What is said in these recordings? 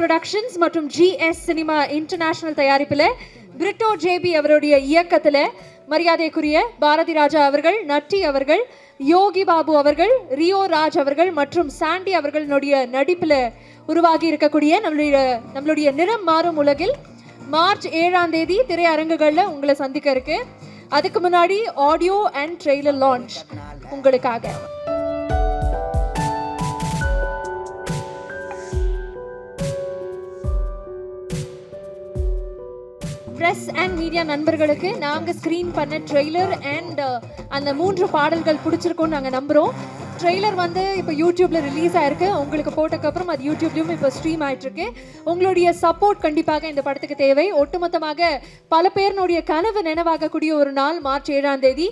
Productions மற்றும் GS cinema international தயாரிப்பில் Britto JP அவருடைய இயக்கத்தில் மரியாதைக்குரிய பாரதி ராஜா அவர்கள், நட்டி அவர்கள், யோகி பாபு அவர்கள், ரியோ ராஜ் அவர்கள் மற்றும் சாண்டி அவர்களுடைய நடிப்பில் உருவாகி இருக்கக்கூடிய நம்மளுடைய நிறம் மாறும் உலகில் மார்ச் 7ஆம் தேதி திரையரங்குகளில் உங்களை சந்திக்க இருக்கு. அதுக்கு முன்னாடி ஆடியோ அண்ட் ட்ரெய்லர் லான்ச் உங்களுக்காக. பிரஸ் அண்ட் மீடியா நண்பர்களுக்கு நாங்கள் ஸ்க்ரீன் பண்ண ட்ரெய்லர் அண்ட் அந்த 3 பாடல்கள் பிடிச்சிருக்கோன்னு நாங்கள் நம்புகிறோம். ட்ரெய்லர் வந்து இப்போ யூடியூப்ல ரிலீஸ் ஆயிருக்கு. உங்களுக்கு போட்டதுக்கப்புறம் அது யூடியூப்லையும் இப்போ ஸ்ட்ரீம் ஆயிட்டிருக்கு. உங்களுடைய சப்போர்ட் கண்டிப்பாக இந்த படத்துக்கு தேவை. ஒட்டுமொத்தமாக பல பேருனுடைய கனவு நினைவாகக்கூடிய ஒரு நாள் மார்ச் 7ஆம் தேதி.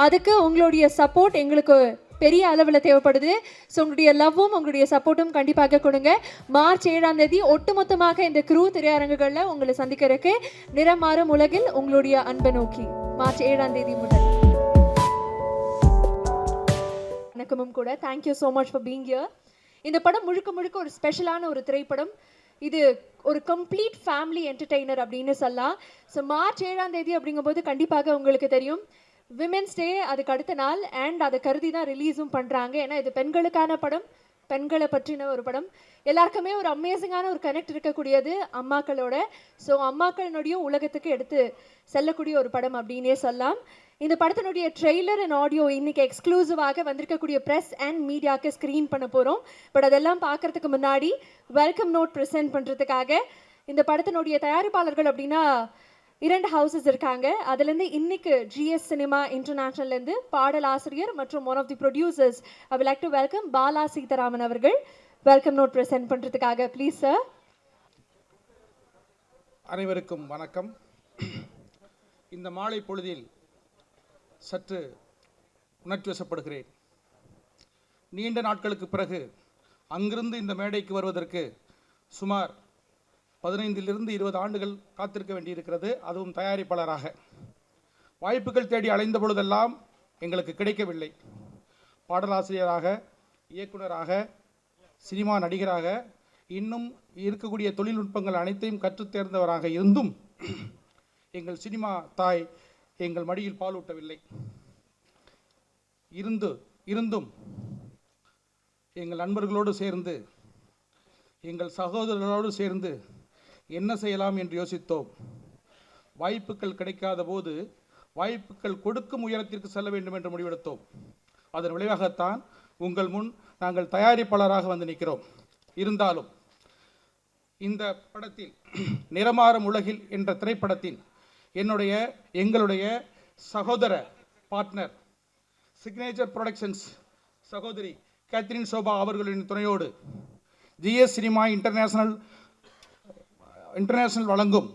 அதுக்கு உங்களுடைய சப்போர்ட் எங்களுக்கு பெரிய அளவில் தேவைப்படுது. ஸோ உங்களுடைய லவ்வும் உங்களுடைய சப்போர்ட்டும் கண்டிப்பாக கொடுங்க. மார்ச் 7ஆம் தேதி ஒட்டுமொத்தமாக இந்த க்ரூ திரையரங்குகளில் உங்களை சந்திக்கிறதுக்கு நிறம் மாறும் உலகில் உங்களுடைய அன்பை நோக்கி மார்ச் 7ஆம் தேதி முதல். வணக்கமும் கூட. Thank you so much for being here. இந்த படம் முழுக்க முழுக்க ஒரு ஸ்பெஷலான ஒரு திரைப்படம். இது ஒரு கம்ப்ளீட் ஃபேமிலி என்டர்டெய்னர் அப்படின்னு சொல்லலாம். ஸோ மார்ச் 7ஆம் தேதி அப்படிங்கும்போது கண்டிப்பாக உங்களுக்கு தெரியும் விமென்ஸ் டே அதுக்கு அடுத்த நாள் அண்ட் அதை கருதி தான் ரிலீஸும் பண்ணுறாங்க. ஏன்னா இது பெண்களுக்கான படம், பெண்களை பற்றின ஒரு படம். எல்லாருக்குமே ஒரு அமேசிங்கான ஒரு கனெக்ட் இருக்கக்கூடியது அம்மாக்களோட. ஸோ அம்மாக்களினுடைய உலகத்துக்கு எடுத்து செல்லக்கூடிய ஒரு படம் அப்படின்னே சொல்லலாம். இந்த படத்தினுடைய ட்ரெய்லர் அண்ட் ஆடியோ இன்னைக்கு எக்ஸ்க்ளூசிவாக வந்திருக்கக்கூடிய ப்ரெஸ் அண்ட் மீடியாவுக்கு ஸ்க்ரீன் பண்ண போகிறோம். பட் அதெல்லாம் பார்க்கறதுக்கு முன்னாடி வெல்கம் நோட் ப்ரெசென்ட் பண்ணுறதுக்காக இந்த படத்தினுடைய தயாரிப்பாளர்கள் அப்படின்னா 2 ஹவுசஸ் இருக்காங்க. அதுலேருந்து இன்னைக்கு ஜிஎஸ் சினிமா இன்டர்நேஷனல்லேருந்து பாடல் ஆசிரியர் மற்றும் one of the producers I would like to welcome Bala Seetharaman அவர்கள் வெல்கம் நோட் ப்ரெசென்ட் பண்ணுறதுக்காக. Please sir. அனைவருக்கும் வணக்கம். இந்த மாலை பொழுதில் சற்று உணர்ச்சி வசப்படுகிறேன். நீண்ட நாட்களுக்கு பிறகு அங்கிருந்து இந்த மேடைக்கு வருவதற்கு சுமார் 15 to 20 ஆண்டுகள் காத்திருக்க வேண்டியிருக்கிறது. அதுவும் தயாரிப்பாளராக. வாய்ப்புகள் தேடி அலைந்த பொழுதெல்லாம் எங்களுக்கு கிடைக்கவில்லை. பாடலாசிரியராக, இயக்குனராக, சினிமா நடிகராக, இன்னும் இருக்கக்கூடிய தொழில்நுட்பங்கள் அனைத்தையும் கற்றுத் தேர்ந்தவராக இருந்தும் எங்கள் சினிமா தாய் எங்கள் மடியில் பாலூட்டவில்லை. இருந்தும் எங்கள் நண்பர்களோடு சேர்ந்து, எங்கள் சகோதரர்களோடு சேர்ந்து என்ன செய்யலாம் என்று யோசித்தோம். வாய்ப்புகள் கிடைக்காத போது வாய்ப்புகள் கொடுக்கும் உயரத்திற்கு செல்ல வேண்டும் என்று முடிவெடுத்தோம். அதன் விளைவாகத்தான் உங்கள் முன் நாங்கள் தயாரிப்பாளராக வந்து நிற்கிறோம். இருந்தாலும் இந்த படத்தில் நிறமாறும் உலகில் என்ற திரைப்படத்தின் எங்களுடைய சகோதர பார்ட்னர் சிக்னேச்சர் புரொடக்ஷன்ஸ் சகோதரி கேத்ரின் சோபா அவர்களின் துணையோடு ஜிஎஸ் சினிமா இன்டர்நேஷனல் வழங்கும்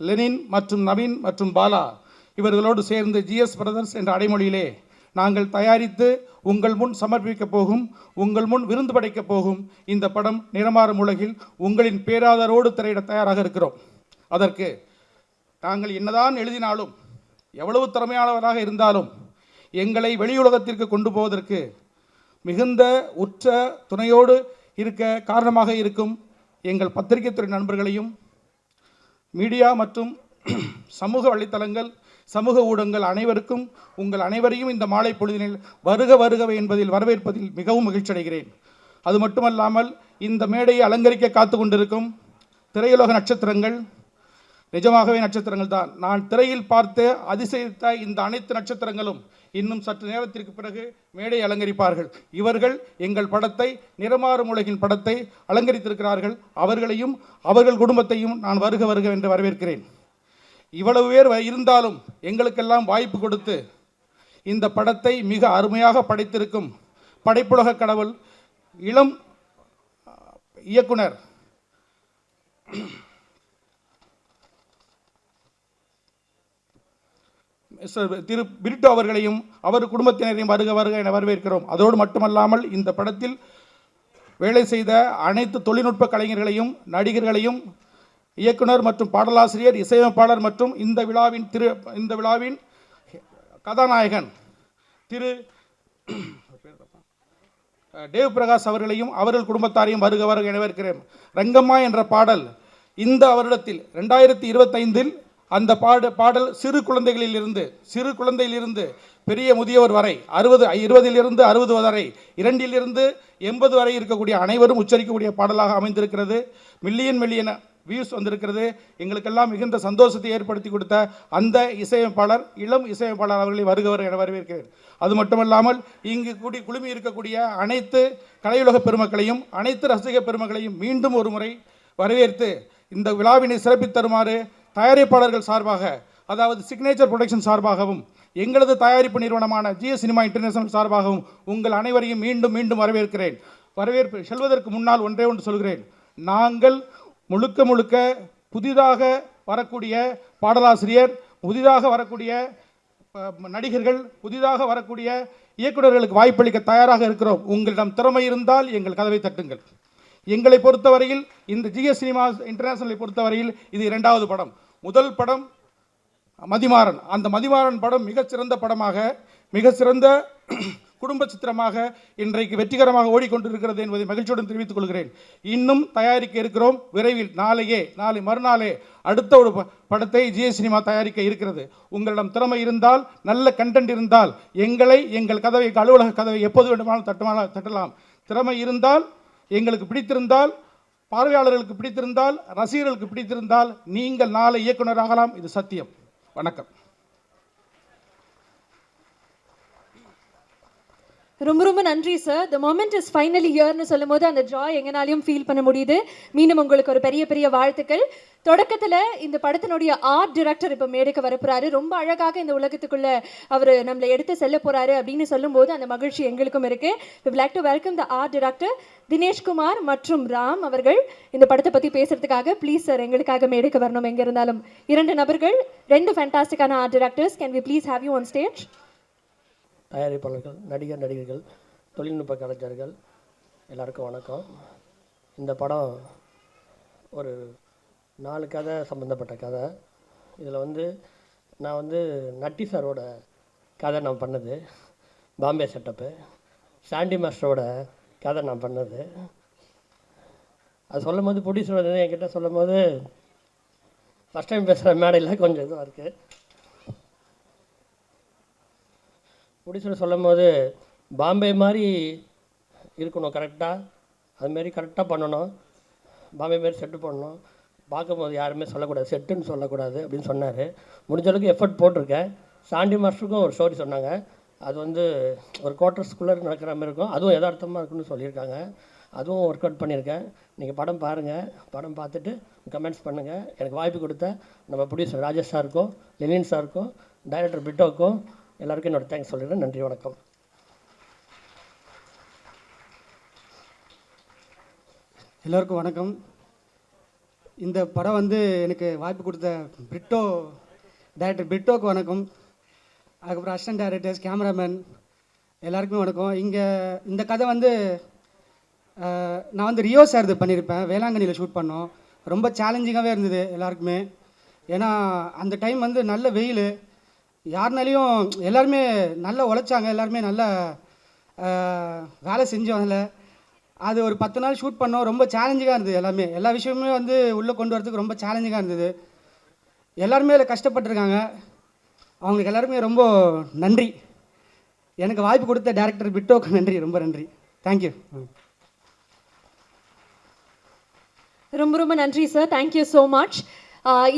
லெனின் மற்றும் நவீன் மற்றும் பாலா இவர்களோடு சேர்ந்து ஜிஎஸ் பிரதர்ஸ் என்ற அடைமொழியிலே நாங்கள் தயாரித்து உங்கள் முன் சமர்ப்பிக்கப் போகும், உங்கள் முன் விருந்து படைக்கப் போகும் இந்த படம் நிறமாறும் உலகில் உங்களின் பேராதரோடு திரையிட தயாராக இருக்கிறோம். அதற்கு நாங்கள் என்னதான் எழுதினாலும், எவ்வளவு திறமையானவராக இருந்தாலும் எங்களை வெளியுலகத்திற்கு கொண்டு போவதற்கு மிகுந்த உற்ற துணையோடு இருக்க காரணமாக இருக்கும் எங்கள் பத்திரிகை துறை நண்பர்களையும், மீடியா மற்றும் சமூக வலைத்தளங்கள், சமூக ஊடகங்கள் அனைவருக்கும் உங்கள் அனைவரையும் இந்த மாலை பொழுதினில் வருக வருகவை என்பதில் வரவேற்பதில் மிகவும் மகிழ்ச்சி அடைகிறேன். அது மட்டுமல்லாமல் இந்த மேடையை அலங்கரிக்க காத்து கொண்டிருக்கும் திரையுலக நட்சத்திரங்கள் நிஜமாகவே நட்சத்திரங்கள் தான். நான் திரையில் பார்த்து அதிசயித்த இந்த அனைத்து நட்சத்திரங்களும் இன்னும் சற்று நேரத்திற்கு பிறகு மேடை அலங்கரிப்பார்கள். இவர்கள் எங்கள் படத்தை, நிறமாறும் உலகின் படத்தை அலங்கரித்திருக்கிறார்கள். அவர்களையும் அவர்கள் குடும்பத்தையும் நான் வருக வருக என்று வரவேற்கிறேன். இவ்வளவு பேர் இருந்தாலும் எங்களுக்கெல்லாம் வாய்ப்பு கொடுத்து இந்த படத்தை மிக அருமையாக படைத்திருக்கும் படைப்புலக கடவுள் இளம் இயக்குனர் திரு பிரிட்டோ அவர்களையும் அவர் குடும்பத்தினரையும் வருக வருக என வரவேற்கிறோம். அதோடு மட்டுமல்லாமல் இந்த படத்தில் வேலை செய்த அனைத்து தொழில்நுட்ப கலைஞர்களையும், நடிகர்களையும், இயக்குனர் மற்றும் பாடலாசிரியர், இசையமைப்பாளர் மற்றும் இந்த விழாவின் கதாநாயகன் திரு தேவ் பிரகாஷ் அவர்களையும் அவர்கள் குடும்பத்தாரையும் வருக வருக வரவேற்கிறேன். ரங்கம்மா என்ற பாடல் இந்த வருடத்தில் 2025 அந்த பாடல் சிறு குழந்தையிலிருந்து பெரிய முதியவர் வரை 20 60 வரை 2 80 வரை இருக்கக்கூடிய அனைவரும் உச்சரிக்கக்கூடிய பாடலாக அமைந்திருக்கிறது. மில்லியன் வியூஸ் வந்திருக்கிறது. எங்களுக்கெல்லாம் மிகுந்த சந்தோஷத்தை ஏற்படுத்தி கொடுத்த அந்த இசையமைப்பாளர் இளம் இசையமைப்பாளர் அவர்களை வருகவர் என வரவேற்கிறேன். அது மட்டுமல்லாமல் இங்கு குழுமி இருக்கக்கூடிய அனைத்து கலையுலக பெருமக்களையும் அனைத்து ரசிக பெருமக்களையும் மீண்டும் ஒரு முறை வரவேற்று இந்த விழாவினை சிறப்பித்து தருமாறு தயாரிப்பாளர்கள் சார்பாக, அதாவது சிக்னேச்சர் ப்ரொடக்ஷன் சார்பாகவும் எங்களது தயாரிப்பு நிறுவனமான ஜிஎஸ் சினிமா இன்டர்நேஷனல் சார்பாகவும் உங்கள் அனைவரையும் மீண்டும் வரவேற்கிறேன். வரவேற்பு செல்வதற்கு முன்னால் ஒன்றே ஒன்று சொல்கிறேன். நாங்கள் முழுக்க புதிதாக வரக்கூடிய பாடலாசிரியர், புதிதாக வரக்கூடிய நடிகர்கள், புதிதாக வரக்கூடிய இயக்குநர்களுக்கு வாய்ப்பளிக்க தயாராக இருக்கிறோம். உங்களிடம் திறமை இருந்தால் எங்கள் கதவை தட்டுங்கள். எங்களை பொறுத்தவரையில் இந்த ஜிஎஸ் சினிமா இன்டர்நேஷனலை பொறுத்தவரையில் இது 2வது படம். முதல் படம் மதிமாறன். அந்த மதிமாறன் படம் மிகச்சிறந்த படமாக, மிகச்சிறந்த குடும்ப சித்திரமாக இன்றைக்கு வெற்றிகரமாக ஓடிக்கொண்டிருக்கிறது என்பதை மகிழ்ச்சியுடன் தெரிவித்துக் கொள்கிறேன். இன்னும் தயாரிக்க இருக்கிறோம். விரைவில் நாளை மறுநாளே அடுத்த ஒரு படத்தை ஜிஎஸ் சினிமா தயாரிக்க இருக்கிறது. உங்களிடம் திறமை இருந்தால், நல்ல கண்டென்ட் இருந்தால் எங்கள் கதவை, அலுவலக கதவை எப்போது வேண்டுமானாலும் தட்டலாம். திறமை இருந்தால், எங்களுக்கு பிடித்திருந்தால், பார்வையாளர்களுக்கு பிடித்திருந்தால், ரசிகர்களுக்கு பிடித்திருந்தால் நீங்கள் நாளை இயக்குனர் இது சத்தியம். வணக்கம். ரொம்ப நன்றி sir. The moment is finally ஹியர்னு சொல்லும் போது அந்த ஜாய் எங்கனாலையும் ஃபீல் பண்ண முடியுது. மீண்டும் உங்களுக்கு ஒரு பெரிய வாழ்த்துக்கள். தொடக்கத்தில் இந்த படத்தினுடைய ஆர்ட் டைரக்டர் இப்போ மேடைக்கு வரப்போறாரு. ரொம்ப அழகாக இந்த உலகத்துக்குள்ள அவர் நம்மளை எடுத்து செல்ல போறாரு அப்படின்னு சொல்லும்போது அந்த மகிழ்ச்சி எங்களுக்கும் இருக்கு. We would like to welcome the art director Dineshkumar மற்றும் ராம் அவர்கள் இந்த படத்தை பற்றி பேசுறதுக்காக ப்ளீஸ் சார் எங்களுக்காக மேடைக்கு வரணும். எங்கே இருந்தாலும் 2 நபர்கள், 2 ஃபேண்டாஸ்டிக்கான art directors. Can we please have you on stage? தயாரிப்பாளர்கள், நடிகர்கள், தொழில்நுட்ப கலைஞர்கள் எல்லாருக்கும் வணக்கம். இந்த படம் ஒரு 4 கதை சம்மந்தப்பட்ட கதை. இதில் நான் நட்டி சாரோட கதை நான் பண்ணது, பாம்பே செட்டப்பு. சாண்டி மாஸ்டரோட கதை நான் பண்ணது. அது சொல்லும் போது ப்ரொடியூசர் என்கிட்ட சொல்லும் போது ஃபஸ்ட் டைம் பேசுகிற மேடையில் கொஞ்சம் இதுவாக இருக்குது. ப்ரொடியூசர் சொல்லும் போது பாம்பே மாதிரி இருக்கணும், கரெக்டாக அதுமாரி கரெக்டாக பண்ணணும், பாம்பே மாரி செட்டு பண்ணணும், பார்க்கும்போது யாருமே சொல்லக்கூடாது, செட்டுன்னு சொல்லக்கூடாது அப்படின்னு சொன்னார். முடிஞ்ச அளவுக்கு எஃபர்ட் போட்டிருக்கேன். சாண்டி மாஸ்டருக்கும் ஒரு ஸ்டோரி சொன்னாங்க. அது ஒரு குவார்ட்டர்ஸ்குள்ளே நடக்கிற மாதிரி இருக்கும், அதுவும் யதார்த்தமாக இருக்குன்னு சொல்லியிருக்காங்க. அதுவும் ஒர்க் அவுட் பண்ணியிருக்கேன். நீங்கள் படம் பாருங்கள், படம் பார்த்துட்டு கமெண்ட்ஸ் பண்ணுங்கள். எனக்கு வாய்ப்பு கொடுத்த நம்ம ப்ரொடியூசர் ராஜேஷ் சாருக்கும், லெனின் சாருக்கும், டைரக்டர் பிட்டோக்கும் எல்லாருக்கும் என்னோட தேங்க்ஸ் சொல்லிடுறேன். நன்றி, வணக்கம். எல்லோருக்கும் வணக்கம். இந்த படம் எனக்கு வாய்ப்பு கொடுத்த டைரக்டர் பிரிட்டோக்கு வணக்கம். அதுக்கப்புறம் அசிஸ்டன்ட் டைரக்டர்ஸ், கேமராமேன் எல்லாருக்குமே வணக்கம். இந்த கதை நான் ரியோ சார் இது பண்ணியிருப்பேன், வேளாங்கண்ணியில் ஷூட் பண்ணோம். ரொம்ப சேலஞ்சிங்காகவே இருந்தது எல்லாருக்குமே. ஏன்னா அந்த டைம் நல்ல வெயில், யாருனாலையும் எல்லாருமே நல்லா உழைச்சாங்க, எல்லாருமே நல்லா வேலை செஞ்சவங்கள. அது ஒரு 10 நாள் ஷூட் பண்ணோம். ரொம்ப சேலஞ்சிங்காக இருந்தது. எல்லா விஷயமுமே உள்ளே கொண்டு வரதுக்கு ரொம்ப சேலஞ்சிங்காக இருந்தது. எல்லாருமே அதில் கஷ்டப்பட்டுருக்காங்க. அவங்களுக்கு எல்லாருமே ரொம்ப நன்றி. எனக்கு வாய்ப்பு கொடுத்த டைரக்டர் பிட்டோக்கு நன்றி, ரொம்ப நன்றி. தேங்க்யூ. ரொம்ப நன்றி சார். Thank you so much.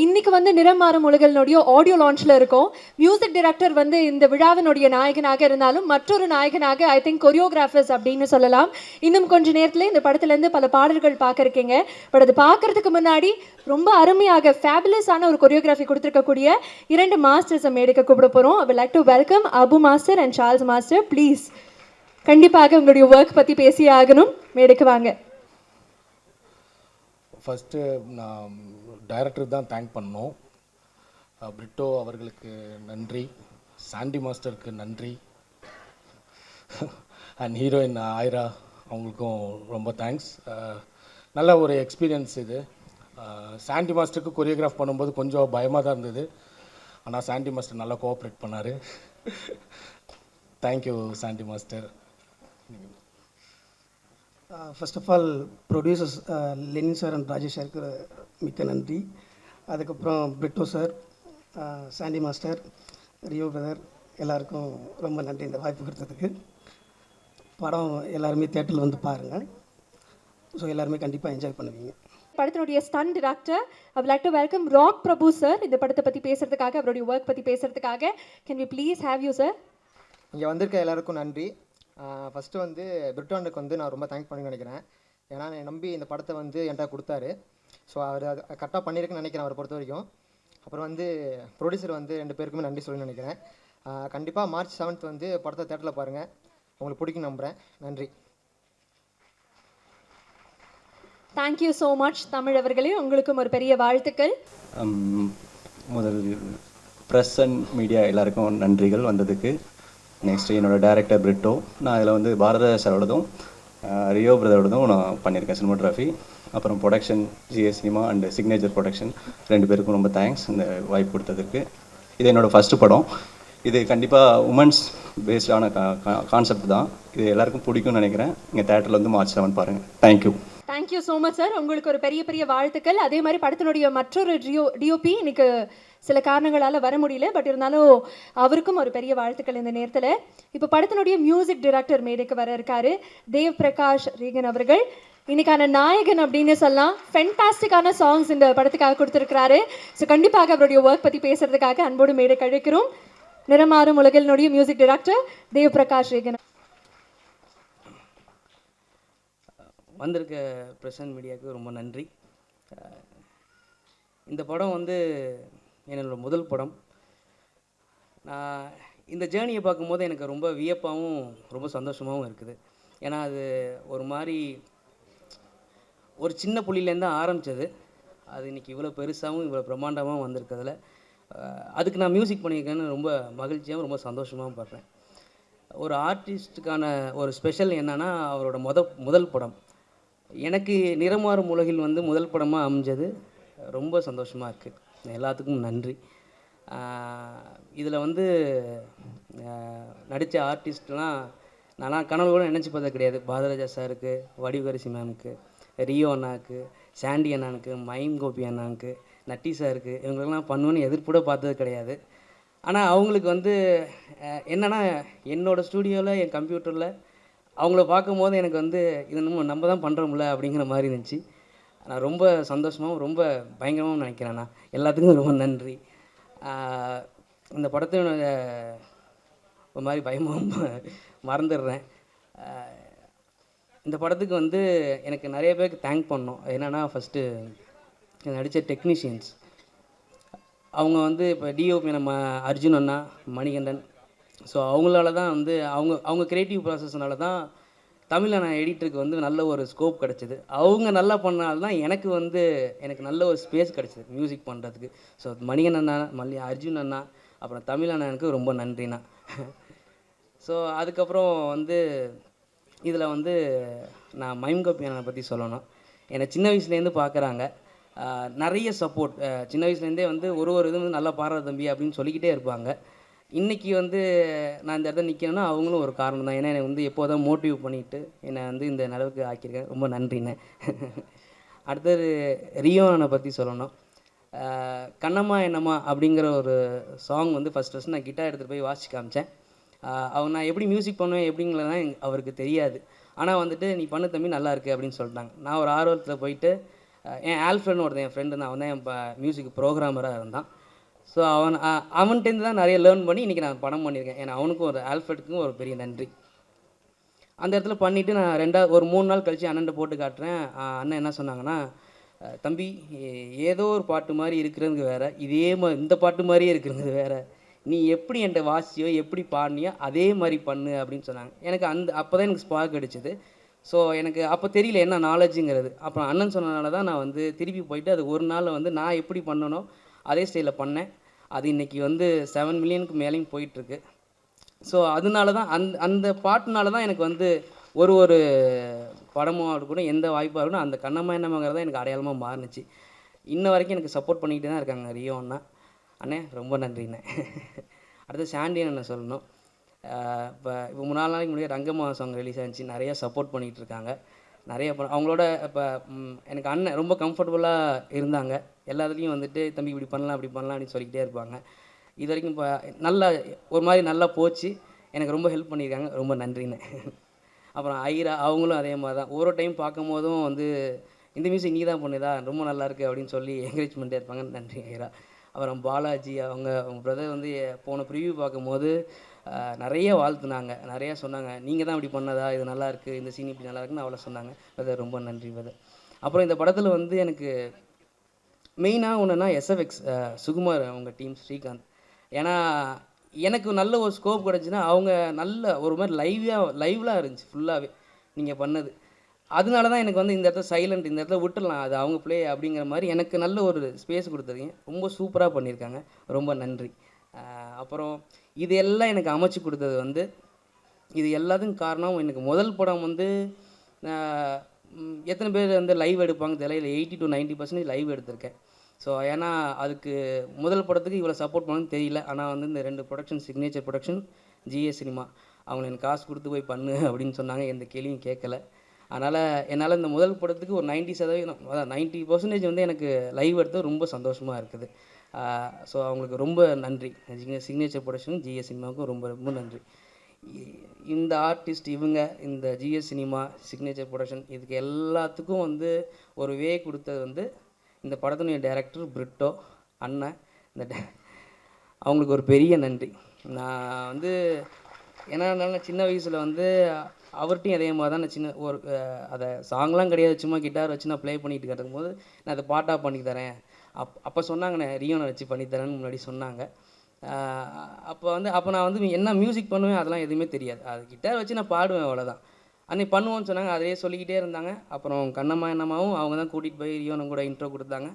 இன்னைக்கு நிறம் மாறும் உலகினுடைய ஆடியோ லான்ச்சில் இருக்கும். மியூசிக் டைரக்டர் இந்த விழாவினுடைய நாயகனாக இருந்தாலும் மற்றொரு நாயகனாக ஐ திங்க் கொரியோகிராஃபர்ஸ் அப்படின்னு சொல்லலாம். இன்னும் கொஞ்ச நேரத்தில் இந்த படத்துலேருந்து பல பாடல்கள் பார்க்க இருக்கீங்க. பட் அது பார்க்கறதுக்கு முன்னாடி ரொம்ப அருமையாக ஃபேபுலஸான ஒரு கொரியோகிராஃபி கொடுத்துருக்கக்கூடிய 2 மாஸ்டர்ஸை மேடைக்கு கூப்பிட போகிறோம். ஐ would like to welcome Abu master and Charles master. Please, கண்டிப்பாக உங்களுடைய ஒர்க் பற்றி பேசியே ஆகணும். மேடைக்கு வாங்க. ஃபஸ்ட்டு நான் டைரக்டர் தான் தேங்க் பண்ணணும். பிரிட்டோ அவர்களுக்கு நன்றி, சாண்டி மாஸ்டருக்கு நன்றி, அண்ட் ஹீரோயின் ஆயிரா அவங்களுக்கும் ரொம்ப தேங்க்ஸ். நல்ல ஒரு எக்ஸ்பீரியன்ஸ் இது. சாண்டி மாஸ்டருக்கு கொரியோகிராஃப் பண்ணும்போது கொஞ்சம் பயமாக தான் இருந்தது. ஆனால் சாண்டி மாஸ்டர் நல்லா கோஆப்ரேட் பண்ணார். Thank you Sandy master. First of all producers Lenin sir and Rajesh சாருக்கு மிக்க நன்றி. அதுக்கப்புறம் Britto sir, Sandy master, Rio brother எல்லாருக்கும் ரொம்ப நன்றி இந்த வாய்ப்பு கொடுத்ததுக்கு. படம் எல்லாருமே தேட்டரில் வந்து பாருங்கள். ஸோ எல்லாருமே கண்டிப்பாக என்ஜாய் பண்ணுவீங்க. படத்தினுடைய stunt director I would like to welcome Rock Prabhu sir இந்த படத்தை பற்றி பேசுறதுக்காக, அவருடைய ஒர்க் பற்றி பேசுறதுக்காக. Can we please have you sir? இங்கே வந்திருக்க எல்லாருக்கும் நன்றி. ஃபஸ்ட்டு வந்து பிரிட்டானுக்கு வந்து நான் ரொம்ப தேங்க் பண்ணி நினைக்கிறேன். ஏன்னா என்னை நம்பி இந்த படத்தை வந்து என்கிட்ட கொடுத்தாரு. ஸோ அவர் அதை கரெக்டாக பண்ணியிருக்குன்னு நினைக்கிறேன் அவரை பொறுத்த வரைக்கும். அப்புறம் வந்து ப்ரொடியூசர் வந்து 2 பேருக்குமே நன்றி சொல்லி நினைக்கிறேன். கண்டிப்பாக மார்ச் 7th வந்து படத்தை தேட்டரில் பாருங்கள், உங்களுக்கு பிடிக்கும் நம்புகிறேன். நன்றி. தேங்க்யூ ஸோ மச் தமிழ் அவர்களே, உங்களுக்கும் ஒரு பெரிய வாழ்த்துக்கள். முதல் ப்ரெஸ் அண்ட் மீடியா எல்லாருக்கும் நன்றிகள் வந்ததுக்கு. நெக்ஸ்ட் என்னோடய டேரக்டர் பிரிட்டோ. நான் இதில் வந்து பாரத சாரோடதும் ரியோ பிரதரோடதும் நான் பண்ணியிருக்கேன் சினிமாட்ராஃபி. அப்புறம் production GS cinema and signature production 2 பேருக்கும் ரொம்ப தேங்க்ஸ் இந்த வாய்ப்பு கொடுத்ததுக்கு. இது என்னோடய ஃபஸ்ட்டு படம். இது கண்டிப்பாக உமன்ஸ் பேஸ்டான கான்செப்ட் தான். இது எல்லாருக்கும் பிடிக்கும்னு நினைக்கிறேன். இங்கே தேட்டரில் வந்து மார்ச் 7 பாருங்கள். Thank you. Thank you so much sir, உங்களுக்கு ஒரு பெரிய பெரிய வாழ்த்துக்கள். அதே மாதிரி படத்தினுடைய மற்றொரு டிஓபி இன்னைக்கு சில காரணங்களால் வர முடியல, பட் இருந்தாலும் அவருக்கும் ஒரு பெரிய வாழ்த்துக்கள் இந்த நேரத்தில். இப்போ படத்தினுடைய மியூசிக் டைரக்டர் மேடைக்கு வர இருக்காரு தேவ் பிரகாஷ் ரேகன் அவர்கள். இன்னைக்கான நாயகன் அப்படின்னு சொல்லலாம். ஃபென்டாஸ்டிக்கான சாங்ஸ் இந்த படத்துக்காக கொடுத்துருக்கிறாரு. ஸோ கண்டிப்பாக அவருடைய ஒர்க் பற்றி பேசுறதுக்காக அன்போடு மேடை கழிக்கிறோம். நிறமாறும் உலகினுடைய மியூசிக் டைரக்டர் தேவ் பிரகாஷ் ரேகன். வந்திருக்க ப்ரெசன்ட் மீடியாவுக்கு ரொம்ப நன்றி. இந்த படம் வந்து என்னோடய முதல் படம். நான் இந்த ஜேர்னியை பார்க்கும்போது எனக்கு ரொம்ப வியப்பாகவும் ரொம்ப சந்தோஷமாகவும் இருக்குது. ஏன்னா அது ஒரு மாதிரி ஒரு சின்ன புள்ளியிலேருந்து ஆரம்பித்தது, அது இன்றைக்கி இவ்வளோ பெருசாகவும் இவ்வளோ பிரம்மாண்டமாகவும் வந்திருக்கிறதுல அதுக்கு நான் மியூசிக் பண்ணியிருக்கேன்னு ரொம்ப மகிழ்ச்சியாகவும் ரொம்ப சந்தோஷமாகவும் படுறேன். ஒரு ஆர்டிஸ்ட்டுக்கான ஒரு ஸ்பெஷல் என்னென்னா அவரோட முதல் படம். எனக்கு நிறமாறும் உலகில் வந்து முதல் படமாக அமைஞ்சது ரொம்ப சந்தோஷமாக இருக்குது. எல்லாத்துக்கும் நன்றி. இதில் வந்து நடித்த ஆர்டிஸ்ட்லாம் நான் கனவு கூட நினச்சி பார்த்தது கிடையாது. பாரதராஜா சாருக்கு, வடிவகரிசி மேமுக்கு, ரியோ அண்ணாவுக்கு, சாண்டி அண்ணானுக்கு, மைம் கோபி அண்ணாவுக்கு, நட்டி சாருக்கு, இவங்களுக்கெல்லாம் பண்ணுவேன்னு எதிர்ப்புட பார்த்தது கிடையாது. ஆனால் அவங்களுக்கு வந்து என்னென்னா என்னோடய ஸ்டூடியோவில் என் கம்ப்யூட்டரில் அவங்கள பார்க்கும்போது எனக்கு வந்து இது நம்ம தான் பண்ணுறோம்ல அப்படிங்கிற மாதிரி இருந்துச்சு. நான் ரொம்ப சந்தோஷமாகவும் ரொம்ப பயங்கரமாகவும் நினைக்கிறேன். நான் எல்லாத்துக்கும் ரொம்ப நன்றி. இந்த படத்தினோட ஒரு மாதிரி பயமாகவும் மறந்துடுறேன். இந்த படத்துக்கு வந்து எனக்கு நிறைய பேருக்கு தேங்க் பண்ணோம். என்னென்னா ஃபஸ்ட்டு நடித்த டெக்னீஷியன்ஸ், அவங்க வந்து இப்போ டிஓபி நம்ம அர்ஜுன் அண்ணா, மணிகண்டன். ஸோ அவங்களால தான் வந்து அவங்க க்ரியேட்டிவ் ப்ராசஸ்னால தான் தமிழில் நான் எடிட்டருக்கு வந்து நல்ல ஒரு ஸ்கோப் கிடச்சிது. அவங்க நல்லா பண்ணால் தான் எனக்கு நல்ல ஒரு ஸ்பேஸ் கிடச்சிது மியூசிக் பண்ணுறதுக்கு. ஸோ மணிகண்டன் அண்ணா, அர்ஜுன் அண்ணா, அப்புறம் தமிழ் அண்ணனுக்கு ரொம்ப நன்றிண்ணா. ஸோ அதுக்கப்புறம் வந்து இதில் வந்து நான் மைம் கோபி அண்ணனை பற்றி சொல்லணும். என்னை சின்ன வயசுலேருந்து பார்க்குறாங்க, நிறைய சப்போர்ட். சின்ன வயசுலேருந்தே வந்து ஒரு இது வந்து நல்லா பாடுற தம்பி அப்படின்னு சொல்லிக்கிட்டே இருப்பாங்க. இன்றைக்கி வந்து நான் இந்த இடத்துல நிற்கிறேன்னா அவங்களும் ஒரு காரணம் தான். ஏன்னா என்னை வந்து எப்போதான் மோட்டிவ் பண்ணிவிட்டு என்னை வந்து இந்த நிலவுக்கு ஆக்கியிருக்கேன். ரொம்ப நன்றிண்ணே. அடுத்தது ரியோ அண்ணனை பற்றி சொல்லணும். கண்ணம்மா என்னம்மா அப்படிங்கிற ஒரு சாங் வந்து ஃபஸ்ட்டு நான் கிட்டார் எடுத்துகிட்டு போய் வாசிச்சு காமிச்சேன். நான் எப்படி மியூசிக் பண்ணுவேன் எப்படிங்கிறதான் அவருக்கு தெரியாது. ஆனால் வந்துட்டு நீ பண்ணு தம்பி நல்லா இருக்குது அப்படின்னு சொல்லிட்டாங்க. நான் ஒரு ஆர்வத்தில் போயிட்டு என் ஆல்ஃப்ரெண்ட் ஒருத்தன், என் ஃப்ரெண்டு தான், அவன் தான் என் மியூசிக் ப்ரோக்ராமராக இருந்தான். ஸோ அவன்கிட்டேருந்து தான் நிறைய லேர்ன் பண்ணி இன்றைக்கி நான் படம் பண்ணியிருக்கேன். ஏன்னா அவனுக்கும் ஒரு ஆல்ஃப்ரெட்டுக்கும் ஒரு பெரிய நன்றி. அந்த இடத்துல பண்ணிவிட்டு நான் ஒரு 3 நாள் கழித்து அண்ணன்ட்ட போட்டு காட்டுறேன். அண்ணன் என்ன சொன்னாங்கன்னா, தம்பி ஏதோ ஒரு பாட்டு மாதிரி இருக்கிறது வேறு, இந்த பாட்டு மாதிரியே இருக்கிறது வேறு, நீ எப்படி என்கிட்ட வாசியோ எப்படி பாடினியோ அதே மாதிரி பண்ணு அப்படின்னு சொன்னாங்க. எனக்கு அப்போ தான் எனக்கு ஸ்பார்க் அடிச்சது. ஸோ எனக்கு அப்போ தெரியல என்ன நாலேஜுங்கிறது. அப்புறம் அண்ணன் சொன்னனால தான் நான் வந்து திருப்பி போயிட்டு அது ஒரு நாளில் வந்து நான் எப்படி பண்ணனோ அதே ஸ்டைலில் பண்ணேன். அது இன்றைக்கி வந்து 7 மில்லியனுக்கு மேலேயும் போயிட்டுருக்கு. ஸோ அதனால தான் அந்த பாட்டுனால தான் எனக்கு வந்து ஒரு படமாக இருக்கட்டும், எந்த வாய்ப்பாக இருக்கட்டும், அந்த கண்ணம்மா என்னம்மாங்கிறது தான் எனக்கு அடையாளமாக மாறுனுச்சு. இன்ன வரைக்கும் எனக்கு சப்போர்ட் பண்ணிக்கிட்டு தான் இருக்காங்க ரியோ அண்ணா. அண்ணே ரொம்ப நன்றிண்ணே. அடுத்து சாண்டி அண்ணன் சொல்லணும். இப்போ 3 நாளைக்கு முன்னாடி ரங்கம்மா சாங் ரிலீஸ் ஆச்சு, நிறையா சப்போர்ட் பண்ணிகிட்டு இருக்காங்க. நிறைய அவங்களோட இப்போ எனக்கு அண்ணன் ரொம்ப கம்ஃபர்டபுளாக இருந்தாங்க. எல்லாத்துலேயும் வந்துட்டு தம்பி இப்படி பண்ணலாம் அப்படி பண்ணலாம் அப்படின்னு சொல்லிக்கிட்டே இருப்பாங்க. இது வரைக்கும் இப்போ நல்லா ஒரு மாதிரி நல்லா போச்சு. எனக்கு ரொம்ப ஹெல்ப் பண்ணியிருக்காங்க. ரொம்ப நன்றிண்ணே. அப்புறம் ஐரா அவங்களும் அதே மாதிரி தான். ஒரு டைம் பார்க்கும்போதும் வந்து இந்த மியூசிக் நீ தான் பண்ணுதா, ரொம்ப நல்லாயிருக்கு அப்படின்னு சொல்லி என்கரேஜ் பண்ணிட்டே இருப்பாங்க. நன்றி ஐரா. அப்புறம் பாலாஜி அவங்க பிரதர் வந்து போன ப்ரிவ்யூ பார்க்கும்போது நிறைய வாழ்த்துனாங்க, நிறையா சொன்னாங்க. நீங்கள் தான் இப்படி பண்ணதா, இது நல்லாயிருக்கு, இந்த சீன் இப்படி நல்லா இருக்குன்னு அவ்வளோ சொன்னாங்க. பிரதர் ரொம்ப நன்றி பிரதர். அப்புறம் இந்த படத்தில் வந்து எனக்கு மெயினாக ஒன்றுனா எஸ்எஃப்எக்ஸ் சுகுமார் அவங்க டீம் ஸ்ரீகாந்த். ஏன்னா எனக்கு நல்ல ஒரு ஸ்கோப் கிடச்சுன்னா அவங்க நல்ல ஒரு மாதிரி லைவ்லாக இருந்துச்சு ஃபுல்லாகவே நீங்கள் பண்ணது. அதனால தான் எனக்கு வந்து இந்த இடத்துல சைலண்ட், இந்த இடத்துல விட்டுடலாம், அது அவங்க ப்ளே அப்படிங்கிற மாதிரி எனக்கு நல்ல ஒரு ஸ்பேஸ் கொடுத்துருக்கீங்க. ரொம்ப சூப்பராக பண்ணியிருக்காங்க. ரொம்ப நன்றி. அப்புறம் இது எல்லாம் எனக்கு அமைச்சு கொடுத்தது வந்து இது எல்லாத்துக்கும் காரணம் எனக்கு முதல் படம் வந்து எத்தனை பேர் வந்து லைவ் எடுப்பாங்க தெரியல, 80 to 90% லைவ் எடுத்திருக்கேன். ஸோ ஏன்னா அதுக்கு முதல் படத்துக்கு இவ்வளோ சப்போர்ட் பண்ணணும்னு தெரியல. ஆனால் வந்து இந்த 2 production, signature production, GS cinema, அவங்க எனக்கு காசு கொடுத்து போய் பண்ணு அப்படின்னு சொன்னாங்க. எந்த கேள்வியும் கேட்கல. அதனால் என்னால் இந்த முதல் படத்துக்கு ஒரு 90% அதான் 90% வந்து எனக்கு லைவ் எடுத்து ரொம்ப சந்தோஷமாக இருக்குது. ஸோ அவங்களுக்கு ரொம்ப நன்றி. சிக்னேச்சர் ப்ரொடக்ஷன், ஜிஎஸ் சினிமாவுக்கும் ரொம்ப ரொம்ப நன்றி. இந்த ஆர்டிஸ்ட் இவங்க, இந்த ஜிஎஸ் சினிமா, சிக்னேச்சர் ப்ரொடக்ஷன், இதுக்கு எல்லாத்துக்கும் வந்து ஒரு வே கொடுத்தது வந்து இந்த படத்தினுடைய டைரக்டர் பிரிட்டோ அண்ணன். அவங்களுக்கு ஒரு பெரிய நன்றி. நான் வந்து ஏன்னா சின்ன வயசில் வந்து அவர்கிட்டையும் அதே மாதிரி தான் நான் சின்ன ஒரு அதை சாங்லாம் கிடையாது, சும்மா கிட்டார் வச்சு நான் ப்ளே பண்ணிட்டு கிடக்கும் போது நான் அதை பாட்டாக பண்ணி தரேன். அப்போ சொன்னாங்கண்ணே ரியோனை வச்சு பண்ணித்தரேன்னு முன்னாடி சொன்னாங்க. அப்போ நான் வந்து என்ன மியூசிக் பண்ணுவேன் அதெல்லாம் எதுவுமே தெரியாது. அது கிட்டார் வச்சு நான் பாடுவேன், அவ்வளோதான். அன்றைக்கி பண்ணுவோன்னு சொன்னாங்க, அதையே சொல்லிக்கிட்டே இருந்தாங்க. அப்புறம் கண்ணம்மா என்னம்மாவும் அவங்க தான் கூட்டிகிட்டு போய் ரியோனை கூட இன்ட்ரோ கொடுத்தாங்க.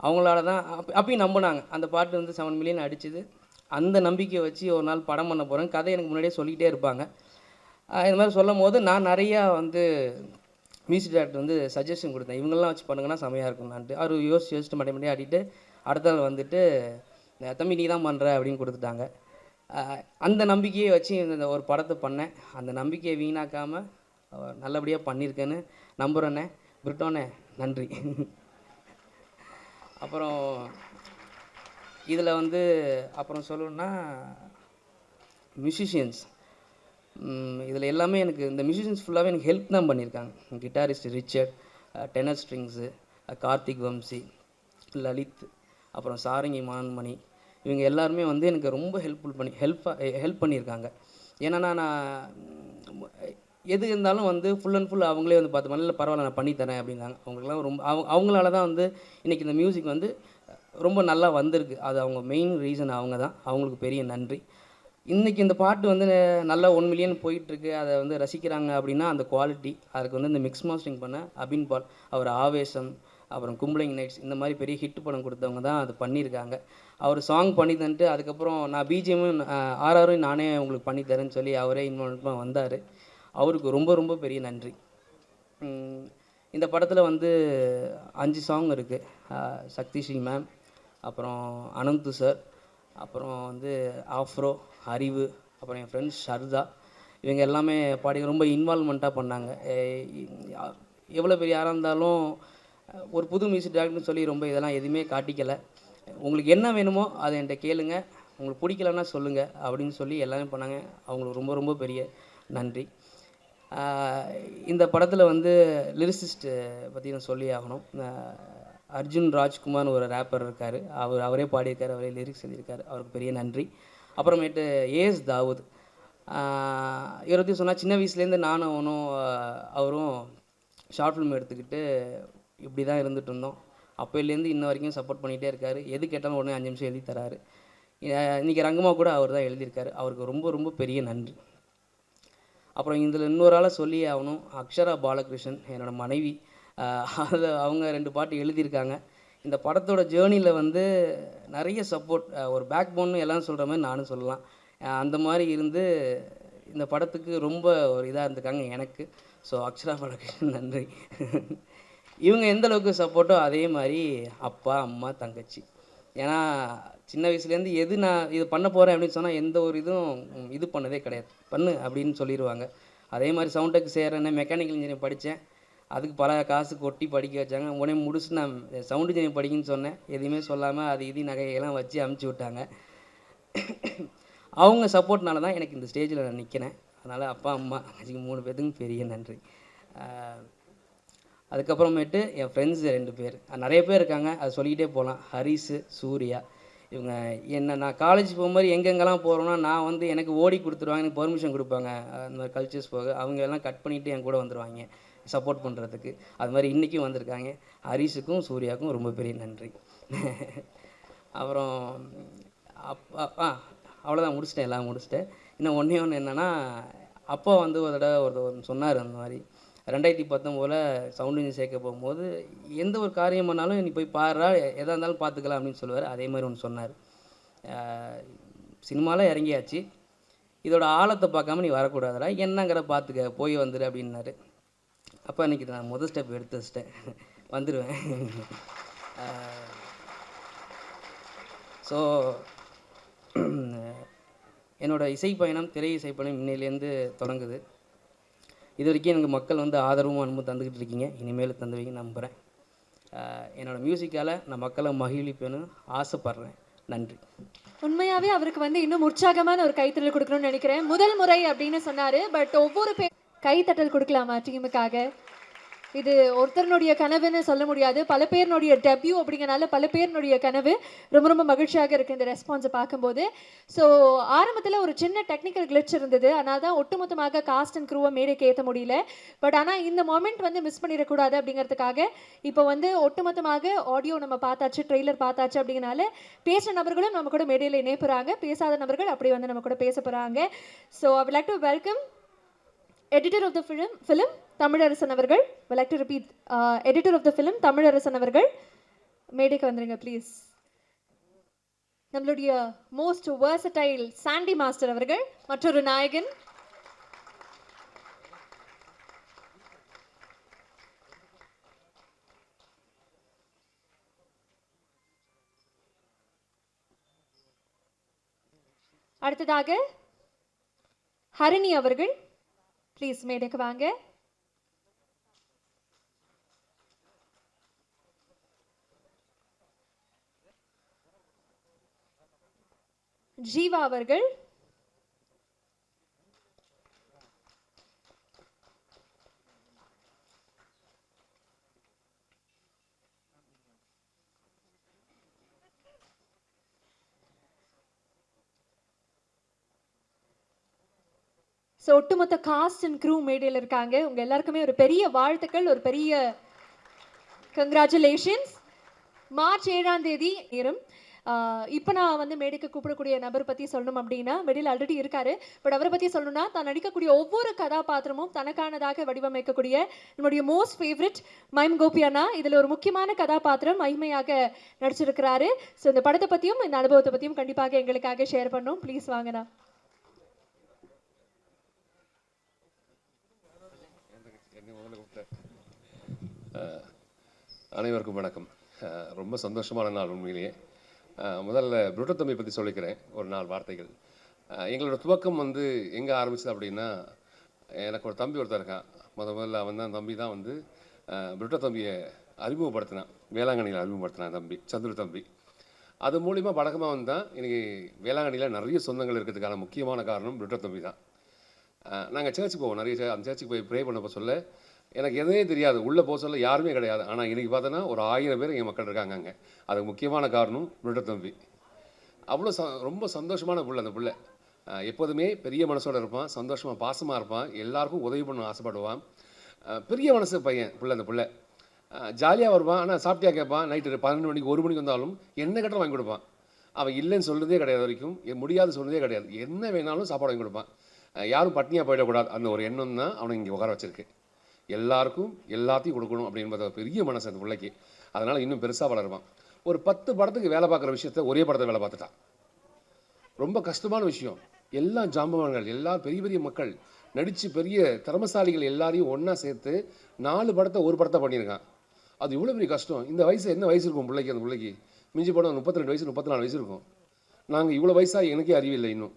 அவங்களால தான் அப்பயும் நம்பினாங்க. அந்த பாட்டு வந்து 7 மில்லியன் அடிச்சுது. அந்த நம்பிக்கையை வச்சு ஒரு நாள் படம் பண்ண போகிறேன். கதை எனக்கு முன்னாடியே சொல்லிக்கிட்டே இருப்பாங்க. இது மாதிரி சொல்லும் போது நான் நிறையா வந்து மியூசிக் டைரக்டர் வந்து சஜஷன் கொடுத்தேன், இவங்கெல்லாம் வச்சு பண்ணுங்கன்னா செமையாக இருக்கும்னான்ட்டு. அவர் யோசிச்சுட்டு மட்டை ஆடிட்டு அடுத்த நாள் வந்துட்டு தம்பி நீ தான் பண்ணுற அப்படின்னு கொடுத்துட்டாங்க. அந்த நம்பிக்கையை வச்சு இந்த ஒரு படத்தை பண்ணேன். அந்த நம்பிக்கையை வீணாக்காமல் நல்லபடியாக பண்ணியிருக்கேன்னு நம்புகிறேண்ணே. பிரிட்டோண்ணே நன்றி. அப்புறம் இதில் வந்து அப்புறம் சொல்லணுன்னா மியூசிஷியன்ஸ், இதில் எல்லாமே எனக்கு இந்த மியூசிஷியன்ஸ் ஃபுல்லாகவே எனக்கு ஹெல்ப் தான் பண்ணியிருக்காங்க. Guitarist Richard, tenor strings Karthik Vamsi, Lalith, அப்புறம் சாரங்கி மனோன்மணி, இவங்க எல்லாருமே வந்து எனக்கு ரொம்ப ஹெல்ப் பண்ணியிருக்காங்க. ஏன்னா நான் எது இருந்தாலும் வந்து ஃபுல் அண்ட் ஃபுல் அவங்களே வந்து பார்த்து இல்லை பரவாயில்ல நான் பண்ணித்தரேன் அப்படின்னாங்க. அவங்களுக்குலாம் ரொம்ப அவங்களால தான் வந்து இன்றைக்கி இந்த மியூசிக் வந்து ரொம்ப நல்லா வந்திருக்கு. அது அவங்க மெயின் ரீசன் அவங்க தான். அவங்களுக்கு பெரிய நன்றி. இன்றைக்கி இந்த பாட்டு வந்து நல்லா 1 மில்லியன் போயிட்டுருக்கு, அதை வந்து ரசிக்கிறாங்க அப்படின்னா அந்த குவாலிட்டி. அதுக்கு வந்து இந்த மிக்ஸ் மாஸ்டரிங் பண்ண அபின் பால், அவர் ஆவேசம், அப்புறம் கும்பலிங் நைட்ஸ், இந்த மாதிரி பெரிய ஹிட் படம் கொடுத்தவங்க தான் அது பண்ணியிருக்காங்க. அவர் சாங் பண்ணி தந்துட்டு அதுக்கப்புறம் நான் பிஜிஎம்மும் ஆர்ஆரும் நானே உங்களுக்கு பண்ணித்தரேன்னு சொல்லி அவரே இன்வால்வ்மெண்ட்டாக வந்தார். அவருக்கு ரொம்ப ரொம்ப பெரிய நன்றி. இந்த படத்தில் வந்து 5 சாங் இருக்குது. சக்தி ஸ்ரீ மேம், அப்புறம் அனந்து சார், அப்புறம் வந்து ஆஃப்ரோ, அறிவு, அப்புறம் என் ஃப்ரெண்ட்ஸ் ஷர்தா, இவங்க எல்லாமே பாடி ரொம்ப இன்வால்வ்மெண்ட்டாக பண்ணாங்க. எவ்வளோ பெரிய யாராக இருந்தாலும் ஒரு புது மியூசிக் டைரக்டர்னு சொல்லி ரொம்ப இதெல்லாம் எதுவுமே காட்டிக்கலை. உங்களுக்கு என்ன வேணுமோ அதை என்கிட்ட கேளுங்க, உங்களுக்கு பிடிக்கலன்னா சொல்லுங்கள் அப்படின்னு சொல்லி எல்லாமே பண்ணாங்க. அவங்களுக்கு ரொம்ப ரொம்ப பெரிய நன்றி. இந்த படத்தில் வந்து லிரிசிஸ்ட்டு பற்றி நான் சொல்லி ஆகணும். அர்ஜுன் ராஜ்குமார்னு ஒரு ரேப்பர் இருக்கார், அவரே பாடியிருக்காரு, அவரே லிரிக்ஸ் எழுதியிருக்காரு, அவருக்கு பெரிய நன்றி. அப்புறமேட்டு ஏஎஸ் தாவூத், இவரை பற்றி சொன்னால் சின்ன வயசுலேருந்து நானும் அவரும் ஷார்ட் ஃபிலிம் எடுத்துக்கிட்டு இப்படி தான் இருந்துகிட்டு இருந்தோம். அப்போலேருந்து இன்ன வரைக்கும் சப்போர்ட் பண்ணிகிட்டே இருக்கார். எது கேட்டாலும் உடனே 5 நிமிஷம் எழுதி தராரு. இன்றைக்கி ரங்கமாக கூட அவர் தான் எழுதியிருக்காரு. அவருக்கு ரொம்ப ரொம்ப பெரிய நன்றி. அப்புறம் இதில் இன்னொரு ஆளை சொல்லி ஆகணும், அக்ஷரா பாலகிருஷ்ணன், என்னோடய மனைவி. அதில் அவங்க 2 பாட்டு எழுதியிருக்காங்க. இந்த படத்தோட ஜேர்னியில் வந்து நிறைய சப்போர்ட், ஒரு பேக் போன்னு எல்லாம் சொல்கிற மாதிரி நானும் சொல்லலாம். அந்த மாதிரி இருந்து இந்த படத்துக்கு ரொம்ப ஒரு இதாக இருந்திருக்காங்க எனக்கு. ஸோ அக்ஷரா பாலகிருஷ்ணன் நன்றி. இவங்க எந்த அளவுக்கு சப்போர்ட்டோ அதே மாதிரி அப்பா, அம்மா, தங்கச்சி. ஏன்னா சின்ன வயசுலேருந்து எது நான் இது பண்ண போகிறேன் அப்படின்னு சொன்னால் எந்த ஒரு இதுவும் இது பண்ணதே கிடையாது, பண்ணு அப்படின்னு சொல்லிடுவாங்க. அதே மாதிரி சவுண்டெக் சேர்றேன்னு மெக்கானிக்கல் இன்ஜினியரிங் படித்தேன். அதுக்கு பல காசு கொட்டி படிக்க வச்சாங்க. உடனே முடிச்சுட்டு நான் சவுண்ட் இன்ஜினியரிங் படிக்குன்னு சொன்னேன். எதுவுமே சொல்லாமல் அது இது நகையெல்லாம் வச்சு அமுச்சு விட்டாங்க. அவங்க சப்போர்ட்னால தான் எனக்கு இந்த ஸ்டேஜில் நான் நிற்கிறேன். அதனால் அப்பா அம்மா தங்கச்சிக்கு 3 பேத்துக்கும் பெரிய நன்றி. அதுக்கப்புறமேட்டு என் ஃப்ரெண்ட்ஸ் 2 பேர், நிறைய பேர் இருக்காங்க, அது சொல்லிக்கிட்டே போகலாம். ஹரிஸு, சூர்யா, இவங்க என்ன நான் காலேஜ் போகும்போது எங்கெங்கெல்லாம் போகிறோன்னா நான் வந்து எனக்கு ஓடி கொடுத்துருவாங்க, எனக்கு பெர்மிஷன் கொடுப்பாங்க. அந்த மாதிரி கல்ச்சர்ஸ் போக அவங்க எல்லாம் கட் பண்ணிவிட்டு என் கூட வந்துடுவாங்க சப்போர்ட் பண்ணுறதுக்கு. அது மாதிரி இன்றைக்கும் வந்திருக்காங்க. ஹரிஸுக்கும் சூர்யாவுக்கும் ரொம்ப பெரிய நன்றி. அப்புறம் அவ்வளோதான், முடிச்சிட்டேன், எல்லாம் முடிச்சிட்டேன். இன்னும் ஒன்றே ஒன்று என்னென்னா, அப்பா வந்து ஒரு தடவை ஒருத்தர் சொன்னார், அந்த மாதிரி 2019 சவுண்ட் இன்ஜின் சேர்க்க போகும்போது எந்த ஒரு காரியம் பண்ணாலும் நீ போய் பாடுறா, எதாக இருந்தாலும் பார்த்துக்கலாம் அப்படின்னு சொல்லுவார். அதே மாதிரி ஒன்று சொன்னார். சினிமாவில் இறங்கியாச்சு, இதோட ஆழத்தை பார்க்காம நீ வரக்கூடாதுடா, என்னங்கிற பார்த்துக்க, போய் வந்துடு அப்படின்னாரு. அப்போ அன்றைக்கி நான் முதல் ஸ்டெப் எடுத்து வச்சிட்டேன், வந்துடுவேன். ஸோ என்னோடய இசை பயணம், திரை இசை பயணம் இன்னையிலேருந்து தொடங்குது. இது வரைக்கும் எனக்கு மக்கள் வந்து ஆதரவும் அன்பும் தந்துக்கிட்டு இருக்கீங்க, இனிமேல் தந்துவீங்கன்னு நம்புகிறேன். என்னோடய மியூசிக்கால் நான் மக்களை மகிழ்விப்பேன்னு ஆசைப்பட்றேன். நன்றி. உண்மையாவே அவருக்கு வந்து இன்னும் உற்சாகமான ஒரு கைத்தட்டல் கொடுக்கணும்னு நினைக்கிறேன். முதல் முறை அப்படின்னு சொன்னாரு, பட் ஒவ்வொரு கைத்தட்டல் கொடுக்கலாமா டீமுக்காக? இது ஒருத்தருடைய கனவுன்னு சொல்ல முடியாது, பல பேருடைய டெபியூ அப்படிங்கிறனால பல பேருடைய கனவு. ரொம்ப ரொம்ப மகிழ்ச்சியாக இருக்குது இந்த ரெஸ்பான்ஸை பார்க்கும்போது. ஸோ ஆரம்பத்தில் ஒரு சின்ன டெக்னிக்கல் கிளிச் இருந்தது, அதனால தான் ஒட்டுமொத்தமாக காஸ்ட் அண்ட் க்ரூவை மேடைக்கு ஏற்ற முடியல. பட் ஆனால் இந்த மொமெண்ட் வந்து மிஸ் பண்ணிடக்கூடாது அப்படிங்கிறதுக்காக இப்போ வந்து ஒட்டுமொத்தமாக ஆடியோ நம்ம பார்த்தாச்சு, ட்ரெய்லர் பார்த்தாச்சு. அப்படிங்கிறனால பேசுகிற நபர்களும் நம்ம கூட மேடையில் இணைப்புறாங்க, பேசாத நபர்கள் அப்படி வந்து நம்ம கூட பேச போகிறாங்க. So I would like to welcome editor of the film Tamilarasan அவர்கள். would like to repeat, editor of the film Tamilarasan அவர்கள் மேடைக்கு வந்துருங்க ப்ளீஸ். நம்மளுடைய மோஸ்ட் versatile சாண்டி மாஸ்டர் அவர்கள், மற்றொரு நாயகன். அடுத்ததாக ஹரிணி அவர்கள், ப்ளீஸ் மேடைக்கு வாங்க. ஜீவா அவர்கள், ஸோ ஒட்டுமொத்த காஸ்ட் அண்ட் க்ரூ மேடையில் இருக்காங்க. உங்கள் எல்லாருக்குமே ஒரு பெரிய வாழ்த்துக்கள், ஒரு பெரிய கங்க்ராச்சுலேஷன்ஸ். மார்ச் 7ஆம் தேதி நேரம். இப்போ நான் வந்து மேடைக்கு கூப்பிடக்கூடிய நபர் பற்றி சொல்லணும் அப்படின்னா, வெளியில் ஆல்ரெடி இருக்காரு, பட் அவரை பற்றி சொல்லணும்னா, தான் நடிக்கக்கூடிய ஒவ்வொரு கதாபாத்திரமும் தனக்கானதாக வடிவமைக்கக்கூடிய நம்முடைய மோஸ்ட் ஃபேவரட் மைம் கோபி அண்ணா. இதில் ஒரு முக்கியமான கதாபாத்திரம் மகிமையாக நடிச்சிருக்கிறாரு. ஸோ இந்த படத்தை பற்றியும் இந்த அனுபவத்தை பற்றியும் கண்டிப்பாக எங்களுக்காக ஷேர் பண்ணணும். ப்ளீஸ் வாங்கண்ணா. அனைவருக்கும் வணக்கம். ரொம்ப சந்தோஷமான நாள் உண்மையிலேயே. முதல்ல புருட்டோ தம்பி பற்றி சொல்லிக்கிறேன் ஒரு 4 வார்த்தைகள். எங்களோட துவக்கம் வந்து எங்கே ஆரம்பிச்சது அப்படின்னா, எனக்கு ஒரு தம்பி ஒருத்தர் இருக்கான். முதல்ல அவன் தான் தம்பி தான் வந்து புருட்டோ தம்பியை அறிமுகப்படுத்தினான், வேளாங்கண்ணியில் அறிமுகப்படுத்தினான் தம்பி, சந்துரு தம்பி. அது மூலிமா பழக்கமாக வந்தான். எனக்கு வேளாங்கண்ணியில் நிறைய சொந்தங்கள் இருக்கிறதுக்கான முக்கியமான காரணம் புருட்டோ தம்பி தான். நாங்கள் சர்ச்சுக்கு போவோம், நிறைய அந்த சர்ச்சுக்கு போய் ப்ரே பண்ணப்போ சொல்ல எனக்கு எதுவே தெரியாது, உள்ளே போக சொல்ல யாருமே கிடையாது. ஆனால் இன்றைக்கி பார்த்தோன்னா ஒரு 1000 பேர் எங்கள் மக்கள் இருக்காங்க அங்கே. அதுக்கு முக்கியமான காரணம் புருட்டோ தம்பி. அவ்வளோ ரொம்ப சந்தோஷமான பிள்ளை அந்த பிள்ளை. எப்போதுமே பெரிய மனசோடு இருப்பான், சந்தோஷமாக பாசமாக இருப்பான், எல்லாருக்கும் உதவி பண்ண ஆசைப்படுவான். பெரிய மனசு பையன் பிள்ளை அந்த பிள்ளை. ஜாலியாக வருவான், ஆனால் சாப்பிட்டியா கேட்பான். நைட்டு 12 மணிக்கு 1 மணிக்கு வந்தாலும் என்ன கேட்டாலும் வாங்கி கொடுப்பான். அவன் இல்லைன்னு சொல்கிறதே கிடையாது, வரைக்கும் முடியாது சொல்கிறதே கிடையாது. என்ன வேணாலும் சாப்பாடு வாங்கி கொடுப்பான். யாரும் பட்னியாக போயிடக்கூடாது அந்த ஒரு எண்ணம் தான் அவனை இங்கே உட்கார வச்சிருக்கு. எல்லாருக்கும் எல்லாத்தையும் கொடுக்கணும் அப்படின்றத பெரிய மனசு அந்த பிள்ளைக்கு. அதனால் இன்னும் பெருசாக வளருவான். ஒரு 10 படத்துக்கு வேலை பார்க்குற விஷயத்த ஒரே படத்தை வேலை பார்த்துட்டான். ரொம்ப கஷ்டமான விஷயம். எல்லா ஜாம்பவான்கள், எல்லா பெரிய பெரிய மக்கள் நடித்து பெரிய திறமசாலிகள் எல்லாரையும் ஒன்றா சேர்த்து 4 படத்தை ஒரு படத்தை பண்ணியிருக்கான். அது இவ்வளோ பெரிய கஷ்டம். இந்த வயசு என்ன வயசு இருக்கும் பிள்ளைக்கு? அந்த பிள்ளைக்கு மிஞ்சி படம் 32 வயசு 34 வயசு இருக்கும். நாங்கள் இவ்வளோ வயசாக எனக்கே அறிவில்லை, இன்னும்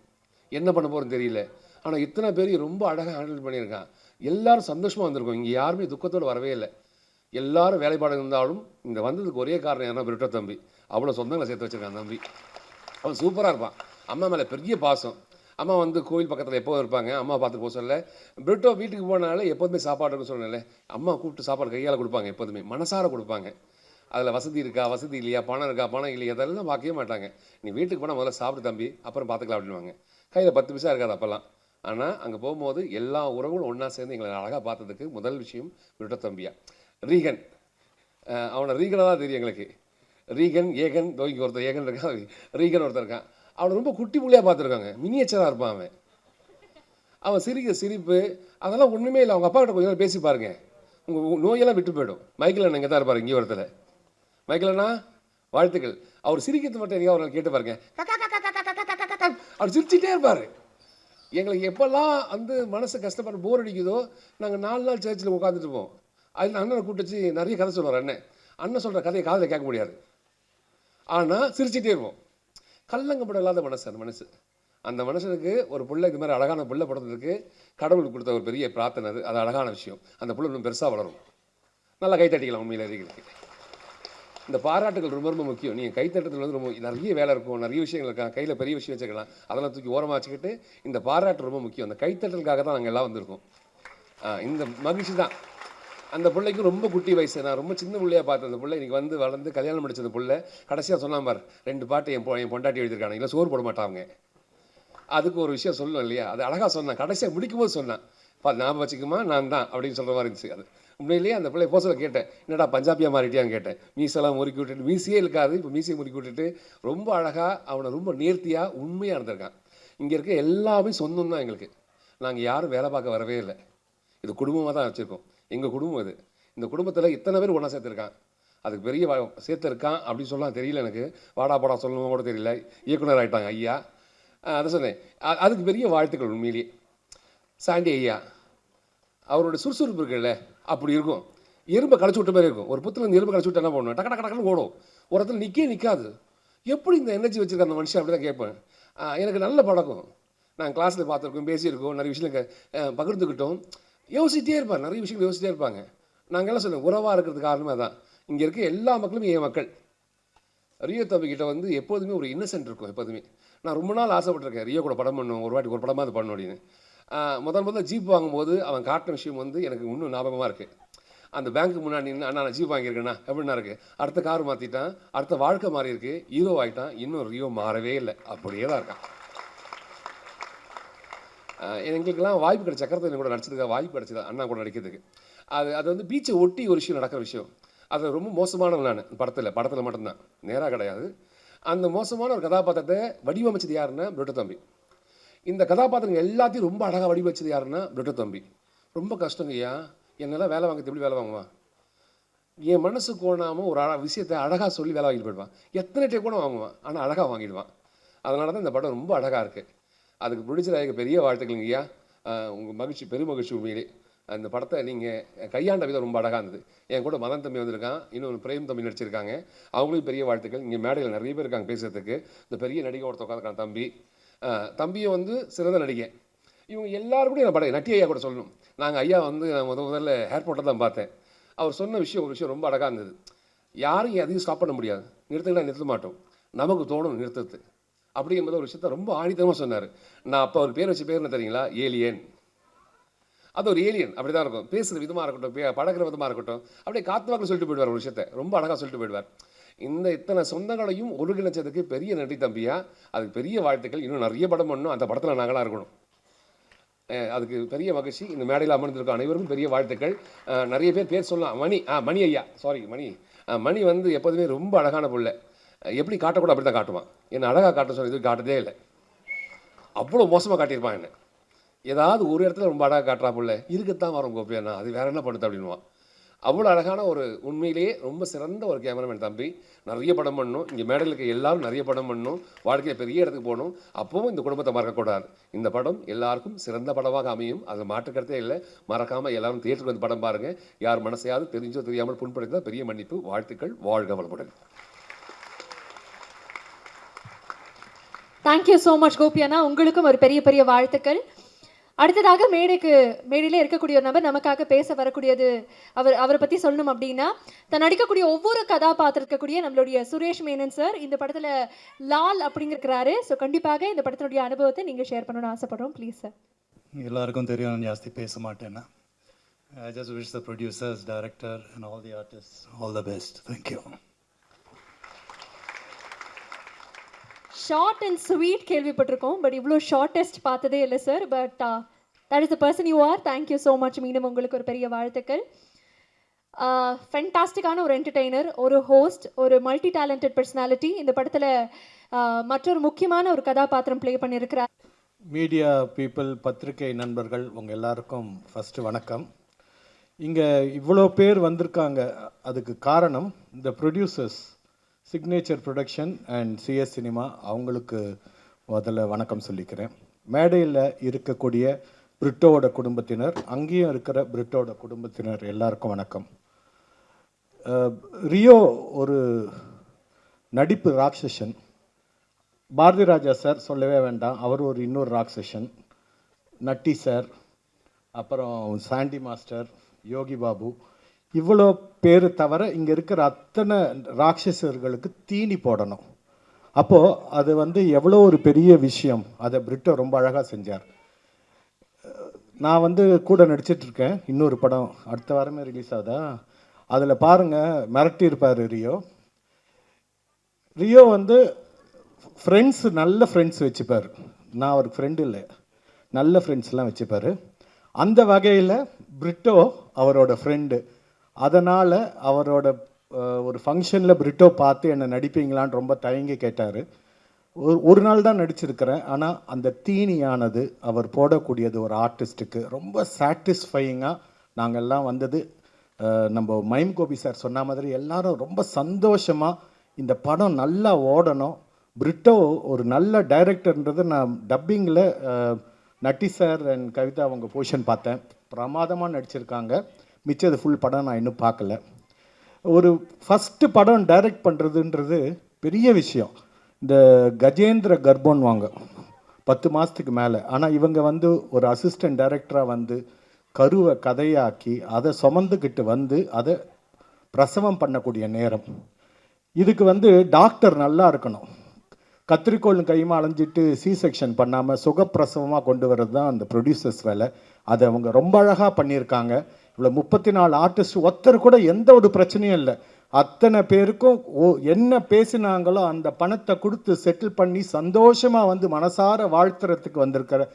என்ன பண்ண போகிறோன்னு தெரியல. ஆனால் இத்தனை பேரையும் ரொம்ப அழகாக ஹேண்டில் பண்ணியிருக்கான். எல்லாரும் சந்தோஷமாக வந்திருக்கோம். இங்கே யாருமே துக்கத்தோடு வரவே இல்லை. எல்லாரும் வேலைப்பாடு இருந்தாலும் இங்கே வந்ததுக்கு ஒரே காரணம் என்ன, பிரிட்டோ தம்பி. அவ்வளோ சொந்தங்களை சேர்த்து வச்சுருக்கான் தம்பி. அவன் சூப்பராக இருப்பான். அம்மா மேலே பெரிய பாசம். அம்மா வந்து கோவில் பக்கத்தில் எப்போதும் இருப்பாங்க. அம்மா பார்த்து போக சொல்ல. பிரிட்டோ வீட்டுக்கு போனாலே எப்போதுமே சாப்பாடுன்னு சொல்லல, அம்மா கூப்பிட்டு சாப்பாடு கையால் கொடுப்பாங்க. எப்போதுமே மனசார கொடுப்பாங்க. அதில் வசதி இருக்கா, வசதி இல்லையா, பணம் இருக்கா, பணம் இல்லையா, அதெல்லாம் பார்க்கவே மாட்டாங்க. நீ வீட்டுக்கு போனால் முதல்ல சாப்பிட்டு தம்பி, அப்புறம் பார்த்துக்கலாம் அப்படின்வாங்க. கையில் 10 பைசா இருக்காது அப்போல்லாம். ஆனால் அங்கே போகும்போது எல்லா உறவுகளும் ஒன்றா சேர்ந்து எங்களை அழகாக பார்த்ததுக்கு முதல் விஷயம் பிரிட்டோ தம்பியா. ரீகன், அவனை ரீகனாக தான் தெரியும் எங்களுக்கு. ரீகன், ஏகன், இங்கே ஒருத்தர் ஏகன் இருக்கான், ரீகன் ஒருத்தர் இருக்கான். அவனை ரொம்ப குட்டி புள்ளியாக பார்த்துருக்காங்க. மினியேச்சராக இருப்பான் அவன். அவன் சிரிக்க சிரிப்பு அதெல்லாம் ஒன்றுமே இல்லை. அவங்க அப்பா கிட்ட கொஞ்சம் நேரம் பேசி பாருங்க, உங்கள் நோயெல்லாம் விட்டு போயிடும். மைக்கேல் அண்ணன் இங்கே தான் இருப்பார், இங்கே ஒருத்தர். மைக்கேல் அண்ணா வாழ்த்துக்கள். அவர் சிரிக்கிறது மட்டும் எங்கேயா அவர் கேட்டு பாருங்க, அவர் சிரிச்சுட்டே இருப்பார். எங்களுக்கு எப்போல்லாம் வந்து மனசு கஷ்டப்பட போர் அடிக்குதோ நாங்கள் 4 நாள் சர்ச்சில் உட்காந்துட்டு இருப்போம். அதில் அண்ணனை கூப்பிட்டு வச்சு நிறைய கதை சொல்லுவார். அண்ணன் சொல்கிற கதையை காதில் கேட்க முடியாது, ஆனால் சிரிச்சுட்டே இருப்போம். கள்ளங்கப்படம் இல்லாத மனசு அந்த மனசு. அந்த மனுஷனுக்கு ஒரு பிள்ளை இது மாதிரி அழகான பிள்ளை படுறதுக்கு கடவுளுக்கு கொடுத்த ஒரு பெரிய பிரார்த்தனை. அது அழகான விஷயம். அந்த பிள்ளை இன்னும் பெருசாக வளரும். நல்லா கைத்தட்டிக்கலாம். உண்மையில் அறிக்கைக்கு இந்த பாராட்டுகள் ரொம்ப ரொம்ப முக்கியம். நீங்கள் கைத்தட்டத்தில் வந்து ரொம்ப நிறைய வேலை இருக்கும், நிறைய விஷயங்கள் இருக்காங்க, கையில் பெரிய விஷயம் வச்சுக்கலாம், அதெல்லாம் தூக்கி ஓரமாக வச்சுக்கிட்டு இந்த பாராட்டு ரொம்ப முக்கியம். அந்த கைத்தட்டலுக்காக தான் நாங்கள் எல்லாம் வந்திருக்கோம். இந்த மகிழ்ச்சி தான். அந்த பிள்ளைக்கு ரொம்ப குட்டி வயசு. நான் ரொம்ப சின்ன பிள்ளையாக பார்த்தேன். அந்த பிள்ளை இன்றைக்கி வந்து வளர்ந்து கல்யாணம் முடிச்ச அந்த பிள்ளை கடைசியாக சொன்னான் பார், 2 பாட்டு என் பொண்டாட்டி எழுதியிருக்காங்க, இல்லை சோறு போட மாட்டாங்க. அதுக்கு ஒரு விஷயம் சொல்லணும் இல்லையா, அது அழகாக சொன்னான். கடைசியாக முடிக்கும்போது சொன்னான், ஞாபகம் வச்சுக்குமா நான் தான் அப்படின்னு சொல்கிற மாதிரி இருந்துச்சு. அது உண்மையிலேயே அந்த பிள்ளை போசல கேட்டேன், என்னடா பஞ்சாபியாக மாறிட்டியான்னு கேட்டேன். மீசெல்லாம் முறுக்கி விட்டுட்டு, மீசையே இருக்காது, இப்போ மீசையை முறுக்கி விட்டுட்டு ரொம்ப அழகாக அவனை ரொம்ப நேர்த்தியாக உண்மையாக இருந்திருக்கான். இங்கே இருக்க எல்லாமே சொந்தம் தான் எங்களுக்கு. நாங்கள் யாரும் வேலை பார்க்க வரவே இல்லை. இது குடும்பமாக தான் வச்சுருக்கோம். எங்கள் குடும்பம் இது. இந்த குடும்பத்தில் இத்தனை பேர் ஒன்றா சேர்த்துருக்கான். அதுக்கு பெரிய சேர்த்துருக்கான் அப்படின்னு சொல்லலாம் தெரியல எனக்கு. வாடா போடா சொல்லணும் கூட தெரியல. இயக்குனர் ஆகிட்டாங்க ஐயா. அதை சொன்னேன். அதுக்கு பெரிய வாழ்த்துக்கள் உண்மையிலேயே. சாண்டி ஐயா அவரோட சுறுசுறுப்பு இருக்குல்ல, அப்படி இருக்கும். எறும்பை களைச்சி விட்ட மாதிரி இருக்கும். ஒரு புத்தில் எறும்பை களைச்சி விட்டு என்ன பண்ணணும், டக்கு டக்கு டக்குன்னு ஓடும். ஒரு இடத்துல நிற்காது. எப்படி இந்த எனர்ஜி வச்சுருக்க அந்த மனுஷன் அப்படி தான் கேட்பேன். எனக்கு நல்ல பழக்கம். நாங்கள் கிளாஸில் பார்த்துருக்கோம், பேசியிருக்கோம், நிறைய விஷயங்கள் பகிர்ந்துக்கிட்டோம். யோசிச்சிட்டே இருப்பார், நிறைய விஷயங்கள் யோசிச்சிட்டே இருப்பாங்க. நாங்கள் எல்லாம் சொல்லுவோம், உறவாக இருக்கிறதுக்கு காரணமே தான். இங்கே இருக்க எல்லா மக்களும் என் மக்கள். ரியோ தம்பிக்கிட்ட வந்து எப்போதுமே ஒரு இன்னசென்ட் இருக்கும். எப்போதுமே நான் ரொம்ப நாள் ஆசைப்பட்டிருக்கேன், ரியோ கூட படம் பண்ணணும், ஒரு வாட்டி ஒரு படமாக அது பண்ணணும் அப்படின்னு. முதல்ல ஜீப் வாங்கும்போது அவன் காட்டின விஷயம் வந்து எனக்கு இன்னும் ஞாபகமாக இருக்குது. அந்த பேங்க்கு முன்னாடி நின்று, அண்ணா நான் ஜீப் வாங்கியிருக்கேண்ணா எப்படின்னா இருக்குது. அடுத்த கார் மாற்றிட்டான், அடுத்த வாழ்க்கை மாறி இருக்குது, ஹீரோ ஆகிட்டான். இன்னும் ரியோ மாறவே இல்லை, அப்படியே தான் இருக்கான். எங்களுக்கெல்லாம் வாய்ப்பு கிடைச்ச சக்கரத்தை கூட நடிச்சதுக்காக வாய்ப்பு கிடைச்சது அண்ணா கூட நடிக்கிறதுக்கு. அது வந்து பீச்சை ஒட்டி ஒரு விஷயம் நடக்கிற விஷயம். அது ரொம்ப மோசமானவன் நான் படத்தில் மட்டும்தான், நேராக கிடையாது. அந்த மோசமான ஒரு கதாபாத்திரத்தை வடிவமைச்சது யாருன்னா பிரிட்டோ தம்பி. இந்த கதாபாத்திரங்கள் எல்லாத்தையும் ரொம்ப அழகாக வடிவமைச்சது யாருன்னா பிரிட்டோ தம்பி. ரொம்ப கஷ்டங்க ஐயா, என்னெல்லாம் வேலை வாங்க எப்படி வேலை வாங்குவான். என் மனசு கோணாமல் ஒரு விஷயத்தை அழகாக சொல்லி வேலை வாங்கிட்டு போயிடுவான். எத்தனை டே கூட வாங்குவான், ஆனால் அழகாக வாங்கிடுவான். அதனால தான் இந்த படம் ரொம்ப அழகாக இருக்குது. அதுக்கு ப்ரொடியூசராக பெரிய வாழ்த்துக்களுங்க ஐயா. உங்கள் மகிழ்ச்சி, பெருமகிழ்ச்சி உண்மையிலே. அந்த படத்தை நீங்கள் கையாண்ட விதம் ரொம்ப அழகாக இருந்தது. என் கூட மதன் தம்பி வந்திருக்கான், இன்னொன்று பிரேம் தம்பி நடிச்சிருக்காங்க. அவங்களும் பெரிய வாழ்த்துக்கள். இங்கே மேடையில் நிறைய பேர் இருக்காங்க பேசுகிறதுக்கு. இந்த பெரிய நடிகை ஒருத்தர் உட்காந்துருக்கான் தம்பியை வந்து சிறந்த நடிகை. இவங்க எல்லாரும் கூட நான் படம் நட்டி ஐயா கூட சொல்லணும். நாங்கள் ஐயா வந்து நான் முதல்ல ஏர்போர்ட்டில் தான் பார்த்தேன். அவர் சொன்ன விஷயம் ஒரு விஷயம் ரொம்ப அழகாக இருந்தது. யாரும் எதையும் ஸ்டாப் பண்ண முடியாது, நிறுத்துக்கலாம் நிறுத்த மாட்டோம், நமக்கு தோணும் நிறுத்துறது அப்படி என்பது ஒரு விஷயத்த ரொம்ப ஆணித்தனமாக சொன்னார். நான் அப்போ அவர் பேர் வச்ச பேர் என்ன தெரியுங்களா, ஏலியன். அது ஒரு ஏலியன் அப்படி தான் இருக்கும். பேசுகிற விதமாக இருக்கட்டும், பழகிற விதமாக இருக்கட்டும், அப்படியே காத்து வாக்கில் சொல்லிட்டு போயிடுவார். ஒரு விஷயத்தை ரொம்ப அழகாக சொல்லிட்டு போயிடுவார். இத்தனை சொந்தங்களையும் ஒருங்கிணைச்சதுக்கு பெரிய நன்றி தம்பியா. அதுக்கு பெரிய வாழ்த்துக்கள். இன்னும் நிறைய படம் பண்ணணும், அந்த படத்தில் நாங்களாக இருக்கணும். அதுக்கு பெரிய மகிழ்ச்சி. இந்த மேடையில் அமர்ந்திருக்க அனைவருக்கும் பெரிய வாழ்த்துக்கள். நிறைய பேர் சொல்லலாம். மணி ஐயா, சாரி மணி வந்து எப்போதுமே ரொம்ப அழகான பிள்ளை. எப்படி காட்டக்கூட அப்படி தான் காட்டுவான். என்னை அழகாக காட்ட சொல்லி இது காட்டதே இல்லை. அவ்வளோ மோசமாக காட்டியிருப்பான் என்ன. ஏதாவது ஒரு இடத்துல ரொம்ப அழகாக காட்டுறா பிள்ளை, இருக்கத்தான் வரும் கோப்பியாண்ணா, அது வேற என்ன பண்ணுது அப்படின்வான். அவ்வளோ அழகான ஒரு உண்மையிலேயே ரொம்ப சிறந்த ஒரு கேமராமேன் தம்பி. நிறைய படம் பண்ணணும், இங்கே மேடையில் இருக்க எல்லாரும் நிறைய படம் பண்ணணும், வாழ்க்கையை பெரிய இடத்துக்கு போகணும். அப்போவும் இந்த குடும்பத்தை மறக்கக்கூடாது. இந்த படம் எல்லாருக்கும் சிறந்த படமாக அமையும், அது மாற்றுக்கிறதே இல்லை. மறக்காமல் எல்லாரும் தியேட்டருக்கு வந்து படம் பாருங்கள். யார் மனசையாவது தெரிஞ்சோ தெரியாமல் புண்படுத்தினால் பெரிய மன்னிப்பு. வாழ்த்துக்கள். வாழ்க வளமுடன். தேங்க்யூ ஸோ மச் கோபி அண்ணா. உங்களுக்கும் ஒரு பெரிய பெரிய வாழ்த்துக்கள். அடுத்ததாக மேடையில இருக்கக்கூடிய ஒரு நபர் நமக்காக பேச வரக்கூடியது அவரை பத்தி சொல்லணும் அப்படின்னா தான் நடிக்கக்கூடிய ஒவ்வொரு கதாபாத்திரம் இருக்கக்கூடிய நம்மளுடைய சுரேஷ் மேனன் சார் இந்த படத்துல லால் அப்படிங்கிறாரு. ஸோ கண்டிப்பாக இந்த படத்தினுடைய அனுபவத்தை நீங்க ஷேர் பண்ணணும்னு ஆசைப்படுறோம். Please sir. எல்லாருக்கும் தெரியும் நான் ஜாஸ்தி பேச மாட்டேன்னா. I just wish the producers, director and all the artists all the best. Thank you. Short and sweet கேள்விப்பட்டிருக்கோம், பட் இவ்வளோ ஷார்ட்டஸ்ட் பார்த்ததே இல்லை sir. But that is the person you are. Thank you so much. மீண்டும் உங்களுக்கு ஒரு பெரிய வாழ்த்துக்கள். ஃபென்டாஸ்டிக்கான ஒரு என்டர்டெய்னர், ஒரு ஹோஸ்ட், ஒரு மல்டி டேலண்டட் பர்சனாலிட்டி. இந்த படத்தில் மற்றொரு முக்கியமான ஒரு கதாபாத்திரம் ப்ளே பண்ணியிருக்கிறார். மீடியா பீப்புள், பத்திரிகை நண்பர்கள் உங்கள் எல்லாருக்கும் ஃபஸ்ட்டு வணக்கம். இங்கே இவ்வளோ பேர் வந்திருக்காங்க, அதுக்கு காரணம் இந்த producers, signature production and CS cinema. அவங்களுக்கு முதல்ல வணக்கம் சொல்லிக்கிறேன். மேடையில் இருக்கக்கூடிய பிரிட்டோவோட குடும்பத்தினர், அங்கேயும் இருக்கிற பிரிட்டோட குடும்பத்தினர் எல்லாருக்கும் வணக்கம். ரியோ ஒரு நடிப்பு ராட்சசன். பாரதி ராஜா சார் சொல்லவே வேண்டாம், அவர் ஒரு இன்னொரு ராட்சசன். நட்டி சார், அப்புறம் சாண்டி மாஸ்டர், யோகி பாபு, இவ்வளோ பேர் தவிர இங்கே இருக்கிற அத்தனை ராட்சசர்களுக்கு தீனி போடணும். அப்போது அது எவ்வளோ ஒரு பெரிய விஷயம், அதை பிரிட்டோ ரொம்ப அழகாக செஞ்சார். நான் கூட நடிச்சிட்ருக்கேன், இன்னொரு படம் அடுத்த வாரமே ரிலீஸ் ஆகுதா, அதில் பாருங்கள் மிரட்டியிருப்பார் ரியோ. ரியோ ஃப்ரெண்ட்ஸு, நல்ல ஃப்ரெண்ட்ஸ் வச்சுப்பார். நான் அவருக்கு ஃப்ரெண்டு இல்லை, நல்ல ஃப்ரெண்ட்ஸ்லாம் வச்சுப்பார். அந்த வகையில் பிரிட்டோ அவரோட ஃப்ரெண்டு. அதனால் அவரோட ஒரு ஃபங்க்ஷனில் பிரிட்டோ பார்த்து என்னை நடிப்பீங்களான்னு ரொம்ப தயங்கி கேட்டார். ஒரு நாள் தான் நடிச்சிருக்கிறேன். ஆனால் அந்த தீனியானது அவர் போடக்கூடியது ஒரு ஆர்டிஸ்ட்டுக்கு ரொம்ப சாட்டிஸ்ஃபையிங்காக நாங்கள்லாம் வந்தது. நம்ம மைம் கோபி சார் சொன்ன மாதிரி எல்லாரும் ரொம்ப சந்தோஷமாக இந்த படம் நல்லா ஓடணும். பிரிட்டோ ஒரு நல்ல டைரக்டர்ன்றது நான் டப்பிங்கில் நட்டி சார் அண்ட் கவிதா அவங்க போர்ஷன் பார்த்தேன், பிரமாதமாக நடிச்சிருக்காங்க. மிச்சது ஃபுல் படம் நான் இன்னும் பார்க்கல. ஒரு ஃபஸ்ட்டு படம் டைரக்ட் பண்ணுறதுன்றது பெரிய விஷயம். இந்த கஜேந்திர கர்ப்பன் வாங்க 10 மாதத்துக்கு மேலே. ஆனால் இவங்க ஒரு அசிஸ்டன்ட் டைரக்டராக கருவை கதையாக்கி அதை சுமந்துக்கிட்டு அதை பிரசவம் பண்ணக்கூடிய நேரம். இதுக்கு டாக்டர் நல்லா இருக்கணும். கத்திரிக்கோளும் கையுமா அலைஞ்சிட்டு சி செக்ஷன் பண்ணாமல் சுகப்பிரசவமாக கொண்டு வர்றது தான் அந்த ப்ரொடியூசர்ஸ் வேலை. அதை அவங்க ரொம்ப அழகாக பண்ணியிருக்காங்க. இவ்வளோ 34 ஆர்டிஸ்ட், ஒருத்தர் கூட எந்த ஒரு பிரச்சனையும் இல்லை. அத்தனை பேருக்கும் என்ன பேசினாங்களோ அந்த பணத்தை கொடுத்து செட்டில் பண்ணி சந்தோஷமாக மனசார வாழ்த்துறதுக்கு வந்திருக்கிற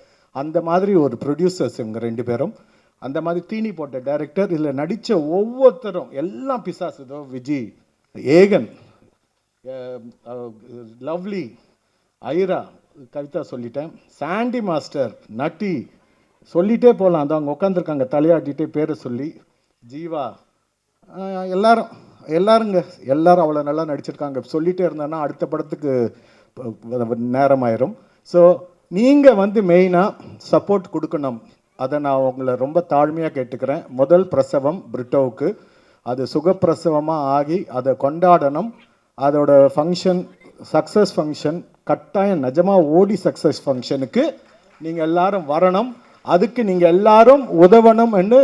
அந்த மாதிரி ஒரு ப்ரொடியூசர்ஸ் இவங்க 2 பேரும். அந்த மாதிரி தீனி போட்ட டைரக்டர். இதில் நடித்த ஒவ்வொருத்தரும் எல்லாம் பிசாசு. இதோ விஜய், ஏகன், லவ்லி, ஐரா, கவிதா சொல்லிட்டேன், சாண்டி மாஸ்டர், நட்டி சொல்லிகிட்டே போகலாம். அந்த அவங்க உட்காந்துருக்காங்க தலையாட்டிகிட்டே பேரை சொல்லி, ஜீவா, எல்லாரும் அவ்வளோ நல்லா நடிச்சிருக்காங்க. சொல்லிகிட்டே இருந்தேன்னா அடுத்த படத்துக்கு நேரமாயிரும். ஸோ நீங்கள் மெயினாக சப்போர்ட் கொடுக்கணும். அதை நான் உங்களை ரொம்ப தாழ்மையாக கேட்டுக்கிறேன். முதல் பிரசவம் பிரிட்டோவுக்கு, அது சுகப்பிரசவமாக ஆகி அதை கொண்டாடணும். அதோட ஃபங்க்ஷன் சக்ஸஸ் ஃபங்க்ஷன் கட்டாயம் நிஜமாக ஓடி சக்ஸஸ் ஃபங்க்ஷனுக்கு நீங்கள் எல்லாரும் வரணும். அதுக்கு நீங்கள் எல்லாரும் உதவணும் என்று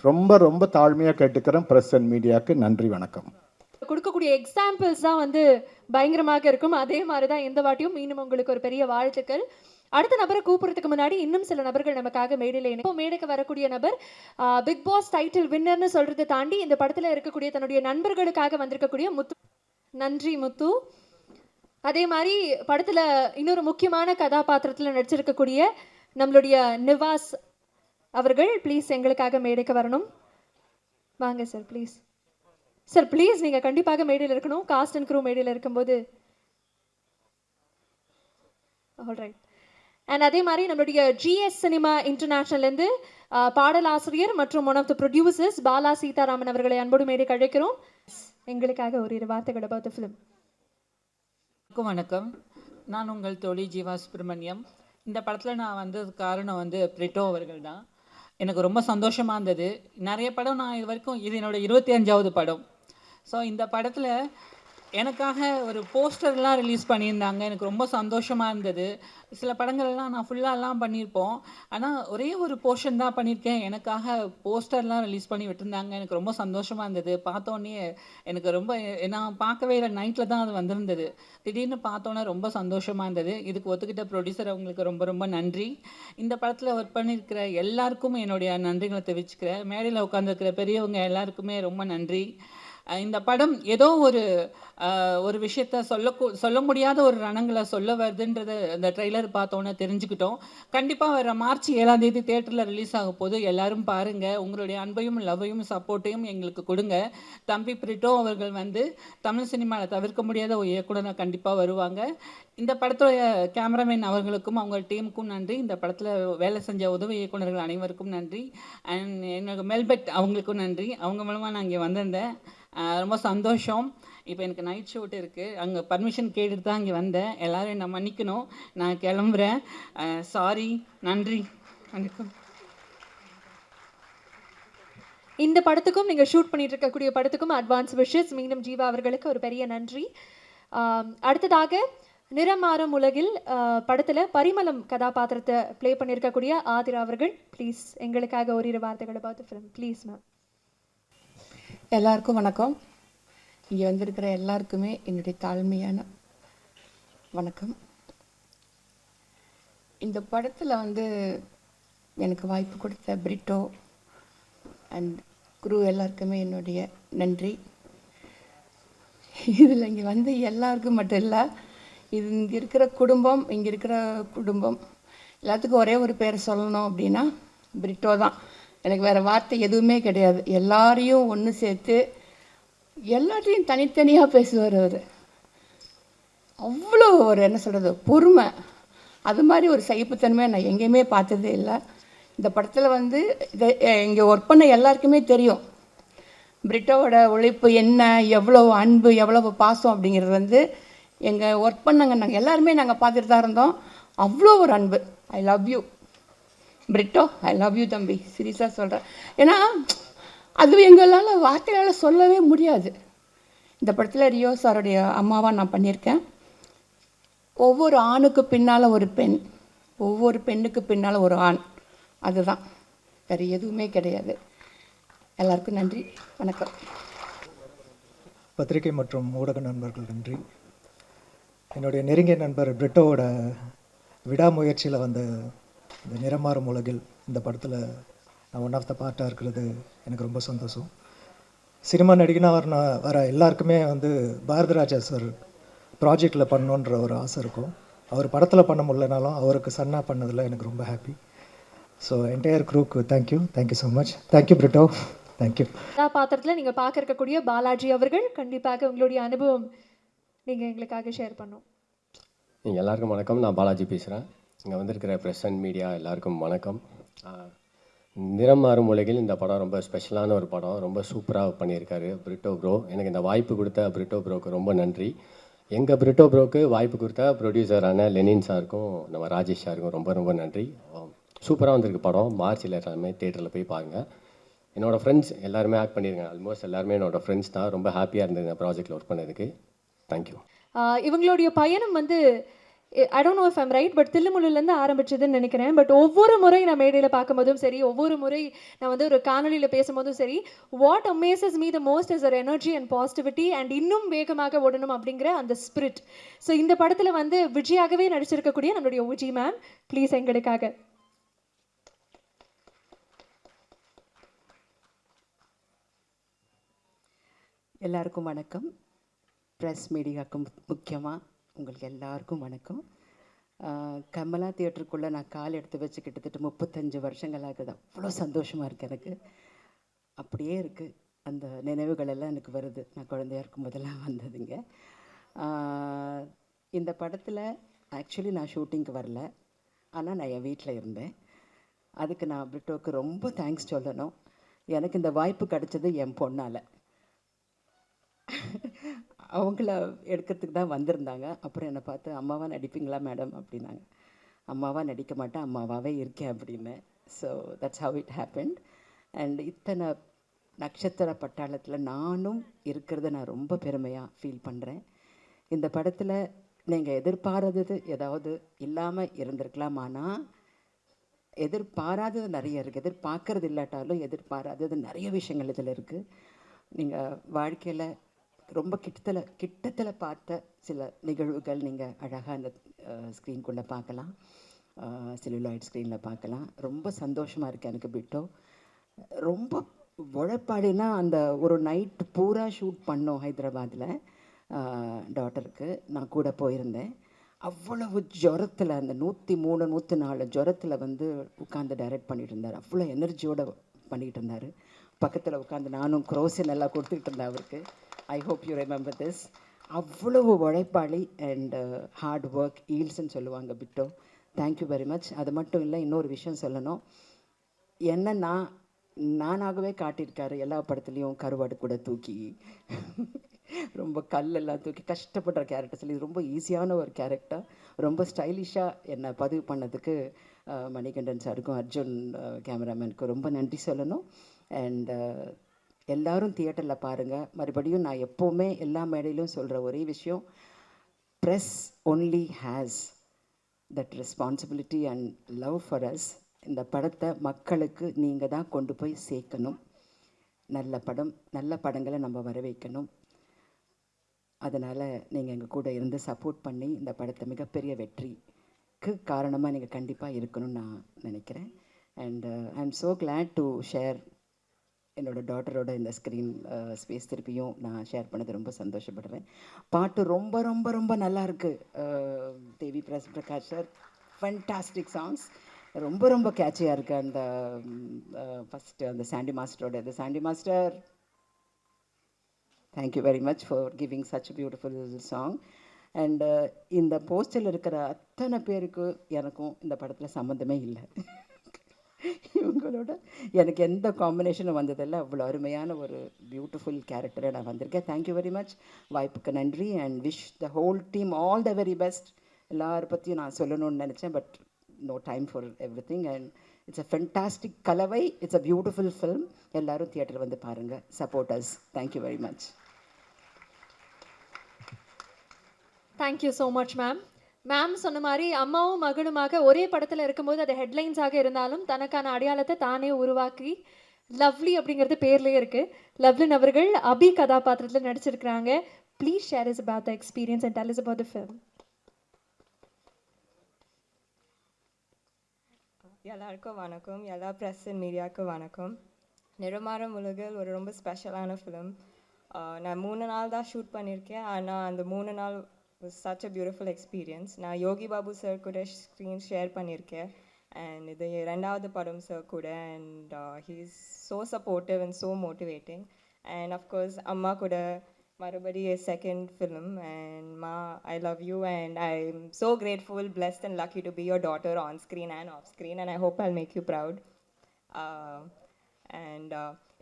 ரொம்ப ரொம்ப தாழ்மையாக கேட்டுக்கிறேன். ப்ரெஸ் அண்ட் மீடியாவுக்கு நன்றி, வணக்கம். கொடுக்கக்கூடிய எக்ஸாம்பிள்ஸ் தான் பயங்கரமாக இருக்கும். அதே மாதிரி தான் எந்த வாட்டியும். மீண்டும் உங்களுக்கு ஒரு பெரிய வாழ்த்துக்கள். அடுத்த நபரை கூப்பிடுறதுக்கு முன்னாடி இன்னும் சில நபர்கள் நமக்காக மேடைக்கு வரக்கூடிய நபர் பிக் பாஸ் டைட்டில் வின்னர்னு சொல்றதை தாண்டி இந்த படத்துல இருக்கக்கூடிய தன்னுடைய நண்பர்களுக்காக வந்திருக்கக்கூடிய முத்து. நன்றி முத்து. அதே மாதிரி படத்துல இன்னொரு முக்கியமான கதாபாத்திரத்தில் நடிச்சிருக்கக்கூடிய நம்மளுடைய நிவாஸ் அவர்கள் ப்ளீஸ் எங்களுக்காக மேடைக்கு வரணும். வாங்க சார், ப்ளீஸ் சார், ப்ளீஸ் நீங்க கண்டிப்பாக மேடையில் இருக்கணும். காஸ்ட் அண்ட் க்ரூ மேடையில் இருக்கும்போது. ஆல்ரைட். அண்ட் அதே மாதிரி நம்மளுடைய ஜிஎஸ் சினிமா இன்டர்நேஷனல்லேருந்து பாடலாசிரியர் மற்றும் one of the producers Bala Seetharaman அவர்களை அன்போடு மேடைக்கு அழைக்கிறோம். எங்களுக்காக ஒரு 2 வார்த்தைகள் about the film. வணக்கம், நான் உங்கள் தோழி ஜீவா சுப்ரமணியம். இந்த படத்தில் நான் வந்தது காரணம் பிரிட்டோ அவர்கள் தான். எனக்கு ரொம்ப சந்தோஷமாக இருந்தது. நிறைய படம் நான் இது வரைக்கும், இது என்னோட 25வது படம். ஸோ இந்த படத்தில் எனக்காக ஒரு போஸ்டர்லாம் ரிலீஸ் பண்ணியிருந்தாங்க. எனக்கு ரொம்ப சந்தோஷமாக இருந்தது. சில படங்கள்லாம் நான் ஃபுல்லாலாம் பண்ணியிருப்போம். ஆனால் ஒரே ஒரு போர்ஷன் தான் பண்ணியிருக்கேன். எனக்காக போஸ்டர்லாம் ரிலீஸ் பண்ணி விட்டுருந்தாங்க. எனக்கு ரொம்ப சந்தோஷமாக இருந்தது. பார்த்தோன்னே எனக்கு ரொம்ப நான் பார்க்கவே இல்லை. நைட்டில் தான் அது வந்திருந்தது. திடீர்னு பார்த்தோன்னே ரொம்ப சந்தோஷமாக இருந்தது. இதுக்கு ஒத்துக்கிட்ட ப்ரொடியூசர் அவங்களுக்கு ரொம்ப ரொம்ப நன்றி. இந்த படத்தில் ஒர்க் பண்ணியிருக்கிற எல்லாருக்கும் என்னுடைய நன்றிகளை தெரிவிச்சுக்கிறேன். மேடையில் உட்காந்துருக்கிற பெரியவங்க எல்லாருக்குமே ரொம்ப நன்றி. இந்த படம் ஏதோ ஒரு விஷயத்த சொல்ல முடியாத ஒரு ரணங்களை சொல்ல வருதுன்றது அந்த ட்ரெய்லர் பார்த்தோன்னே தெரிஞ்சுக்கிட்டோம். கண்டிப்பாக வர மார்ச் 7ஆம் தேதி தேட்டரில் ரிலீஸ் ஆக போது எல்லாரும் பாருங்கள். உங்களுடைய அன்பையும் லவ்வையும் சப்போர்ட்டையும் எங்களுக்கு கொடுங்க. தம்பி பிரிட்டோ அவர்கள் வந்து தமிழ் சினிமாவில் தவிர்க்க முடியாத ஒரு இயக்குனராக கண்டிப்பாக வருவாங்க. இந்த படத்துடைய கேமராமேன் அவர்களுக்கும் அவங்க டீமுக்கும் நன்றி. இந்த படத்தில் வேலை செஞ்ச உதவி இயக்குனர்கள் அனைவருக்கும் நன்றி. அண்ட் எனக்கு மெல்பெட் அவங்களுக்கும் நன்றி. அவங்க மூலமாக நான் இங்கே வந்திருந்தேன். ரொம்ப சந்தோஷம். இப்போ எனக்கு நைட் ஷூட் இருக்குது. அங்கே பர்மிஷன் கேட்டுட்டு தான் இங்கே வந்தேன். எல்லோரும் என்னை மன்னிக்கணும். நான் கிளம்புறேன். சாரி. நன்றி. வணக்கம். இந்த படத்துக்கும் நீங்கள் ஷூட் பண்ணிட்டு இருக்கக்கூடிய படத்துக்கும் அட்வான்ஸ் விஷஸ். மீண்டும் ஜீவா அவர்களுக்கு ஒரு பெரிய நன்றி. அடுத்ததாக நிறம் மாறும் உலகில் படத்தில் பரிமளம் கதாபாத்திரத்தை ப்ளே பண்ணியிருக்கக்கூடிய ஆதிரா அவர்கள் ப்ளீஸ் எங்களுக்காக ஓரிரு வார்த்தைகளை பார்த்து ஃபிலிம் ப்ளீஸ் மேம். எல்லாருக்கும் வணக்கம். இங்கே வந்திருக்கிற எல்லாருக்குமே என்னுடைய தாழ்மையான வணக்கம். இந்த படத்தில் வந்து எனக்கு வாய்ப்பு கொடுத்த பிரிட்டோ அண்ட் குரு எல்லாருக்குமே என்னுடைய நன்றி. இதில் இங்கே வந்து எல்லாருக்கும் மட்டும் இல்லை, இது இங்கே இருக்கிற குடும்பம் எல்லாத்துக்கும் ஒரே ஒரு பேர் சொல்லணும் அப்படின்னா பிரிட்டோ தான். எனக்கு வேறு வார்த்தை எதுவுமே கிடையாது. எல்லாரையும் ஒன்று சேர்த்து எல்லாத்தையும் தனித்தனியாக பேசுவார் அவர். அவ்வளோ ஒரு என்ன சொல்கிறது பொறுமை, அது மாதிரி ஒரு சகிப்புத்தன்மை நான் எங்கேயுமே பார்த்ததே இல்லை. இந்த படத்தில் வந்து இங்கே ஒர்க் பண்ண எல்லாருக்குமே தெரியும் பிரிட்டோவோட உழைப்பு என்ன, எவ்வளோ அன்பு, எவ்வளோ பாசம் அப்படிங்கிறது வந்து எங்கள் ஒர்க் பண்ணாங்க நாங்கள் எல்லாருமே நாங்கள் பார்த்துட்டு தான் இருந்தோம். அவ்வளோ ஒரு அன்பு. I love you Britto, I love you தம்பி, சீரியஸாக சொல்கிறேன். ஏன்னா அது எங்களால் வார்த்தையால் சொல்லவே முடியாது. இந்த படத்தில் ரியோ சாருடைய அம்மாவாக நான் பண்ணியிருக்கேன். ஒவ்வொரு ஆணுக்கு பின்னால் ஒரு பெண், ஒவ்வொரு பெண்ணுக்கு பின்னால் ஒரு ஆண், அதுதான், வேறு எதுவுமே கிடையாது. எல்லாருக்கும் நன்றி, வணக்கம். பத்திரிகை மற்றும் ஊடக நண்பர்கள் நன்றி. என்னுடைய நெருங்கிய நண்பர் பிரிட்டோவோட விடாமுயற்சியில் வந்த இந்த நிறமாறும் உலகில் இந்த படத்தில் நான் ஒன் ஆஃப் த பார்ட்டாக இருக்கிறது எனக்கு ரொம்ப சந்தோஷம். சினிமா நடிகனாக வர எல்லாருக்குமே வந்து பாரதிராஜா சார் ப்ராஜெக்டில் பண்ணணுன்ற ஒரு ஆசை இருக்கும். அவர் படத்தில் பண்ண முடியலனாலும் அவருக்கு சன்னாக பண்ணதில் எனக்கு ரொம்ப ஹாப்பி. ஸோ என்டையர் க்ரூக்கு thank you so much. Thank you Britto, thank you. கதாபாத்திரத்தில் நீங்கள் பார்க்க இருக்கக்கூடிய பாலாஜி அவர்கள், கண்டிப்பாக உங்களுடைய அனுபவம் நீங்கள் எங்களுக்காக ஷேர் பண்ணோம். நீங்கள் எல்லாருக்கும் வணக்கம். நான் பாலாஜி பேசுகிறேன். இங்கே வந்திருக்கிற ப்ரெஸ் அண்ட் மீடியா எல்லாருக்கும் வணக்கம். நிறம் மாறும் உலகில் இந்த படம் ரொம்ப ஸ்பெஷலான ஒரு படம். ரொம்ப சூப்பராக பண்ணியிருக்காரு பிரிட்டோ ப்ரோ. எனக்கு இந்த வாய்ப்பு கொடுத்த பிரிட்டோ ப்ரோக்கு ரொம்ப நன்றி. எங்கள் பிரிட்டோ ப்ரோக்கு வாய்ப்பு கொடுத்த ப்ரொடியூசரான லெனின் சாருக்கும் நம்ம ராஜேஷ் சாருக்கும் ரொம்ப ரொம்ப நன்றி. சூப்பராக வந்திருக்கு படம். மார்ச்சில் எல்லாமே தேட்டரில் போய் பாருங்கள். என்னோடய ஃப்ரெண்ட்ஸ் எல்லாருமே ஆக்ட் பண்ணியிருக்காங்க. ஆல்மோஸ்ட் எல்லாருமே என்னோடய ஃப்ரெண்ட்ஸ் தான். ரொம்ப ஹாப்பியாக இருந்தது இந்த ப்ராஜெக்டில் ஒர்க் பண்ணதுக்கு. தேங்க்யூ. இவங்களுடைய பயணம் வந்து I don't know if I'm right, but தில்லுமுல்லுலேருந்து ஆரம்பிச்சதுன்னு நினைக்கிறேன். பட் ஒவ்வொரு முறை நான் மேடையில் பார்க்கும்போதும் சரி, ஒவ்வொரு முறை நான் வந்து ஒரு காணொலியில் பேசும்போதும் சரி, what amazes me the most is our energy and positivity and இன்னும் வேகமாக ஓடணும் அப்படிங்கிற அந்த ஸ்பிரிட். ஸோ இந்த படத்தில் வந்து விஜயாகவே நடிச்சிருக்கக்கூடிய நம்மளுடைய விஜி மேம், ப்ளீஸ் எங்களுக்காக. எல்லாருக்கும் வணக்கம். ப்ரெஸ் மீடியாவுக்கும் முக்கியமாக உங்களுக்கு எல்லாருக்கும் வணக்கம். கமலா தியேட்டருக்குள்ளே நான் கால் எடுத்து வச்சு கிட்டத்தட்ட 35 வருஷங்கள் ஆகுது. அவ்வளோ சந்தோஷமாக இருக்குது எனக்கு. அப்படியே இருக்குது, அந்த நினைவுகள் எல்லாம் எனக்கு வருது. நான் குழந்தையா இருக்கும் போதெல்லாம் வந்ததுங்க. இந்த படத்தில் ஆக்சுவலி நான் ஷூட்டிங்க்கு வரல, ஆனால் நான் என் வீட்டில் இருந்தேன். அதுக்கு நான் பிரிட்டோவுக்கு ரொம்ப தேங்க்ஸ் சொல்லணும். எனக்கு இந்த வாய்ப்பு கிடைச்சது என் பொண்ணால். அவங்கள எடுக்கிறதுக்கு தான் வந்திருந்தாங்க. அப்புறம் என்னை பார்த்து அம்மாவாக நடிப்பீங்களா மேடம் அப்படின்னாங்க. அம்மாவாக நடிக்க மாட்டேன், அம்மாவாகவே இருக்கேன் அப்படின்னு. So that's how it happened. And இத்தனை நட்சத்திர பட்டாளத்தில் நானும் இருக்கிறத நான் ரொம்ப பெருமையாக ஃபீல் பண்ணுறேன். இந்த படத்தில் நீங்கள் எதிர்பாராதது ஏதாவது இல்லாமல் இருந்திருக்கலாம். ஆனால் எதிர்பாராதது நிறைய இருக்குது. எதிர்பார்க்கறது இல்லாட்டாலும் எதிர்பாராதது நிறைய விஷயங்கள் இதில் இருக்குது. நீங்கள் வாழ்க்கையில் ரொம்ப கிட்டத்தில் பார்த்த சில நிகழ்வுகள் நீங்கள் அழகாக அந்த ஸ்க்ரீன்குள்ளே பார்க்கலாம், செல்லுலாய்ட் ஸ்க்ரீனில் பார்க்கலாம். ரொம்ப சந்தோஷமாக இருக்குது எனக்கு. பிட்டோ ரொம்ப உழைப்பாடினா அந்த ஒரு நைட்டு பூரா ஷூட் பண்ணோம் ஹைதராபாத்தில். டாட்டருக்கு நான் கூட போயிருந்தேன். அவ்வளவு ஜுரத்தில் அந்த 103 104 ஜுரத்தில் வந்து உட்காந்து டைரக்ட் பண்ணிகிட்டு இருந்தார். அவ்வளோ எனர்ஜியோடு பண்ணிகிட்டு இருந்தார். பக்கத்தில் உட்காந்து நானும் குரோசின் எல்லாம் கொடுத்துக்கிட்டு இருந்தேன் அவருக்கு. I hope you remember this. அவ்வளவு உழைப்பாளி அண்ட் ஹார்ட் ஒர்க் ஈல்ஸ்ன்னு சொல்லுவாங்க பிட்டோ. Thank you very much. அது மட்டும் இல்லை, இன்னொரு விஷயம் சொல்லணும். என்னன்னா நானாகவே காட்டியிருக்காரு எல்லா படத்துலேயும். கருவாடு கூட தூக்கி ரொம்ப கல்லெல்லாம் தூக்கி கஷ்டப்படுற கேரக்டர்ஸில் இது ரொம்ப ஈஸியான ஒரு கேரக்டர். ரொம்ப ஸ்டைலிஷாக என்னை பதிவு பண்ணதுக்கு மணிகண்டன் சாருக்கும் அர்ஜுன் கேமராமேனுக்கும் ரொம்ப நன்றி சொல்லணும். அண்ட் எல்லோரும் தியேட்டரில் பாருங்கள். மறுபடியும் நான் எப்போவுமே எல்லா மேடையிலும் சொல்கிற ஒரே விஷயம், press only has that responsibility and love for us. இந்த படத்தை மக்களுக்கு நீங்கள் தான் கொண்டு போய் சேர்க்கணும். நல்ல படம், நல்ல படங்களை நம்ம வர வைக்கணும். அதனால் நீங்கள் எங்கள் கூட இருந்து சப்போர்ட் பண்ணி இந்த படத்தை மிகப்பெரிய வெற்றிக்கு காரணமாக நீங்கள் கண்டிப்பாக இருக்கணும்னு நான் நினைக்கிறேன். And I am so glad to share என்னோடய டாட்டரோட இந்த ஸ்க்ரீன் ஸ்பேஸ் திருப்பியும் நான் ஷேர் பண்ணது ரொம்ப சந்தோஷப்படுறேன். பாட்டு ரொம்ப ரொம்ப ரொம்ப நல்லா இருக்குது. தேவி பிரகாஷ் சார் ஃபண்டாஸ்டிக் சாங்ஸ், ரொம்ப ரொம்ப கேட்சியாக இருக்குது. அந்த ஃபஸ்ட்டு அந்த சாண்டி மாஸ்டரோட இது. Sandy master, thank you very much for giving such beautiful song. And இந்த போஸ்டரில் இருக்கிற அத்தனை பேருக்கு எனக்கும் இந்த படத்தில் சம்மந்தமே இல்லை. இவங்களோட எனக்கு எந்த காம்பினேஷனும் வந்ததில்லை. அவ்வளோ அருமையான ஒரு பியூட்டிஃபுல் கேரக்டரை நான் வந்திருக்கேன். Thank you very much. வாய்ப்புக்கு நன்றி. And wish the whole team all the very best. எல்லாரை பற்றியும் நான் சொல்லணும்னு நினச்சேன், but no time for everything, and it's a fantastic கலவை. It's a beautiful film. எல்லாரும் தியேட்டர் வந்து பாருங்க. Support us. Thank you very much. Thank you so much ma'am. Ma'am சொன்ன மாதிரி அம்மாவும் மகனுமாக ஒரே படத்தில் இருக்கும்போது அது ஹெட்லைன்ஸாக இருந்தாலும் தனக்கான அடையாளத்தை தானே உருவாக்கி, லவ்லி அப்படிங்கிறது பேர்லேயே இருக்குது. லவ்லின் அவர்கள் அபி கதாபாத்திரத்தில் நடிச்சிருக்கிறாங்க. Please share is about the experience and tell us about the film. எல்லாருக்கும் வணக்கம். எல்லா ப்ரெஸ் அண்ட் மீடியாவுக்கும் வணக்கம். நிறமாறும் உலகில் ஒரு ரொம்ப ஸ்பெஷலான ஃபிலிம். நான் 3 நாள் தான் ஷூட் பண்ணியிருக்கேன். ஆனால் அந்த 3 நாள் was such a beautiful experience. நான் யோகி பாபு சார் கூட ஸ்க்ரீன் ஷேர் பண்ணியிருக்கேன். அண்ட் இது 2வது படம் சார் கூட. And he is so supportive and so motivating. And of course அம்மா கூட மறுபடி a second film. And Ma, I love you and I'm so grateful, blessed and lucky to be your daughter on screen and off screen, and I hope I'll make you proud.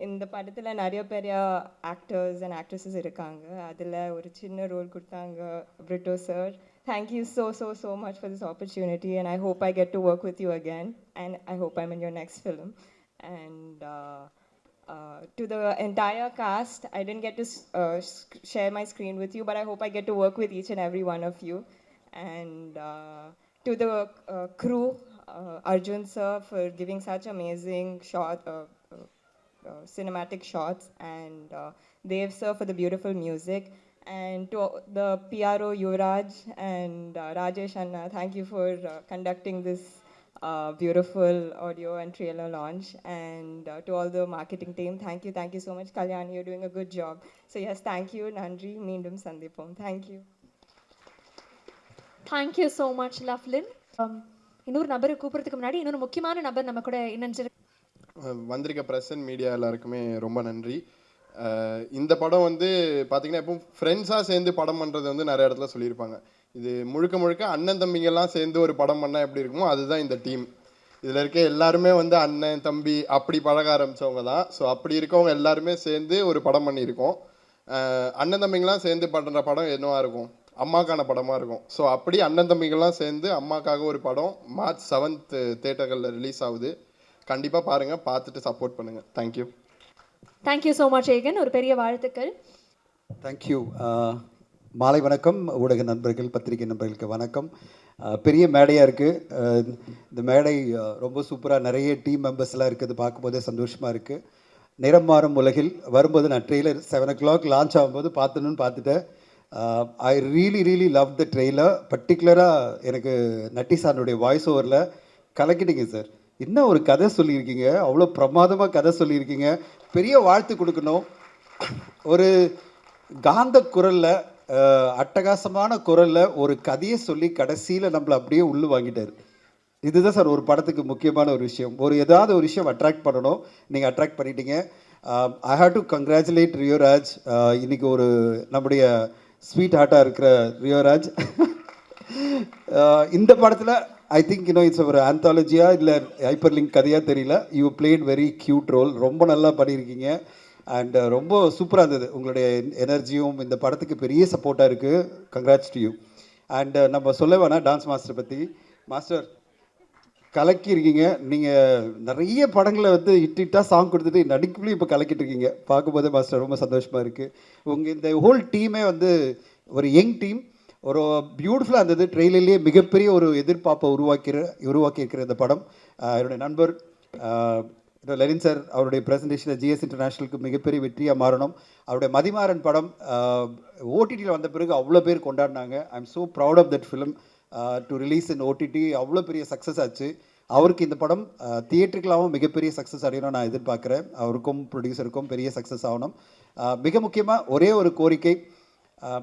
இந்த படத்தில் நிறைய பெரிய actors and actresses இருக்காங்க. அதில் ஒரு சின்ன role கொடுத்தாங்க Britto sir. Thank you so much for this opportunity, and I hope I get to work with you again, and I hope I'm in your next film. And to the entire cast, I didn't get to share my screen with you, but I hope I get to work with each and every one of you. And to the crew, Arjun sir for giving such amazing cinematic shots, and Dev sir for the beautiful music, and to the PRO Yuvraj and Rajesh Anna, thank you for conducting this beautiful audio and trailer launch. And to all the marketing team, thank you so much. Kalyani, you're doing a good job. So yes, thank you. Nandri, meendum sandipom. Thank you. Thank you so much Lovelin. இன்னொரு நபரை கூப்பிட்றதுக்கு முன்னாடி இன்னொரு முக்கியமான நபர் நம்ம கூட இணைஞ்சிருக்கு. வந்திருக்க press and media எல்லாருக்குமே ரொம்ப நன்றி. இந்த படம் வந்து பார்த்திங்கன்னா எப்போ ஃப்ரெண்ட்ஸாக சேர்ந்து படம் பண்ணுறது வந்து நிறைய இடத்துல சொல்லியிருப்பாங்க. இது முழுக்க முழுக்க அண்ணன் தம்பிங்கெல்லாம் சேர்ந்து ஒரு படம் பண்ணால் எப்படி இருக்குமோ அதுதான் இந்த டீம். இதில் இருக்க எல்லாருமே வந்து அண்ணன் தம்பி அப்படி பழக ஆரம்பித்தவங்க தான். ஸோ அப்படி இருக்கவங்க எல்லாருமே சேர்ந்து ஒரு படம் பண்ணியிருக்கோம். அண்ணன் தம்பிங்கெல்லாம் சேர்ந்து பண்ணுற படம் என்னவாக இருக்கும்? அம்மாக்கான படமாக இருக்கும். ஸோ அப்படி அண்ணன் தம்பிங்கெல்லாம் சேர்ந்து அம்மாக்காக ஒரு படம் March 7th தேட்டர்களில் ரிலீஸ் ஆகுது. கண்டிப்பாக பாருங்கள், பார்த்துட்டு சப்போர்ட் பண்ணுங்கள். தேங்க்யூ. தேங்க்யூ ஸோ மச் ஏகன், ஒரு பெரிய வாழ்த்துக்கள். தேங்க்யூ. மாலை வணக்கம் ஊடக நண்பர்கள், பத்திரிகை நண்பர்களுக்கு வணக்கம். பெரிய மேடையாக இருக்குது. இந்த மேடை ரொம்ப சூப்பராக நிறைய டீம் மெம்பர்ஸ்லாம் இருக்குது, பார்க்கும்போதே சந்தோஷமாக இருக்குது. நிறம் மாறும் உலகில் வரும்போது நான் ட்ரெய்லர் 7 o'clock லான்ச் ஆகும்போது பார்த்துட்டேன். I really love the trailer. பர்டிகுலராக எனக்கு நட்டி சாருடைய வாய்ஸ் ஓவரில் கலக்கிட்டீங்க சார். என்ன ஒரு கதை சொல்லியிருக்கீங்க, அவ்வளோ பிரமாதமாக கதை சொல்லியிருக்கீங்க. பெரிய வாழ்த்து கொடுக்கணும். ஒரு காந்த குரலில், அட்டகாசமான குரலில் ஒரு கதையை சொல்லி கடைசியில் நம்மளை அப்படியே உள்ளு வாங்கிட்டார். இதுதான் சார் ஒரு படத்துக்கு முக்கியமான ஒரு விஷயம். ஏதாவது ஒரு விஷயம் அட்ராக்ட் பண்ணணும், நீங்கள் அட்ராக்ட் பண்ணிட்டீங்க. I have to congratulate Rio Raj. இன்றைக்கி ஒரு நம்முடைய ஸ்வீட் ஹார்ட்டாக இருக்கிற ரியோராஜ் இந்த படத்தில் ஐ திங்க் இட்ஸ் ஒரு ஆந்தாலஜியாக இல்லை ஹைப்பர் லிங்க் கதையாக தெரியல. You played very cute role, ரொம்ப நல்லா பண்ணியிருக்கீங்க. அண்ட் ரொம்ப சூப்பராக இருந்தது. உங்களுடைய எனர்ஜியும் இந்த படத்துக்கு பெரிய சப்போர்ட்டாக இருக்குது. Congrats to you. அண்ட் நம்ம சொல்ல வேணாம் டான்ஸ் மாஸ்டர் பற்றி. மாஸ்டர் கலக்கியிருக்கீங்க. நீங்கள் நிறைய படங்களை இட்டாக சாங் கொடுத்துட்டு நடிப்புலையும் இப்போ கலக்கிட்டு இருக்கீங்க. பார்க்கும்போதே மாஸ்டர் ரொம்ப சந்தோஷமாக இருக்குது. உங்கள் இந்த ஹோல் டீமே ஒரு யங் டீம், ஒரு பியூட்டிஃபுல்லாக இருந்தது. ட்ரெயிலர்லேயே மிகப்பெரிய ஒரு எதிர்பார்ப்பை உருவாக்கியிருக்கிற இந்த படம். என்னுடைய நண்பர் லெனின் சார் அவருடைய ப்ரெசன்டேஷனில் ஜிஎஸ் இன்டர்நேஷ்னலுக்கு மிகப்பெரிய வெற்றியாக மாறணும். அவருடைய மதிமாறன் படம் ஓடிடியில் வந்த பிறகு அவ்வளோ பேர் கொண்டாடினாங்க. I am so proud of that film to release in OTT. அவ்வளோ பெரிய சக்ஸஸ் ஆச்சு. அவருக்கு இந்த படம் தியேட்டருக்கெல்லாவும் மிகப்பெரிய சக்ஸஸ் அடையணும் நான் எதிர்பார்க்குறேன். அவருக்கும் ப்ரொடியூசருக்கும் பெரிய சக்ஸஸ் ஆகணும். மிக முக்கியமாக ஒரே ஒரு கோரிக்கை,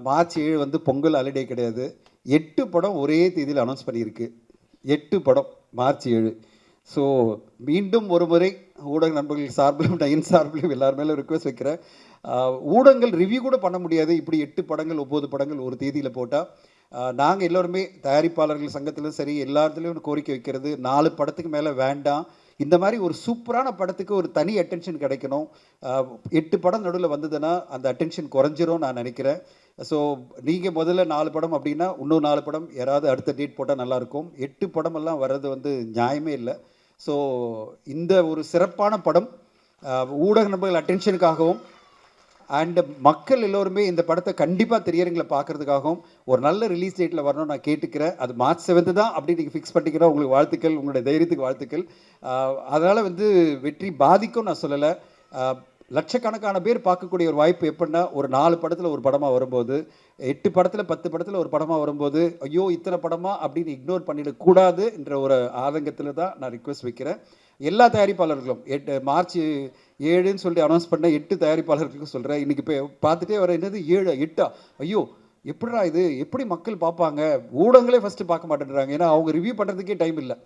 மார்ச் 7 பொங்கல் ஹாலிடே கிடையாது. 8 படம் ஒரே தேதியில் அனௌன்ஸ் பண்ணியிருக்கு. 8 படம் மார்ச் 7. ஸோ மீண்டும் ஒரு முறை ஊடக நண்பர்கள் சார்பிலும் நயன் சார்பிலும் எல்லாருமேலும் ரிக்வெஸ்ட் வைக்கிறேன். ஊடகங்கள் ரிவ்யூ கூட பண்ண முடியாது, இப்படி 8 படங்கள் 9 படங்கள் ஒரு தேதியில் போட்டால். நாங்கள் எல்லோருமே தயாரிப்பாளர்கள் சங்கத்திலும் சரி எல்லாத்துலேயும் கோரிக்கை வைக்கிறது, 4 படத்துக்கு மேலே வேண்டாம். இந்த மாதிரி ஒரு சூப்பரான படத்துக்கு ஒரு தனி அட்டென்ஷன் கிடைக்கணும். 8 படம் நடுவில் வந்ததுன்னா அந்த அட்டென்ஷன் குறைஞ்சிரும் நான் நினைக்கிறேன். ஸோ நீங்கள் முதல்ல 4 படம் அப்படின்னா இன்னும் 4 படம் யாராவது அடுத்த டேட் போட்டால் நல்லாயிருக்கும். 8 படமெல்லாம் வர்றது நியாயமே இல்லை. ஸோ இந்த ஒரு சிறப்பான படம் ஊடக நண்பர்கள் அட்டென்ஷனுக்காகவும் அண்ட் மக்கள் எல்லோருமே இந்த படத்தை கண்டிப்பாக திரையரங்களை பார்க்குறதுக்காகவும் ஒரு நல்ல ரிலீஸ் டேட்டில் வரணும்னு நான் கேட்டுக்கிறேன். அது மார்ச் 7 தான் அப்படி நீங்கள் ஃபிக்ஸ் பண்ணிக்கிறோம். உங்களுக்கு வாழ்த்துக்கள், உங்களுடைய தைரியத்துக்கு வாழ்த்துக்கள். அதனால் வெற்றி பாதிக்கும் நான் சொல்லலை. லட்சக்கணக்கான பேர் பார்க்கக்கூடிய ஒரு வாய்ப்பு எப்படின்னா, ஒரு 4 படத்தில் ஒரு படமாக வரும்போது, 8 படத்தில் 10 படத்தில் ஒரு படமாக வரும்போது, ஐயோ இத்தனை படமா அப்படின்னு இக்னோர் பண்ணிடக்கூடாது என்ற ஒரு ஆதங்கத்தில் தான் நான் ரிக்வெஸ்ட் வைக்கிறேன். எல்லா தயாரிப்பாளர்களும் மார்ச் 7ன்னு சொல்லி அனௌன்ஸ் பண்ண 8 தயாரிப்பாளர்களுக்கும் சொல்கிறேன். இன்றைக்கி இப்போ பார்த்துட்டே வர என்னது 7 8 ஐயோ எப்படிடா இது, எப்படி மக்கள் பார்ப்பாங்க? ஊடகங்களே ஃபஸ்ட்டு பார்க்க மாட்டேன்றாங்க, ஏன்னா அவங்க ரிவ்யூ பண்ணுறதுக்கே டைம் இல்லை.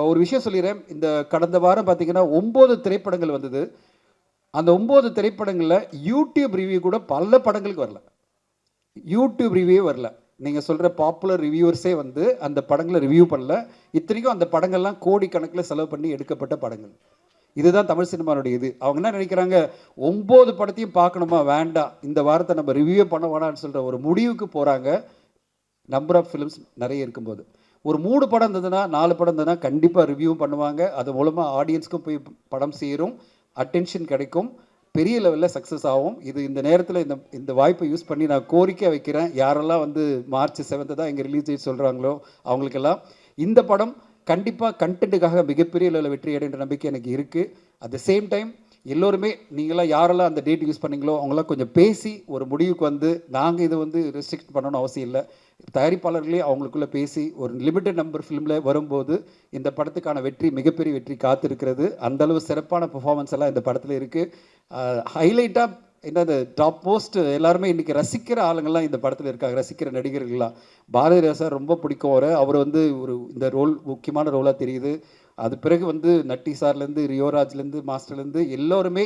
ஒரு விஷயம் சொல்லிடுறேன். இந்த கடந்த வாரம் பார்த்தீங்கன்னா 9 திரைப்படங்கள் வந்தது. அந்த 9 திரைப்படங்களில் யூடியூப் ரிவ்யூ கூட பல படங்களுக்கு வரல. யூடியூப் ரிவ்யூவே வரல. நீங்கள் சொல்கிற பாப்புலர் ரிவ்யூவர்ஸே அந்த படங்களை ரிவ்யூ பண்ணல. இத்தனைக்கும் அந்த படங்கள்லாம் கோடிக்கணக்கில் செலவு பண்ணி எடுக்கப்பட்ட படங்கள். இதுதான் தமிழ் சினிமாவுடைய இது. அவங்க என்ன நினைக்கிறாங்க, 9 படத்தையும் பார்க்கணுமா, வேண்டாம் இந்த வாரத்தை நம்ம ரிவ்யூ பண்ண வேணான்னு சொல்கிற ஒரு முடிவுக்கு போகிறாங்க. நம்பர் ஆஃப் ஃபிலிம்ஸ் நிறைய இருக்கும்போது ஒரு 3 படம் இருந்ததுன்னா 4 படம் இருந்ததுன்னா கண்டிப்பாக ரிவ்யூவும் பண்ணுவாங்க. அது மூலமாக ஆடியன்ஸ்க்கும் போய் படம் சேரும், அட்டென்ஷன் கிடைக்கும், பெரிய லெவலில் சக்ஸஸ் ஆகும். இது இந்த நேரத்தில் இந்த வாய்ப்பை யூஸ் பண்ணி நான் கோரிக்கை வைக்கிறேன். யாரெல்லாம் மார்ச் 7 தான் எங்கள் ரிலீஸ் டேட் சொல்கிறாங்களோ அவங்களுக்கெல்லாம் இந்த படம் கண்டிப்பாக கண்டென்ட்டுக்காக மிகப்பெரிய லெவலில் வெற்றி அடைகின்ற நம்பிக்கை எனக்கு இருக்குது. அட் த சேம் டைம் எல்லோருமே நீங்களாம் யாரெல்லாம் அந்த டேட் யூஸ் பண்ணீங்களோ அவங்களாம் கொஞ்சம் பேசி ஒரு முடிவுக்கு நாங்கள் இதை ரெஸ்ட்ரிக்ட் பண்ணணும்னு அவசியம் இல்லை. தயாரிப்பாளர்களே அவங்களுக்குள்ளே பேசி ஒரு லிமிட்டட் நம்பர் ஃபிலிமில் வரும்போது இந்த படத்துக்கான வெற்றி மிகப்பெரிய வெற்றி காத்திருக்கிறது. அந்தளவு சிறப்பான பெர்ஃபார்மன்ஸ் எல்லாம் இந்த படத்தில் இருக்குது. ஹைலைட்டாக என்னது டாப் மோஸ்ட் எல்லாருமே இன்றைக்கி ரசிக்கிற ஆளுங்கள்லாம் இந்த படத்தில் இருக்காங்க, ரசிக்கிற நடிகர்கள்லாம். பாரதிராஜா சார் ரொம்ப பிடிக்கும் அவர் ஒரு இந்த ரோல் முக்கியமான ரோலாக தெரியுது. அது பிறகு நட்டி சார்லேருந்து ரியோராஜ்லேருந்து மாஸ்டர்லேருந்து எல்லோருமே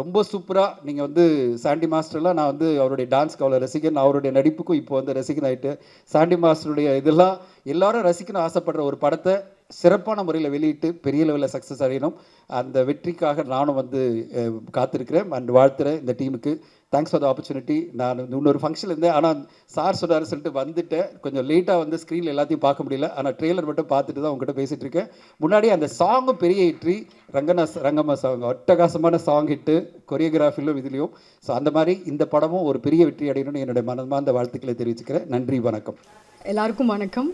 ரொம்ப சூப்பராக நீங்கள் சாண்டி மாஸ்டர்லாம் நான் அவருடைய டான்ஸ்க்கு அவ்வளோ ரசிகன், அவருடைய நடிப்புக்கும் இப்போ ரசிகன் ஆகிட்டு சாண்டி மாஸ்டருடைய இதெல்லாம் எல்லாரும் ரசிக்கணும் ஆசைப்படுற ஒரு படத்தை சிறப்பான முறையில் வெளியிட்டு பெரிய லெவலில் சக்ஸஸ் அடையணும். அந்த வெற்றிக்காக நானும் வந்து காத்திருக்கிறேன் அண்ட் வாழ்த்துறேன் இந்த டீமுக்கு. Thanks for the opportunity. நான் இன்னொரு ஃபங்க்ஷனில் இருந்தேன், ஆனால் சார் சொன்னார் சொல்லிட்டு வந்துட்டேன். கொஞ்சம் லேட்டாக வந்து ஸ்க்ரீனில் எல்லாத்தையும் பார்க்க முடியல, ஆனால் ட்ரெய்லர் மட்டும் பார்த்துட்டு தான் உங்ககிட்ட பேசிகிட்டு இருக்கேன். முன்னாடி அந்த சாங்கும் பெரிய ஹிட்ரி, ரங்கம்மா சாங் அட்டகாசமான சாங் ஹிட்டு, கொரியோகிராஃபிலும் இதுலேயும். ஸோ அந்த மாதிரி இந்த படமும் ஒரு பெரிய வெற்றி அடையணும்னு என்னுடைய மனமார்ந்த வாழ்த்துக்களை தெரிவிச்சுக்கிறேன். நன்றி, வணக்கம். எல்லாருக்கும் வணக்கம்.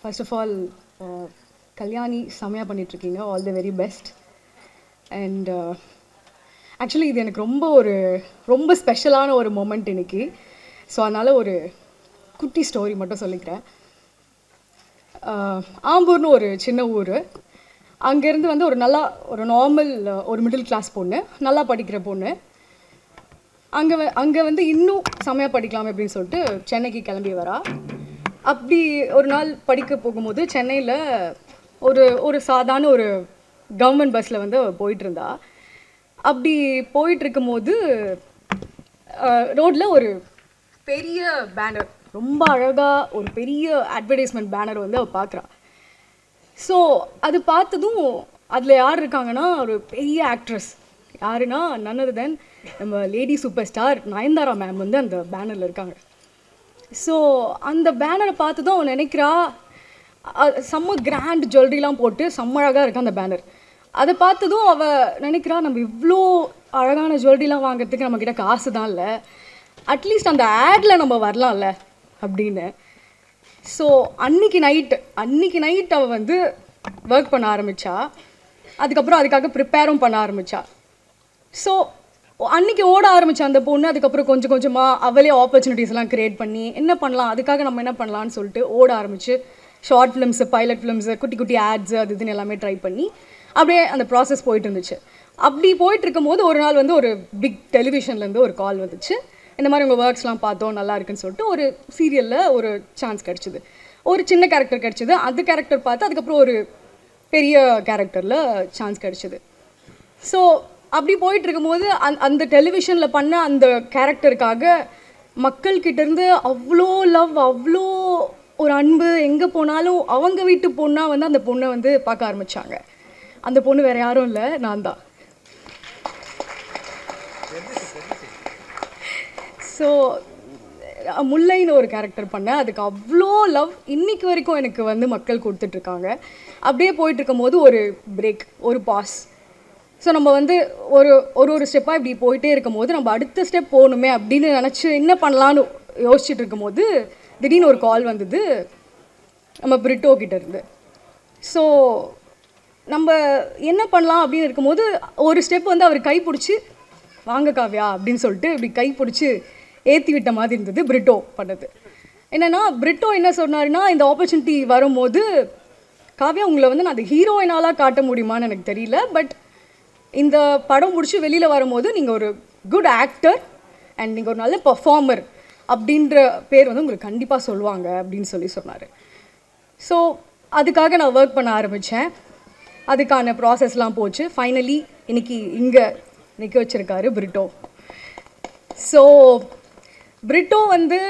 ஃபர்ஸ்ட் ஆஃப் ஆல் கல்யாணி செம்மையாக பண்ணிகிட்ருக்கீங்க, all the very best. And actually இது எனக்கு ரொம்ப ஸ்பெஷலான ஒரு மொமெண்ட் இன்னைக்கு. ஸோ அதனால் ஒரு குட்டி ஸ்டோரி மட்டும் சொல்லிக்கிறேன். ஆம்பூர்னு ஒரு சின்ன ஊர். அங்கேருந்து வந்து ஒரு நார்மல் ஒரு மிடில் கிளாஸ் பொண்ணு, நல்லா படிக்கிற பொண்ணு. அங்கே வந்து இன்னும் செம்மையாக படிக்கலாமே அப்படின்னு சொல்லிட்டு சென்னைக்கு கிளம்பி வரா. அப்படி ஒரு நாள் படிக்க போகும்போது சென்னையில் ஒரு சாதாரண ஒரு கவர்மெண்ட் பஸ்ஸில் வந்து போயிட்டு இருந்தா. அப்படி போயிட்டுருக்கும்போது ரோட்டில் ஒரு பெரிய பேனர், ரொம்ப அழகாக ஒரு பெரிய அட்வர்டைஸ்மெண்ட் பேனர் வந்து அவள் பார்க்குறா. ஸோ அது பார்த்ததும் அதில் யார் இருக்காங்கன்னா ஒரு பெரிய ஆக்ட்ரஸ். யாருன்னா none other than நம்ம lady super star Nayanthara ma'am வந்து அந்த பேனரில் இருக்காங்க. ஸோ அந்த பேனரை பார்த்ததும் அவன் நினைக்கிறா, செம்ம கிராண்ட் ஜுவல்லரிலாம் போட்டு செம்ம அழகாக இருக்கா அந்த பேனர். அதை பார்த்ததும் அவள் நினைக்கிறா, நம்ம இவ்வளோ அழகான ஜுவல்லரிலாம் வாங்குறதுக்கு நம்மக்கிட்ட காசு தான் இல்லை, அட்லீஸ்ட் அந்த ஆடில் நம்ம வரலாம்ல அப்படின்னு. ஸோ அன்னைக்கு நைட் அவள் வந்து ஒர்க் பண்ண ஆரம்பித்தா. அதுக்கப்புறம் அதுக்காக ப்ரிப்பேரும் பண்ண ஆரம்பித்தா. ஸோ அன்றைக்கி ஓட ஆரம்பித்தா அந்த பொண்ணு. அதுக்கப்புறம் கொஞ்சம் கொஞ்சமாக அவளே ஆப்பர்ச்சுனிட்டிஸ்லாம் க்ரியேட் பண்ணி என்ன பண்ணலாம், அதுக்காக நம்ம என்ன பண்ணலான்னு சொல்லிட்டு ஓட ஆரம்பித்து ஷார்ட் ஃபிலிம்ஸு, பைலட் ஃபிலிம்ஸு, குட்டி குட்டி ஆட்ஸு அது இதுன்னு எல்லாமே ட்ரை பண்ணி அப்படியே அந்த ப்ராசஸ் போயிட்டு இருந்துச்சு. அப்படி போயிட்டுருக்கும் போது ஒரு நாள் வந்து ஒரு பிக் டெலிவிஷன்லேருந்து ஒரு கால் வந்துச்சு. இந்த மாதிரி உங்கள் ஒர்க்ஸ்லாம் பார்த்தோம், நல்லா இருக்குன்னு சொல்லிட்டு ஒரு சீரியலில் ஒரு சான்ஸ் கிடச்சிது. ஒரு சின்ன கேரக்டர் கிடச்சிது. அந்த கேரக்டர் பார்த்து அதுக்கப்புறம் ஒரு பெரிய கேரக்டரில் சான்ஸ் கிடச்சிது. ஸோ அப்படி போயிட்டுருக்கும் போது அந்த டெலிவிஷனில் பண்ண அந்த கேரக்டருக்காக மக்கள்கிட்டேருந்து அவ்வளோ லவ், அவ்வளோ ஒரு அன்பு. எங்கே போனாலும் அவங்க வீட்டு பொண்ணாக வந்து அந்த பொண்ணை வந்து பார்க்க ஆரம்பித்தாங்க. அந்த பொண்ணு வேறு யாரும் இல்லை, நான் தான். ஸோ முல்லைன்னு ஒரு கேரக்டர் பண்ணேன். அதுக்கு அவ்வளோ லவ் இன்னைக்கு வரைக்கும் எனக்கு வந்து மக்கள் கொடுத்துட்ருக்காங்க. அப்படியே போயிட்டுருக்கும் போது ஒரு பிரேக், ஒரு பாஸ். ஸோ நம்ம வந்து ஒரு ஸ்டெப்பாக இப்படி போயிட்டே இருக்கும் போது நம்ம அடுத்த ஸ்டெப் போகணுமே அப்படின்னு நினச்சி என்ன பண்ணலான்னு யோசிச்சுட்டு இருக்கும்போது திடீர்னு ஒரு கால் வந்தது நம்ம பிரிட்டோ கிட்டேருந்து. ஸோ நம்ம என்ன பண்ணலாம் அப்படின்னு இருக்கும்போது ஒரு ஸ்டெப் வந்து அவர் கைப்பிடிச்சி வாங்க காவ்யா அப்படின்னு சொல்லிட்டு இப்படி கைப்பிடிச்சி ஏற்றி விட்ட மாதிரி இருந்தது பிரிட்டோ பண்ணது. என்னென்னா பிரிட்டோ என்ன சொன்னாருன்னா, இந்த ஆப்பர்ச்சுனிட்டி வரும்போது காவ்யா உங்களை வந்து நான் அந்த ஹீரோயினாலாக காட்ட முடியுமான்னு எனக்கு தெரியல, பட் இந்த படம் முடிச்சு வெளியில் வரும்போது நீங்கள் ஒரு குட் ஆக்டர் அண்ட் நீங்கள் ஒரு நல்ல பர்ஃபார்மர் அப்படின்ற பேர் வந்து உங்களுக்கு கண்டிப்பாக சொல்லுவாங்க அப்படின்னு சொன்னார். ஸோ அதுக்காக நான் ஒர்க் பண்ண ஆரம்பித்தேன். அதுக்கான ப்ராசஸ்லாம் போச்சு. ஃபைனலி இன்னைக்கு இங்கே நிற்க வச்சுருக்காரு பிரிட்டோ. ஸோ பிரிட்டோ வந்து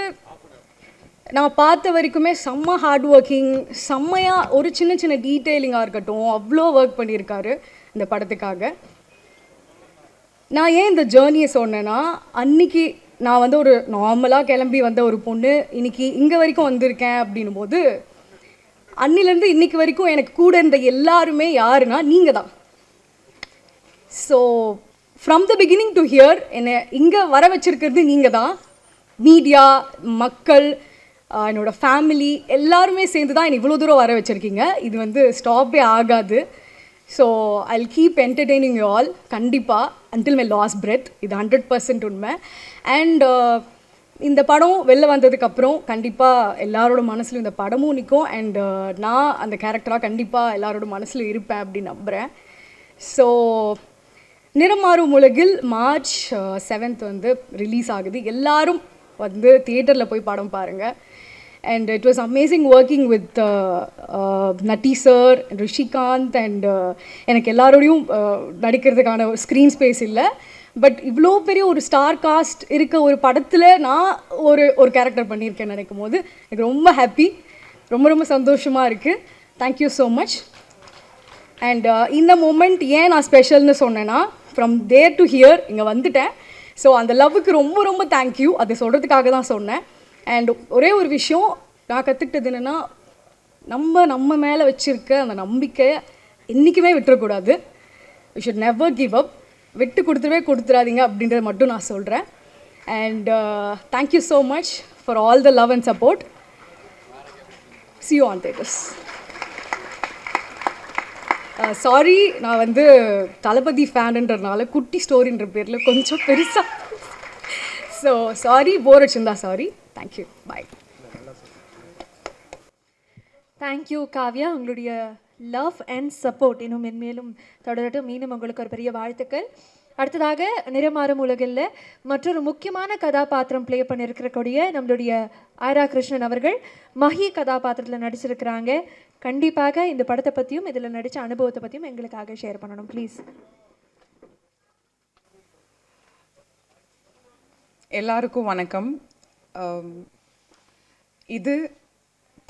நான் பார்த்த வரைக்குமே செம்ம ஹார்ட் ஒர்க்கிங், செம்மையாக ஒரு சின்ன சின்ன டீட்டெயிலிங்காக இருக்கட்டும் அவ்வளோ ஒர்க் பண்ணியிருக்காரு இந்த படத்துக்காக. நான் ஏன் இந்த ஜேர்னியை சொன்னேன்னா, அன்றைக்கி நான் வந்து ஒரு நார்மலாக கிளம்பி வந்த ஒரு பொண்ணு இன்றைக்கி இங்கே வரைக்கும் வந்திருக்கேன் அப்படின்னும் போது அன்னிலேருந்து இன்றைக்கி வரைக்கும் எனக்கு கூட இருந்த எல்லாருமே யாருன்னா நீங்கள் தான். So from the beginning to hear என்னை இங்கே வர வச்சுருக்கிறது நீங்கள் தான். மீடியா, மக்கள், என்னோடய ஃபேமிலி எல்லாருமே சேர்ந்து தான் என்னை இவ்வளோ தூரம் வர வச்சுருக்கீங்க. இது வந்து ஸ்டாப்பே ஆகாது. So I'll keep entertaining you all கண்டிப்பாக அன்டில் மை லாஸ்ட் பிரெத். இது 100% உண்மை. அண்ட் இந்த படம் வெளில வந்ததுக்கப்புறம் கண்டிப்பாக எல்லாரோட மனசுலையும் இந்த படமும் நிற்கும். அண்ட் நான் அந்த கேரக்டராக கண்டிப்பாக எல்லாரோட மனசில் இருப்பேன் அப்படின்னு நம்புகிறேன். ஸோ நிறமாறும் உலகில் மார்ச் 7th வந்து ரிலீஸ் ஆகுது. எல்லாரும் வந்து தியேட்டரில் போய் படம் பாருங்கள். And it was amazing working with Natty sir, Rishikanth. And எனக்கு எல்லாரோடையும் நடிக்கிறதுக்கான ஸ்க்ரீன் ஸ்பேஸ் இல்லை, பட் இவ்வளோ பெரிய ஒரு ஸ்டார் காஸ்ட் இருக்க ஒரு படத்தில் நான் ஒரு கேரக்டர் பண்ணியிருக்கேன்னு நினைக்கும் போது எனக்கு ரொம்ப ஹாப்பி, ரொம்ப ரொம்ப சந்தோஷமாக இருக்குது. Thank you so much. அண்ட் இந்த மூமெண்ட் ஏன் நான் ஸ்பெஷல்னு சொன்னேன்னா, ஃப்ரம் தேர் டு ஹியர் இங்கே வந்துட்டேன். ஸோ அந்த லவ்வுக்கு ரொம்ப ரொம்ப தேங்க்யூ. அதை சொல்கிறதுக்காக தான் சொன்னேன். அண்ட் ஒரே ஒரு விஷயம் நான் கற்றுக்கிட்டது என்னென்னா, நம்ம மேலே வச்சுருக்க அந்த நம்பிக்கையை என்றைக்குமே விட்டுறக்கூடாது. We should never give up. விட்டு கொடுத்துடாதீங்க அப்படின்றத மட்டும் நான் சொல்கிறேன். And thank you so much for all the love and support. See you on theaters. Sorry, நான் வந்து தளபதி ஃபேனுன்றதுனால குட்டி ஸ்டோரின்ற பேரில் கொஞ்சம் பெருசாக, ஸோ சாரி, போர் அடிச்சிருந்தா sorry. Thank you, bye. Thank you Kavya. உங்களுடைய லவ் அண்ட் சப்போர்ட் இன்னும் மென்மேலும் தொடரட்டும். மீண்டும் உங்களுக்கு ஒரு பெரிய வாழ்த்துக்கள். அடுத்ததாக நிறமாறும் உலகில் மற்றொரு முக்கியமான கதாபாத்திரம் ப்ளே பண்ணியிருக்கக்கூடிய நம்மளுடைய ஆயிரா கிருஷ்ணன் அவர்கள் மஹி கதாபாத்திரத்தில் நடிச்சிருக்கிறாங்க. கண்டிப்பாக இந்த படத்தை பற்றியும் இதில் நடித்த அனுபவத்தை பற்றியும் எங்களுக்காக ஷேர் பண்ணணும் ப்ளீஸ். எல்லாருக்கும் வணக்கம். இது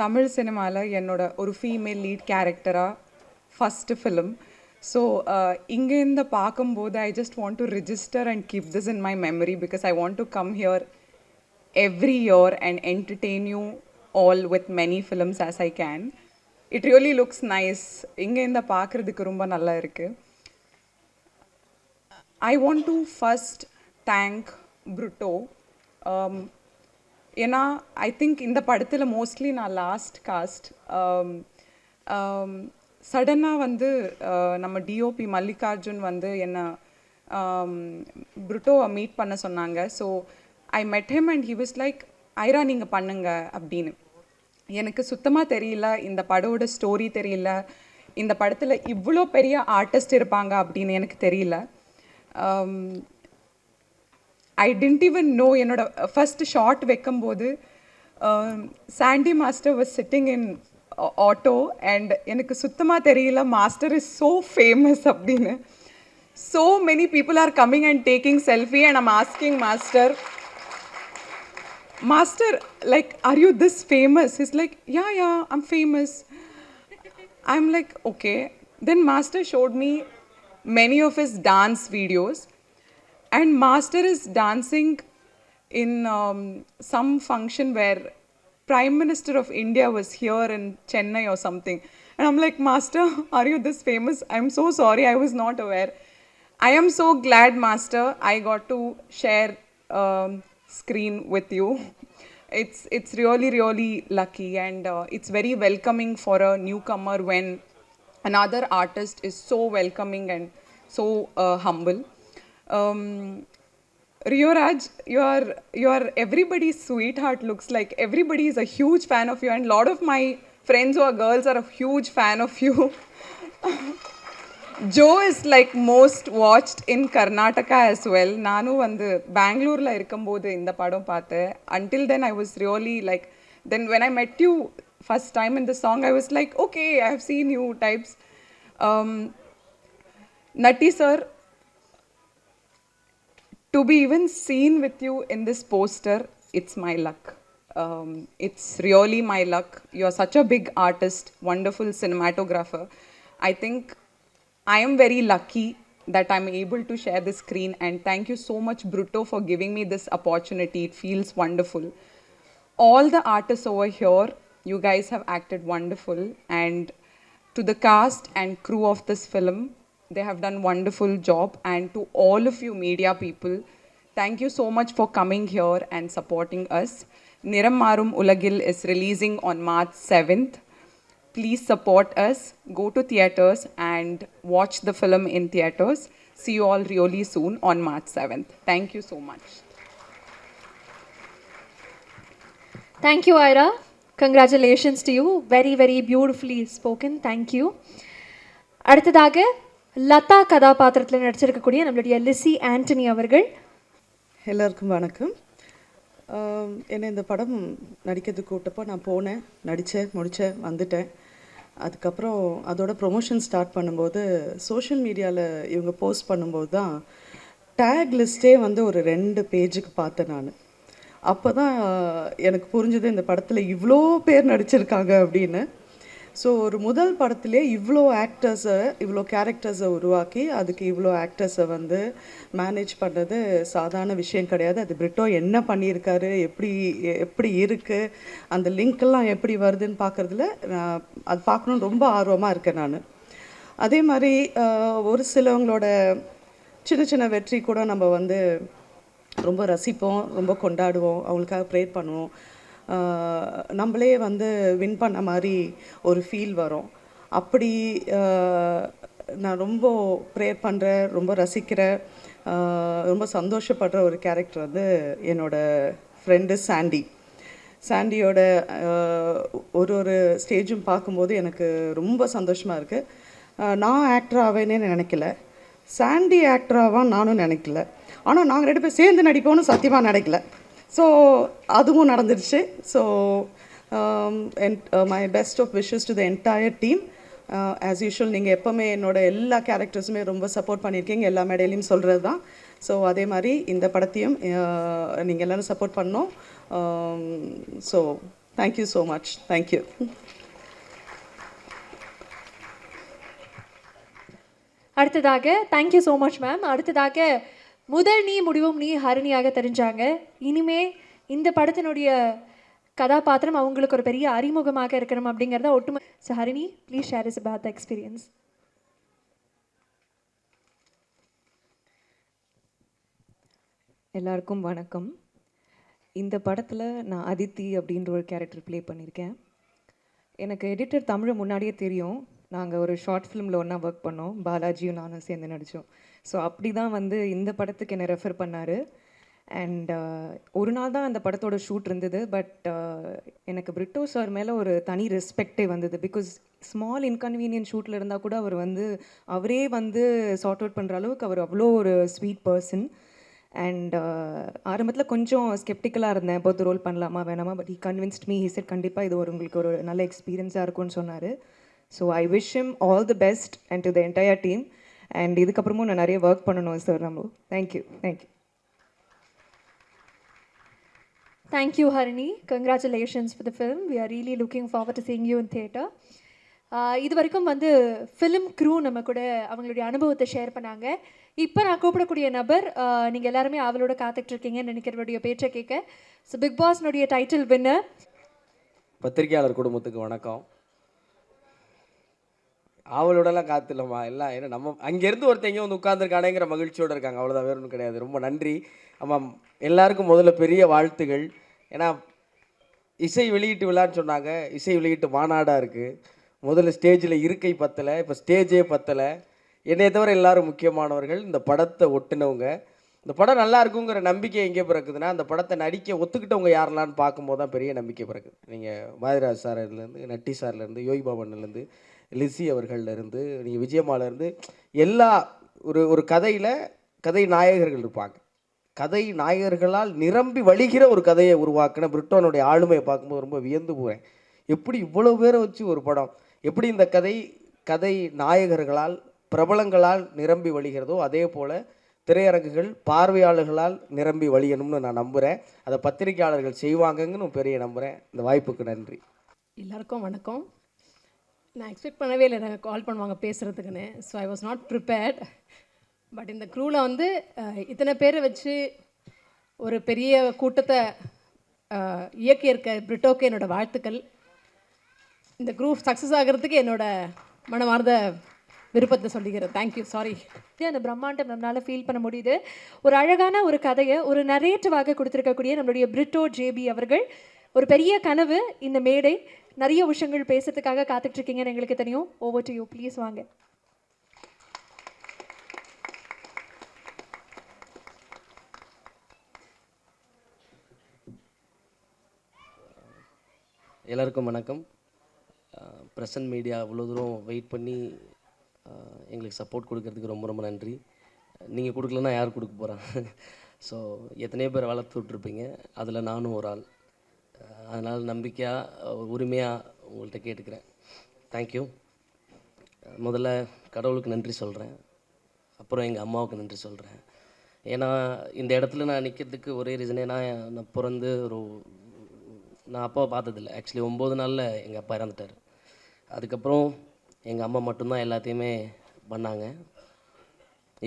தமிழ் சினிமாவில் என்னோட ஒரு ஃபீமேல் லீட் கேரக்டராக ஃபஸ்ட்டு ஃபிலிம். ஸோ இங்கேருந்து பார்க்கும்போது I just want to register and keep this in my memory because I want to come here every year and entertain you all with many films as I can. It really looks nice. இங்கேருந்து பார்க்குறதுக்கு ரொம்ப நல்லா இருக்குது. I want to first thank Britto. ஏன்னா I think இந்த படத்தில் mostly நான் last cost. சடனாக வந்து நம்ம டிஓபி மல்லிகார்ஜுன் வந்து என்னை ப்ருட்டோவை மீட் பண்ண சொன்னாங்க. ஸோ ஐ மெட் him and he was like, Airaa நீங்கள் பண்ணுங்க அப்படின்னு. எனக்கு சுத்தமாக தெரியல, இந்த படோட ஸ்டோரி தெரியல, இந்த படத்தில் இவ்வளோ பெரிய ஆர்டிஸ்ட் இருப்பாங்க அப்படின்னு எனக்கு தெரியல. I didn't even know. என்னோட ஃபஸ்ட் ஷார்ட் வைக்கும்போது Sandy master was sitting in auto and எனக்கு சுத்தமாக தெரியல மாஸ்டர் இஸ் ஸோ ஃபேமஸ் அப்படின்னு. So many people are coming and taking selfie and I'm asking master like, are you this famous? He's like, yeah, I'm famous. I'm like, okay. Then master showed me many of his dance videos and master is dancing in some function where Prime Minister of India was here in Chennai or something. And I'm like, Master, are you this famous? I'm so sorry, I was not aware. I am so glad, Master, I got to share screen with you. It's really, really lucky and it's very welcoming for a newcomer when another artist is so welcoming and so humble. Rio Raj, you are everybody's sweetheart. Looks like everybody is a huge fan of you and a lot of my friends who are girls are a huge fan of you. Joe is like most watched in Karnataka as well. Nanu vandu Bangalore la irukumbodhu inda padam paathen. Until then I was really like, then when I met you first time in the song I was like, okay, I have seen you types. Natti sir, to be even seen with you in this poster, it's my luck. It's really my luck. You're such a big artist, wonderful cinematographer. I think I am very lucky that I'm able to share the screen and thank you so much Brutto for giving me this opportunity. It feels wonderful. All the artists over here, you guys have acted wonderful, and to the cast and crew of this film, they have done wonderful job, and to all of you media people, thank you so much for coming here and supporting us. Niram Marum Ulagil is releasing on March 7th. Please support us. Go to theaters and watch the film in theaters. See you all really soon on March 7th. Thank you so much. Thank you, Ira. Congratulations to you. Very, very beautifully spoken. Thank you. அடுத்ததாக லதா கதாபாத்திரத்தில் நடிச்சிருக்கக்கூடிய நம்மளுடைய லிசி ஆண்டனி அவர்கள். எல்லாருக்கும் வணக்கம். என்னை இந்த படம் நடிக்கிறதுக்கு கூட்டப்போ நான் போனேன், நடித்தேன், முடித்தேன், வந்துட்டேன். அதுக்கப்புறம் அதோட ப்ரொமோஷன் ஸ்டார்ட் பண்ணும்போது சோஷியல் மீடியாவில் இவங்க போஸ்ட் பண்ணும்போது தான் டேக் லிஸ்ட்டே வந்து ஒரு 2 பேஜுக்கு பார்த்தேன் நான். அப்போ தான் எனக்கு புரிஞ்சது இந்த படத்தில் இவ்வளோ பேர் நடிச்சிருக்காங்க அப்படின்னு. ஸோ ஒரு முதல் படத்திலே இவ்வளோ ஆக்டர்ஸை, இவ்வளோ கேரக்டர்ஸை உருவாக்கி அதுக்கு இவ்வளோ ஆக்டர்ஸை வந்து மேனேஜ் பண்ணுறது சாதாரண விஷயம் கிடையாது. அது பிரிட்டோ என்ன பண்ணியிருக்காரு, எப்படி இருக்குது, அந்த லிங்க்கெல்லாம் எப்படி வருதுன்னு பார்க்குறதுல அது பார்க்கணுன்னு ரொம்ப ஆர்வமாக இருக்கேன் நான். அதே மாதிரி ஒரு சிலவங்களோட சின்ன சின்ன வெற்றி கூட நம்ம வந்து ரொம்ப ரசிப்போம், ரொம்ப கொண்டாடுவோம், அவங்களுக்காக ப்ரேயர் பண்ணுவோம். நம்மளே வந்து வின் பண்ண மாதிரி ஒரு ஃபீல் வரும். அப்படி நான் ரொம்ப ப்ரேயர் பண்ணுறேன், ரொம்ப ரசிக்கிறேன், ரொம்ப சந்தோஷப்படுற ஒரு கேரக்டர் வந்து என்னோடய ஃப்ரெண்டு சாண்டியோட ஒரு ஸ்டேஜும் பார்க்கும்போது எனக்கு ரொம்ப சந்தோஷமாக இருக்குது. நான் ஆக்டர் ஆவேனே நினைக்கல, சாண்டி ஆக்டர் ஆவான்னு நானும் நினைக்கல. ஆனால் நாங்கள் 2 பேர் சேர்ந்து நடிப்போம்னு சத்தியமாக நினைக்கல. ஸோ அதுவும் நடந்துருச்சு. So my best of wishes to the entire team. As usual நீங்கள் எப்போவுமே என்னோடய எல்லா கேரக்டர்ஸுமே ரொம்ப சப்போர்ட் பண்ணியிருக்கீங்க, எல்லா மேடையிலையும் சொல்கிறது தான். ஸோ அதே மாதிரி இந்த படத்தையும் நீங்கள் எல்லோரும் சப்போர்ட் பண்ணோம். So thank you so much. Thank you. அடுத்ததாக தேங்க்யூ ஸோ மச் மேம். அடுத்ததாக முதல் நீ முடிவும் நீ ஹரிணியாக தெரிஞ்சாங்க. இனிமே இந்த படத்தினுடைய கதாபாத்திரம் அவங்களுக்கு ஒரு பெரிய அறிமுகமாக இருக்கணும் அப்படிங்கிறத ஒட்டுமொத்த. So Harini, please share is about the experience. எல்லாருக்கும் வணக்கம். இந்த படத்தில் நான் அதித்தி அப்படின்ற ஒரு கேரக்டர் ப்ளே பண்ணியிருக்கேன். எனக்கு எடிட்டர் தமிழ் முன்னாடியே தெரியும். நாங்கள் ஒரு ஷார்ட் ஃபிலிமில் ஒன்றா ஒர்க் பண்ணோம், பாலாஜியும் நானும் சேர்ந்து நடித்தோம். ஸோ அப்படி தான் வந்து இந்த படத்துக்கு என்னை ரெஃபர் பண்ணார். அண்ட் ஒரு நாள் தான் அந்த படத்தோட ஷூட் இருந்தது. பட் எனக்கு பிரிட்டோ சார் மேலே ஒரு தனி ரெஸ்பெக்டே வந்தது. பிகாஸ் ஸ்மால் இன்கன்வீனியன்ட் ஷூட்டில் இருந்தால் கூட அவர் வந்து அவரே வந்து சார்ட் அவுட் பண்ணுற அளவுக்கு அவர் அவ்வளோ ஒரு ஸ்வீட் பர்சன். அண்ட் ஆரம்பத்தில் கொஞ்சம் ஸ்கெப்டிக்கலாக இருந்தேன், பொறுத்து ரோல் பண்ணலாமா வேணாமா. But he convinced me. He said கண்டிப்பாக இது உங்களுக்கு ஒரு நல்ல எக்ஸ்பீரியன்ஸாக இருக்கும்னு சொன்னார். So I wish him all the best and to the entire team. And இதுக்கப்புறமும் நான் நிறைய ஒர்க் பண்ணணும் சார். நம்ம thank you. Thank you, Harini. Congratulations for the film. We are really looking forward to seeing you in theatre. இது வரைக்கும் வந்து film crew நம்ம கூட அவங்களுடைய அனுபவத்தை ஷேர் பண்ணாங்க. இப்போ நான் கூப்பிடக்கூடிய நபர், நீங்கள் எல்லாருமே அவளோட காத்துட்ருக்கீங்கன்னு நினைக்கிறவருடைய பேச்சை கேட்க. ஸோ பிக் பாஸ்னுடைய டைட்டில் வின்னர். பத்திரிகையாளர் குடும்பத்துக்கு வணக்கம். அவளோடலாம் காத்துலம்மா எல்லாம் ஏன்னா நம்ம அங்கேருந்து ஒருத்தங்க வந்து உட்காந்துருக்கானேங்கிற மகிழ்ச்சியோடு இருக்காங்க, அவ்வளோதான், வேறு ஒன்றும் கிடையாது. ரொம்ப நன்றி. ஆமாம், எல்லாருக்கும் முதல்ல பெரிய வாழ்த்துகள். ஏன்னா இசை வெளியீட்டு விழான்னு சொன்னாங்க, இசை வெளியீட்டு மாநாடாக இருக்குது. முதல்ல ஸ்டேஜில் இருக்கை பத்தலை, இப்போ ஸ்டேஜே பத்தலை. என்னைய தவிர எல்லாரும் முக்கியமானவர்கள், இந்த படத்தை ஒட்டுனவங்க. இந்த படம் நல்லா இருக்குங்கிற நம்பிக்கை எங்கே பிறக்குதுன்னா, அந்த படத்தை நடிக்க ஒத்துக்கிட்டவங்க யாரெல்லான்னு பார்க்கும்போது தான் பெரிய நம்பிக்கை பிறக்குது. நீங்கள் மாதிராஜ் சார்லேருந்து, நட்டி சார்லேருந்து, யோகி பாபன்லேருந்து, லிசி அவர்கள்லேருந்து, நீங்கள் விஜயமாலேருந்து, எல்லா ஒரு கதையில் கதை நாயகர்கள் இருப்பாங்க. கதை நாயகர்களால் நிரம்பி வழிகிற ஒரு கதையை உருவாக்கின பிரிட்டோனுடைய ஆளுமையை பார்க்கும்போது ரொம்ப வியந்து போகிறேன். எப்படி இவ்வளோ பேரை வச்சு ஒரு படம், எப்படி இந்த கதை நாயகர்களால் பிரபலங்களால் நிரம்பி வழிகிறதோ அதே போல் திரையரங்குகள் பார்வையாளர்களால் நிரம்பி வழியணும்னு நான் நம்புகிறேன். அதை பத்திரிகையாளர்கள் செய்வாங்கன்னு பெரிய நம்புகிறேன். இந்த வாய்ப்புக்கு நன்றி. எல்லாருக்கும் வணக்கம். நான் எக்ஸ்பெக்ட் பண்ணவே இல்லை எனக்கு கால் பண்ணுவாங்க பேசுகிறதுக்குன்னு. So I was not prepared. But இந்த க்ரூவில் வந்து இத்தனை பேரை வச்சு ஒரு பெரிய கூட்டத்தை இயக்கியிருக்க பிரிட்டோக்கு என்னோடய வாழ்த்துக்கள். இந்த க்ரூப் சக்ஸஸ் ஆகிறதுக்கு என்னோடய மனமார்ந்த விருப்பத்தை சொல்லிக்கிறேன். தேங்க்யூ. சாரி. அந்த பிரம்மாண்டம் நம்மளால் ஃபீல் பண்ண முடியுது. ஒரு அழகான ஒரு கதையை ஒரு நரேட்டிவாக கொடுத்துருக்கக்கூடிய நம்மளுடைய பிரிட்டோ ஜேபி அவர்கள், ஒரு பெரிய கனவு இந்த மேடை, நிறைய விஷயங்கள் பேசுறதுக்காக காத்துட்ருக்கீங்கன்னு எங்களுக்கு தெரியும். ஓவர் டு யூ, ப்ளீஸ் வாங்க. எல்லாருக்கும் வணக்கம். பிரசன்ட் மீடியா இவ்வளோ தூரம் வெயிட் பண்ணி எங்களுக்கு சப்போர்ட் கொடுக்கறதுக்கு ரொம்ப ரொம்ப நன்றி. நீங்கள் கொடுக்கலன்னா யார் கொடுக்க போகிறாங்க? ஸோ எத்தனையோ பேர் வளர்த்து விட்ருப்பீங்க, அதில் நானும் ஒரு ஆள். அதனால் நம்பிக்கையாக உரிமையாக உங்கள்கிட்ட கேட்டுக்கிறேன். தேங்க்யூ. முதல்ல கடவுளுக்கு நன்றி சொல்கிறேன், அப்புறம் எங்கள் அம்மாவுக்கு நன்றி சொல்கிறேன். ஏன்னா இந்த இடத்துல நான் நிற்கிறதுக்கு ஒரே ரீசனே நான் பிறந்து நான் அப்பாவை பார்த்ததில்ல. ஆக்சுவலி 9 நாளில் எங்கள் அப்பா இறந்துட்டார். அதுக்கப்புறம் எங்கள் அம்மா மட்டும்தான் எல்லாத்தையுமே பண்ணாங்க.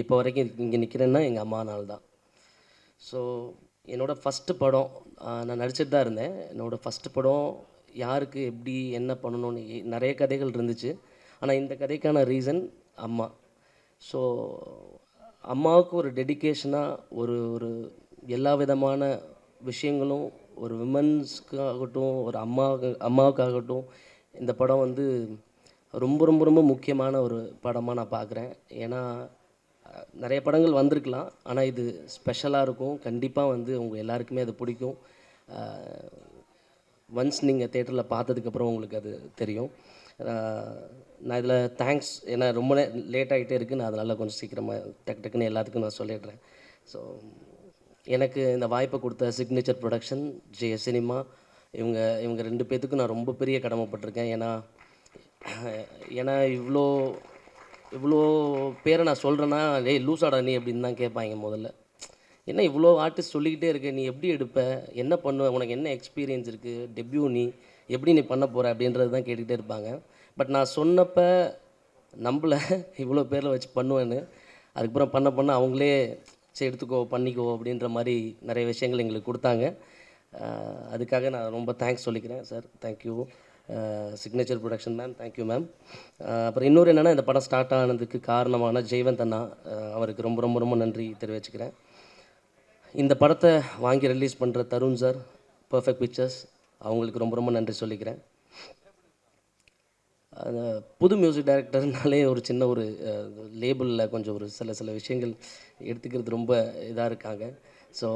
இப்போ வரைக்கும் இங்கே நிற்கிறேன்னா எங்கள் அம்மானால தான். ஸோ என்னோடய ஃபஸ்ட்டு படம் நான் நடிச்சிட்டு தான் இருந்தேன். என்னோடய ஃபஸ்ட்டு படம் யாருக்கு எப்படி என்ன பண்ணணும்னு நிறைய கதைகள் இருந்துச்சு. ஆனால் இந்த கதைக்கான ரீசன் அம்மா. ஸோ அம்மாவுக்கு ஒரு டெடிகேஷனாக ஒரு ஒரு எல்லா விதமான விஷயங்களும் ஒரு விமன்ஸ்க்காகட்டும் ஒரு அம்மாவுக்காகட்டும் இந்த படம் வந்து ரொம்ப ரொம்ப ரொம்ப முக்கியமான ஒரு படமாக நான் பார்க்குறேன். ஏன்னா நிறைய படங்கள் வந்திருக்கலாம், ஆனால் இது ஸ்பெஷலாக இருக்கும். கண்டிப்பாக வந்து உங்கள் எல்லாருக்குமே அது பிடிக்கும். ஒன்ஸ் நீங்கள் தேட்டரில் பார்த்ததுக்கப்புறம் உங்களுக்கு அது தெரியும். நான் இதில் தேங்க்ஸ், ஏன்னா ரொம்ப லேட் ஆகிட்டே இருக்குது. நான் அதனால் கொஞ்சம் சீக்கிரமாக டக்குன்னு எல்லாத்துக்கும் நான் சொல்லிடுறேன். ஸோ எனக்கு இந்த வாய்ப்பை கொடுத்த சிக்னேச்சர் ப்ரொடக்ஷன், ஜெய சினிமா, இவங்க 2 பேர்த்துக்கும் நான் ரொம்ப பெரிய கடமைப்பட்டிருக்கேன். ஏன்னா இவ்வளோ பேரை நான் சொல்கிறேன்னா, டேய் லூசாடா நீ அப்படின்னு தான் கேட்பாங்க முதல்ல. என்ன இவ்வளோ ஆர்டிஸ்ட் சொல்லிக்கிட்டே இருக்க, நீ எப்படி எடுப்ப, என்ன பண்ணுவ, உனக்கு என்ன எக்ஸ்பீரியன்ஸ் இருக்குது, டெபியூ நீ எப்படி நீ பண்ண போகிற அப்படின்றது தான் கேட்டுக்கிட்டே இருப்பாங்க. பட் நான் சொன்னப்போ நம்மள இவ்வளோ பேரில் வச்சு பண்ணுவேன்னு, அதுக்கப்புறம் பண்ண அவங்களே சரி எடுத்துக்கோ பண்ணிக்கோ அப்படின்ற மாதிரி நிறைய விஷயங்கள் எங்களுக்கு கொடுத்தாங்க. அதுக்காக நான் ரொம்ப தேங்க்ஸ் சொல்லிக்கிறேன் sir. Thank you signature production ma'am, thank you ma'am. அப்புறம் இன்னொரு என்னென்னா, இந்த படம் ஸ்டார்ட் ஆனதுக்கு காரணமான ஜெயவந்த் அண்ணா, அவருக்கு ரொம்ப ரொம்ப ரொம்ப நன்றி தெரிவிச்சுக்கிறேன். இந்த படத்தை வாங்கி ரிலீஸ் பண்ணுற தருண் சார், பர்ஃபெக்ட் பிக்சர்ஸ், அவங்களுக்கு ரொம்ப ரொம்ப நன்றி சொல்லிக்கிறேன். புது மியூசிக் டைரக்டர்னாலே ஒரு சின்ன ஒரு லேபிளில் கொஞ்சம் ஒரு சில விஷயங்கள் எடுத்துக்கிறது ரொம்ப இதாக இருக்காங்க. ஸோ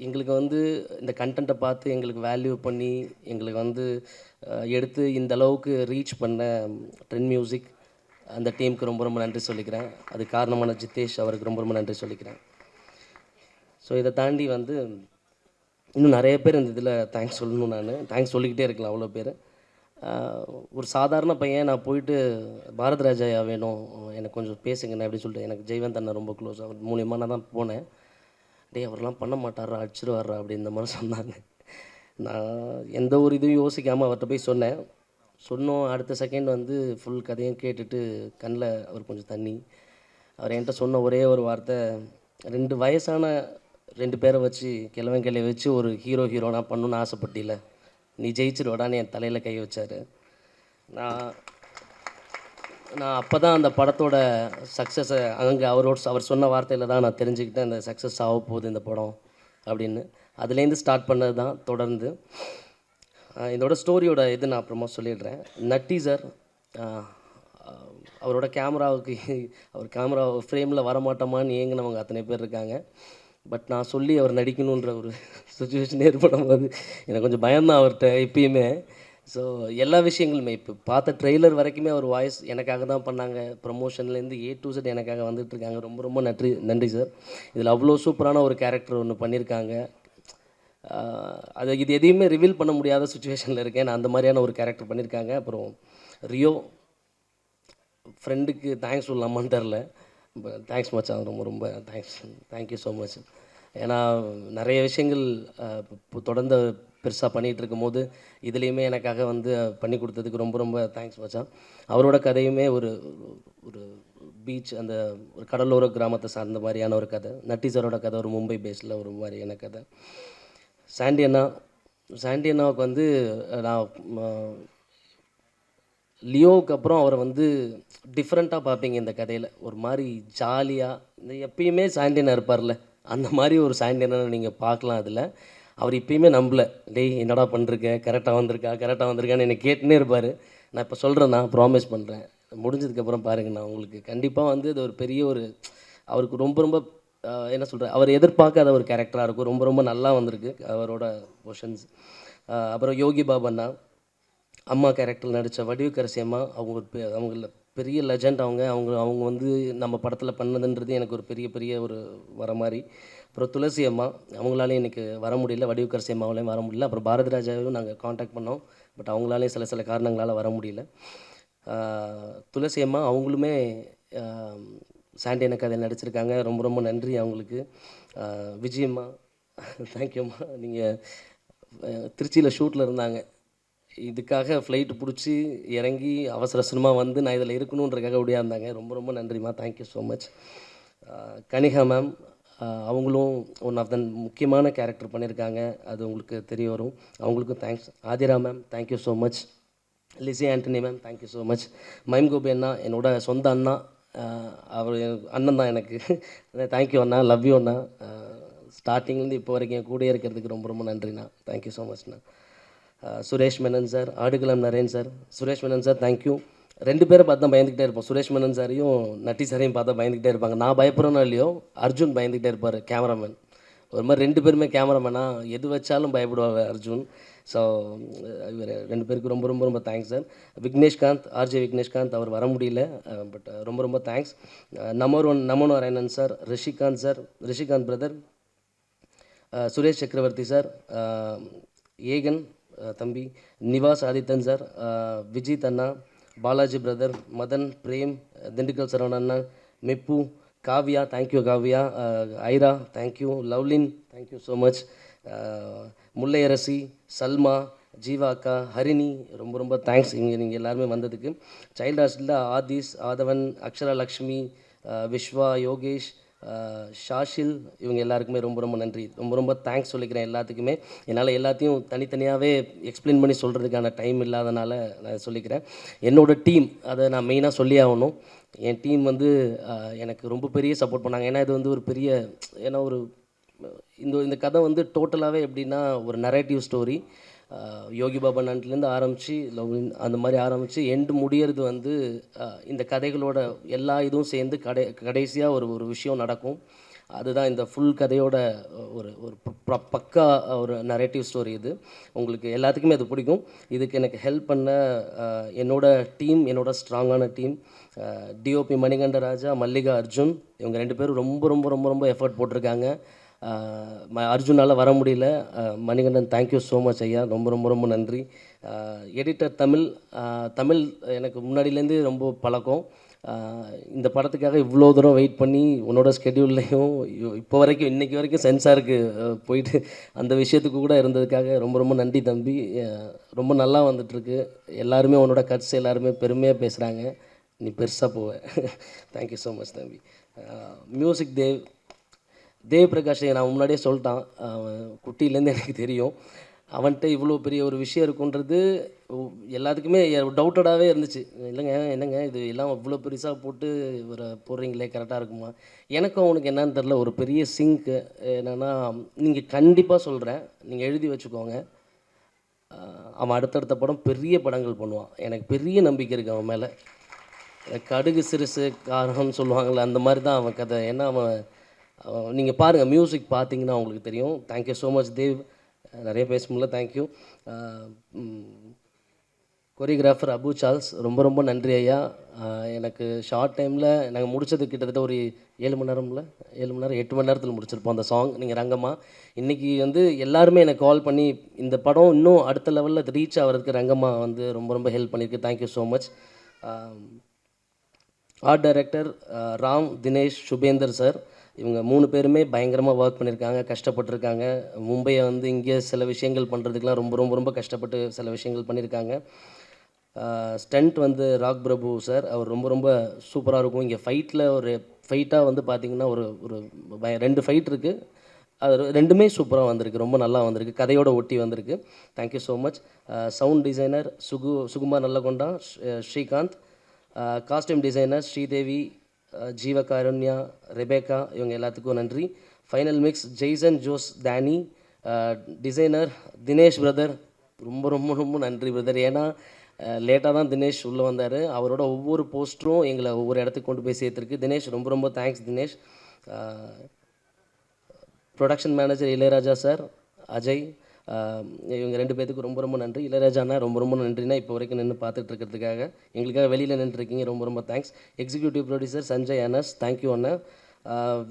எங்களுக்கு வந்து இந்த கண்டென்ட்டை பார்த்து எங்களுக்கு வேல்யூ பண்ணி எங்களுக்கு வந்து எடுத்து இந்த அளவுக்கு ரீச் பண்ண ட்ரெண்ட் மியூசிக் அந்த டீமுக்கு ரொம்ப ரொம்ப நன்றி சொல்லிக்கிறேன். அது காரணமான ஜித்தேஷ், அவருக்கு ரொம்ப ரொம்ப நன்றி சொல்லிக்கிறேன். ஸோ இதை தாண்டி வந்து இன்னும் நிறைய பேர் இந்த இதில் தேங்க்ஸ் சொல்லணும். நான் தேங்க்ஸ் சொல்லிக்கிட்டே இருக்கலாம், அவ்வளோ பேர். ஒரு சாதாரண பையன், நான் போயிட்டு பாரத் ராஜாயா வேணும் எனக்கு கொஞ்சம் பேசுங்கண்ணே அப்படின்னு சொல்லிட்டு, எனக்கு ஜெயவந்த் அண்ணா ரொம்ப க்ளோஸ், அவர் மூலியமாக நான் தான் போனேன். அவரெலாம் பண்ண மாட்டாரா, அடிச்சிருவாரா அப்படின்ற மாதிரி சொன்னாங்க. நான் எந்த ஒரு இதுவும் யோசிக்காமல் அவர்கிட்ட போய் சொன்னோம். அடுத்த செகண்ட் வந்து ஃபுல் கதையும் கேட்டுட்டு கண்ணில் அவர் கொஞ்சம் தண்ணி. அவர் என்கிட்ட சொன்ன ஒரே ஒரு வார்த்தை, 2 வயசான 2 பேரை வச்சு கிழவன் வச்சு ஒரு ஹீரோனா பண்ணணுன்னு ஆசைப்பட்டில, நீ ஜெயிச்சிருவாடான்னு என் தலையில் கை வச்சார். நான் அப்போ தான் அந்த படத்தோட சக்ஸஸை அங்கே அவர் சொன்ன வார்த்தையில் தான் நான் தெரிஞ்சுக்கிட்டேன், இந்த சக்ஸஸ் ஆக போகுது இந்த படம் அப்படின்னு. அதுலேருந்து ஸ்டார்ட் பண்ணது தான் தொடர்ந்து. இதோட ஸ்டோரியோட இது நான் அப்புறமா சொல்லிடுறேன். நட்டி சார், அவரோட அவர் கேமரா ஃப்ரேமில் வரமாட்டோமான்னு ஏங்கினவங்க அத்தனை பேர் இருக்காங்க. பட் நான் சொல்லி அவர் நடிக்கணுன்ற ஒரு சுச்சுவேஷன் ஏற்படும் போது எனக்கு கொஞ்சம் பயம்தான் அவர்கிட்ட எப்பயுமே. ஸோ எல்லா விஷயங்களுமே இப்போ பார்த்த ட்ரெய்லர் வரைக்குமே அவர் வாய்ஸ் எனக்காக தான் பண்ணாங்க. ப்ரமோஷன்லேருந்து A to Z எனக்காக வந்துட்டுருக்காங்க. ரொம்ப ரொம்ப நன்றி சார். இதில் அவ்வளோ சூப்பரான ஒரு கேரக்டர் ஒன்று பண்ணியிருக்காங்க. இது எதையுமே ரிவீல் பண்ண முடியாத சுச்சுவேஷனில் இருக்கேன். நான் அந்த மாதிரியான ஒரு கேரக்டர் பண்ணியிருக்காங்க. அப்புறம் ரியோ ஃப்ரெண்டுக்கு தேங்க்ஸ் சொல்லலாமான்னு தெரில. தேங்க்ஸ் மச்சான், ரொம்ப ரொம்ப தேங்க்யூ ஸோ மச். ஏன்னா நிறைய விஷயங்கள் தொடர்ந்து பெருசாக பண்ணிகிட்டு இருக்கும்போது இதுலேயுமே எனக்காக வந்து பண்ணி கொடுத்ததுக்கு ரொம்ப ரொம்ப தேங்க்ஸ் மச்சான். அவரோட கதையுமே ஒரு ஒரு பீச், அந்த ஒரு கடலோர கிராமத்தை சார்ந்த மாதிரியான ஒரு கதை. நட்டி சாரோட கதை ஒரு மும்பை பேஸில் ஒரு மாதிரியான கதை. சாண்டி அண்ணாவுக்கு வந்து நான் லியோவுக்கு அப்புறம் அவரை வந்து டிஃப்ரெண்ட்டாக பார்ப்பீங்க இந்த கதையில். ஒரு மாதிரி ஜாலியாக, இந்த எப்பயுமே சாண்டியனா இருப்பார்ல, அந்த மாதிரி ஒரு சாண்டியனை நீங்கள் பார்க்கலாம். அதில் அவர் இப்பயுமே நம்பலை, டேய் என்னடா பண்ணிருக்கேன், கரெக்டாக வந்திருக்கான்னு என்னை கேட்டுன்னே இருப்பார். நான் இப்போ சொல்கிறேன், நான் ப்ராமிஸ் பண்ணுறேன், முடிஞ்சதுக்கப்புறம் பாருங்கள், நான் உங்களுக்கு கண்டிப்பாக வந்து இது ஒரு பெரிய ஒரு அவருக்கு ரொம்ப ரொம்ப என்ன சொல்கிறேன், அவர் எதிர்பார்க்காத ஒரு கேரக்டராக இருக்கும். ரொம்ப ரொம்ப நல்லா வந்திருக்கு அவரோட போர்ஷன்ஸ். அப்புறம் யோகி பாபண்ணா, அம்மா கேரக்டர் நடித்த வடிவுக்கரசி அம்மா, அவங்க பெரிய லெஜண்ட். அவங்க வந்து நம்ம படத்தில் பண்ணதுன்றது எனக்கு ஒரு பெரிய ஒரு வர மாதிரி. அப்புறம் துளசி அம்மா, அவங்களாலையும் எனக்கு வர முடியல, வடிவுக்கரசி அம்மாவாலையும் வர முடியல. அப்புறம் பாரதி ராஜாவையும் நாங்கள் காண்டாக்ட் பண்ணோம், பட் அவங்களாலையும் சில காரணங்களால் வர முடியல. துளசி அம்மா அவங்களுமே சாண்டியன கதையில் நடிச்சிருக்காங்க. ரொம்ப ரொம்ப நன்றி அவங்களுக்கு. விஜயம்மா தேங்க்யூம்மா. நீங்கள் திருச்சியில் ஷூட்டில் இருந்தாங்க, இதுக்காக ஃப்ளைட்டு பிடிச்சி இறங்கி அவசர அவசரமாக வந்து நான் இதில் இருக்கணுன்றக்காக ஒடியாக இருந்தாங்க. ரொம்ப ரொம்ப நன்றிம்மா, thank you so much. Kanika ma'am, அவங்களும் ஒன் ஆஃப் த முக்கியமான கேரக்டர் பண்ணியிருக்காங்க, அது உங்களுக்கு தெரிய வரும். அவங்களுக்கும் thanks. Aadhira ma'am thank you so much. Lissy Antony ma'am thank you so much. Mime Gopi அண்ணா என்னோட சொந்த அண்ணா, அவர் அண்ணன் தான் எனக்கு. தேங்க்யூ அண்ணா, லவ் யூ அண்ணா. ஸ்டார்டிங்லேருந்து இப்போ வரைக்கும் என் கூட இருக்கிறதுக்கு ரொம்ப ரொம்ப நன்றிண்ணா, தேங்க்யூ ஸோ மச்ண்ணா. Suresh Menon sir, Aadukalam Naren sir. Suresh Menon sir thank you. 2 பேரை பார்த்து தான் பயந்துக்கிட்டே இருப்போம். சுரேஷ் மேனன் சாரையும் நட்டி சாரையும் பார்த்தா பயந்துக்கிட்டே இருப்பாங்க. நான் பயப்படுறேனோ இல்லையோ, அர்ஜுன் பயந்துக்கிட்டே இருப்பார், கேமராமேன். ஒரு மாதிரி 2 பேருமே கேமராமேனாக எது வச்சாலும் பயப்படுவாங்க அர்ஜுன். ஸோ இவர் 2 பேருக்கு ரொம்ப ரொம்ப ரொம்ப thanks sir. Vigneshkanth, RJ Vigneshkanth, அவர் வர முடியல, பட் ரொம்ப ரொம்ப thanks. Namo Narayanan sir, Rishikanth sir, Rishikanth brother, Suresh Chakravarthy sir, Egan தம்பி, நிவாஸ் ஆதித்தன் சார், விஜித் அண்ணா, பாலாஜி பிரதர், மதன், பிரேம், திண்டுக்கல் சரவண அண்ணா, மெப்பு, Kavya thank you Kavya, Aira thank you, Lovelin thank you so much, Mullaiyarasi, Salma, Jeeva அக்கா, ஹரிணி ரொம்ப ரொம்ப தேங்க்ஸ். நீங்கள் எல்லாருமே வந்ததுக்கு. சைல்டு ஹாஸ்டலில் ஆதிஷ், ஆதவன், அக்ஷரா லக்ஷ்மி, விஸ்வா, யோகேஷ், ஷாஷில், இவங்க எல்லாருக்குமே ரொம்ப ரொம்ப நன்றி, ரொம்ப ரொம்ப தேங்க்ஸ் சொல்லிக்கிறேன் எல்லாத்துக்குமே. என்னால் எல்லாத்தையும் தனித்தனியாகவே எக்ஸ்பிளைன் பண்ணி சொல்கிறதுக்கான டைம் இல்லாதனால நான் சொல்லிக்கிறேன். என்னோடய டீம், அதை நான் மெயினாக சொல்லி ஆகணும். என் டீம் வந்து எனக்கு ரொம்ப பெரிய சப்போர்ட் பண்ணாங்க. ஏன்னா இது வந்து ஒரு பெரிய, ஏன்னா ஒரு இந்த கதை வந்து டோட்டலாகவே எப்படின்னா ஒரு நரேட்டிவ் ஸ்டோரி. யோகி பாபா நன்ட்லேருந்து ஆரம்பித்து அந்த மாதிரி ஆரம்பித்து எண்டு முடியறது வந்து இந்த கதைகளோட எல்லா இதுவும் சேர்ந்து கடைசியாக ஒரு விஷயம் நடக்கும். அதுதான் இந்த ஃபுல் கதையோட ஒரு ஒரு பக்கா ஒரு நரேட்டிவ் ஸ்டோரி. இது உங்களுக்கு எல்லாத்துக்குமே அது பிடிக்கும். இதுக்கு எனக்கு ஹெல்ப் பண்ண என்னோட டீம், என்னோட ஸ்ட்ராங்கான டீம், டிஓபி மணிகண்ட ராஜா, மல்லிகா அர்ஜுன், இவங்க 2 பேரும் ரொம்ப ரொம்ப ரொம்ப ரொம்ப எஃபர்ட் போட்டிருக்காங்க. அர்ஜுனால் வர முடியல. மணிகண்டன் தேங்க்யூ ஸோ மச் ஐயா, ரொம்ப ரொம்ப ரொம்ப நன்றி. எடிட்டர் தமிழ் எனக்கு முன்னாடியிலேருந்து ரொம்ப பழக்கம். இந்த படத்துக்காக இவ்வளோ தூரம் வெயிட் பண்ணி உன்னோட ஸ்கெடியூல்லையும் இப்போ வரைக்கும் இன்றைக்கி வரைக்கும் சென்சாருக்கு போயிட்டு அந்த விஷயத்துக்கு கூட இருந்ததுக்காக ரொம்ப ரொம்ப நன்றி தம்பி. ரொம்ப நல்லா வந்துட்டுருக்கு. எல்லாருமே உன்னோட கட்ஸ் எல்லாருமே பெருமையாக பேசுகிறாங்க. நீ பெருசாக போவ. தேங்க்யூ ஸோ மச் தம்பி. மியூசிக் தேவ் பிரகாஷ் நான் முன்னாடியே சொல்லிட்டான், குட்டியிலேருந்து எனக்கு தெரியும். அவன்கிட்ட இவ்வளோ பெரிய ஒரு விஷயம் இருக்குன்றது எல்லாத்துக்குமே டவுட்டடாகவே இருந்துச்சு. இல்லைங்க என்னங்க இது எல்லாம் இவ்வளோ பெருசாக போட்டு ஒரு போடுறீங்களே, கரெக்டாக இருக்குமா? எனக்கும் அவனுக்கு என்னன்னு தெரில, ஒரு பெரிய சிங்க்கு. என்னென்னா, நீங்கள் கண்டிப்பாக சொல்கிறேன், நீங்கள் எழுதி வச்சுக்கோங்க, அவன் அடுத்தடுத்த படம் பெரிய படங்கள் பண்ணுவான். எனக்கு பெரிய நம்பிக்கை இருக்குது அவன் மேலே. கடுகு சிறுசு காரம்னு சொல்லுவாங்கள்ல, அந்த மாதிரி தான் அவன் கதை. ஏன்னா அவன் நீங்கள் பாருங்கள், மியூசிக் பார்த்தீங்கன்னா உங்களுக்கு தெரியும். Thank you so much Dev. நிறைய பேச முடியல, தேங்க்யூ. கொரியோகிராஃபர் அபு சார்ல்ஸ், ரொம்ப ரொம்ப நன்றி ஐயா. எனக்கு ஷார்ட் டைமில் நாங்கள் முடித்தது கிட்டத்தட்ட ஒரு 7 மணி நேரம்ல 7 மணி நேரம் 8 மணி நேரத்தில் முடிச்சிருப்போம் அந்த சாங். நீங்கள் ரங்கம்மா இன்றைக்கி வந்து எல்லாருமே எனக்கு கால் பண்ணி இந்த படம் இன்னும் அடுத்த லெவலில் ரீச் ஆகிறதுக்கு ரங்கம்மா வந்து ரொம்ப ரொம்ப ஹெல்ப் பண்ணியிருக்கு. Thank you so much. Art director Ram, Dinesh, Subendar sir, இவங்க 3 பேருமே பயங்கரமாக ஒர்க் பண்ணியிருக்காங்க, கஷ்டப்பட்டுருக்காங்க. மும்பையை வந்து இங்கே சில விஷயங்கள் பண்ணுறதுக்கெலாம் ரொம்ப ரொம்ப ரொம்ப கஷ்டப்பட்டு சில விஷயங்கள் பண்ணியிருக்காங்க. ஸ்டண்ட் வந்து ராக் பிரபு சார், அவர் ரொம்ப ரொம்ப சூப்பராக இருக்கும். இங்கே ஃபைட்டில் ஒரு ஃபைட்டாக வந்து பார்த்திங்கன்னா ஒரு 2 ஃபைட் இருக்குது, அது 2மே சூப்பராக வந்திருக்கு, ரொம்ப நல்லா வந்திருக்கு, கதையோட ஒட்டி வந்திருக்கு. Thank you so much. Sound designer Sukumar Nallakonda, Srikanth. Costume designer Sridevi, Jeevakarunya, Rebecca, இவங்க எல்லாத்துக்கும் நன்றி. Final mix Jaison Jose Danny. Designer Dinesh brother, ரொம்ப ரொம்ப ரொம்ப நன்றி பிரதர். ஏன்னா லேட்டாக தான் தினேஷ் உள்ளே வந்தார். அவரோட ஒவ்வொரு போஸ்டரும் எங்களை ஒவ்வொரு இடத்துக்கு கொண்டு போய் சேர்த்துருக்கு. தினேஷ் ரொம்ப ரொம்ப thanks Dinesh. Production manager Ilaiyaraaja sir, Ajay, இவங்க 2 பேத்துக்கு ரொம்ப ரொம்ப நன்றி. இளையராஜாண்ணா ரொம்ப ரொம்ப நன்றினா, இப்போ வரைக்கும் நின்று பார்த்துட்டு இருக்கிறதுக்காக, எங்களுக்காக வெளியில் நின்றுருக்கீங்க, ரொம்ப ரொம்ப thanks. Executive producer Sanjay Anas, thank you அண்ணா.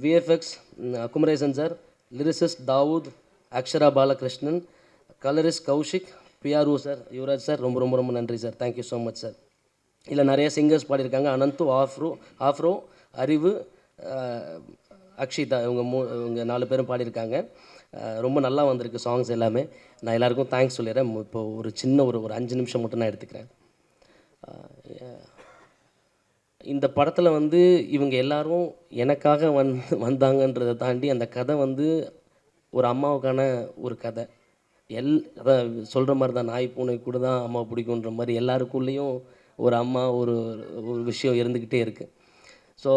VFX Kumaresan sir, lyricist Dawood, Akshara Balakrishnan, colourist Kaushik, PRO sir, Yuvaraj sir, ரொம்ப ரொம்ப ரொம்ப நன்றி sir. Thank you so much sir. இல்லை நிறைய சிங்கர்ஸ் பாடியிருக்காங்க, அனந்து, ஆஃப்ரோ, அறிவு, அக்ஷிதா இவங்க 4 பேரும் பாடியிருக்காங்க. ரொம்ப நல்லா வந்திருக்கு சாங்ஸ் எல்லாமே. நான் எல்லாருக்கும் தேங்க்ஸ் சொல்லிடுறேன். இப்போ ஒரு சின்ன ஒரு 5 நிமிஷம் மட்டும் நான் எடுத்துக்கிறேன். இந்த படத்தில் வந்து இவங்க எல்லாரும் எனக்காக வந்தாங்கன்றதை தாண்டி அந்த கதை வந்து ஒரு அம்மாவுக்கான ஒரு கதை. அதான் சொல்கிற மாதிரி தான், நாய் பூனை கூட தான் அம்மா பிடிக்குன்ற மாதிரி எல்லாருக்குள்ளேயும் ஒரு அம்மா ஒரு விஷயம் இருந்துக்கிட்டே இருக்குது. ஸோ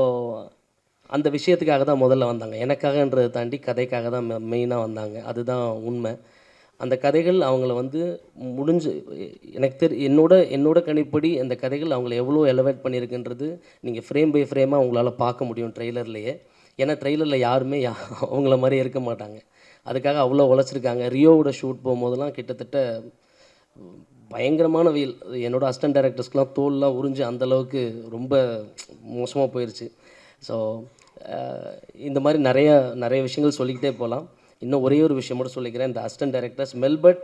அந்த விஷயத்துக்காக தான் முதல்ல வந்தாங்க. எனக்காகன்றதை தாண்டி கதைக்காக தான் மெயினாக வந்தாங்க. அதுதான் உண்மை. அந்த கதைகள் அவங்கள வந்து எனக்கு என்னோட கணிப்படி அந்த கதைகள் அவங்கள எவ்வளோ எலவேட் பண்ணியிருக்குன்றது நீங்கள் ஃப்ரேம் பை ஃப்ரேமாக அவங்களால பார்க்க முடியும் ட்ரெய்லர்லேயே. ஏன்னா ட்ரெய்லரில் யாருமே அவங்கள மாதிரி இருக்க மாட்டாங்க. அதுக்காக அவ்வளோ உழைச்சிருக்காங்க. ரியோவோட ஷூட் போகும்போதெல்லாம் கிட்டத்தட்ட பயங்கரமான வெயில். என்னோடய அசிஸ்டன்ட் டைரக்டர்ஸ்க்கெலாம் தோல்லாம் உறிஞ்சு அந்தளவுக்கு ரொம்ப மோசமாக போயிடுச்சு. ஸோ இந்த மாதிரி நிறைய விஷயங்கள் சொல்லிக்கிட்டே போகலாம். இன்னும் ஒரே ஒரு விஷயம் மட்டும் சொல்லிக்கிறேன். இந்த assistant directors Melbert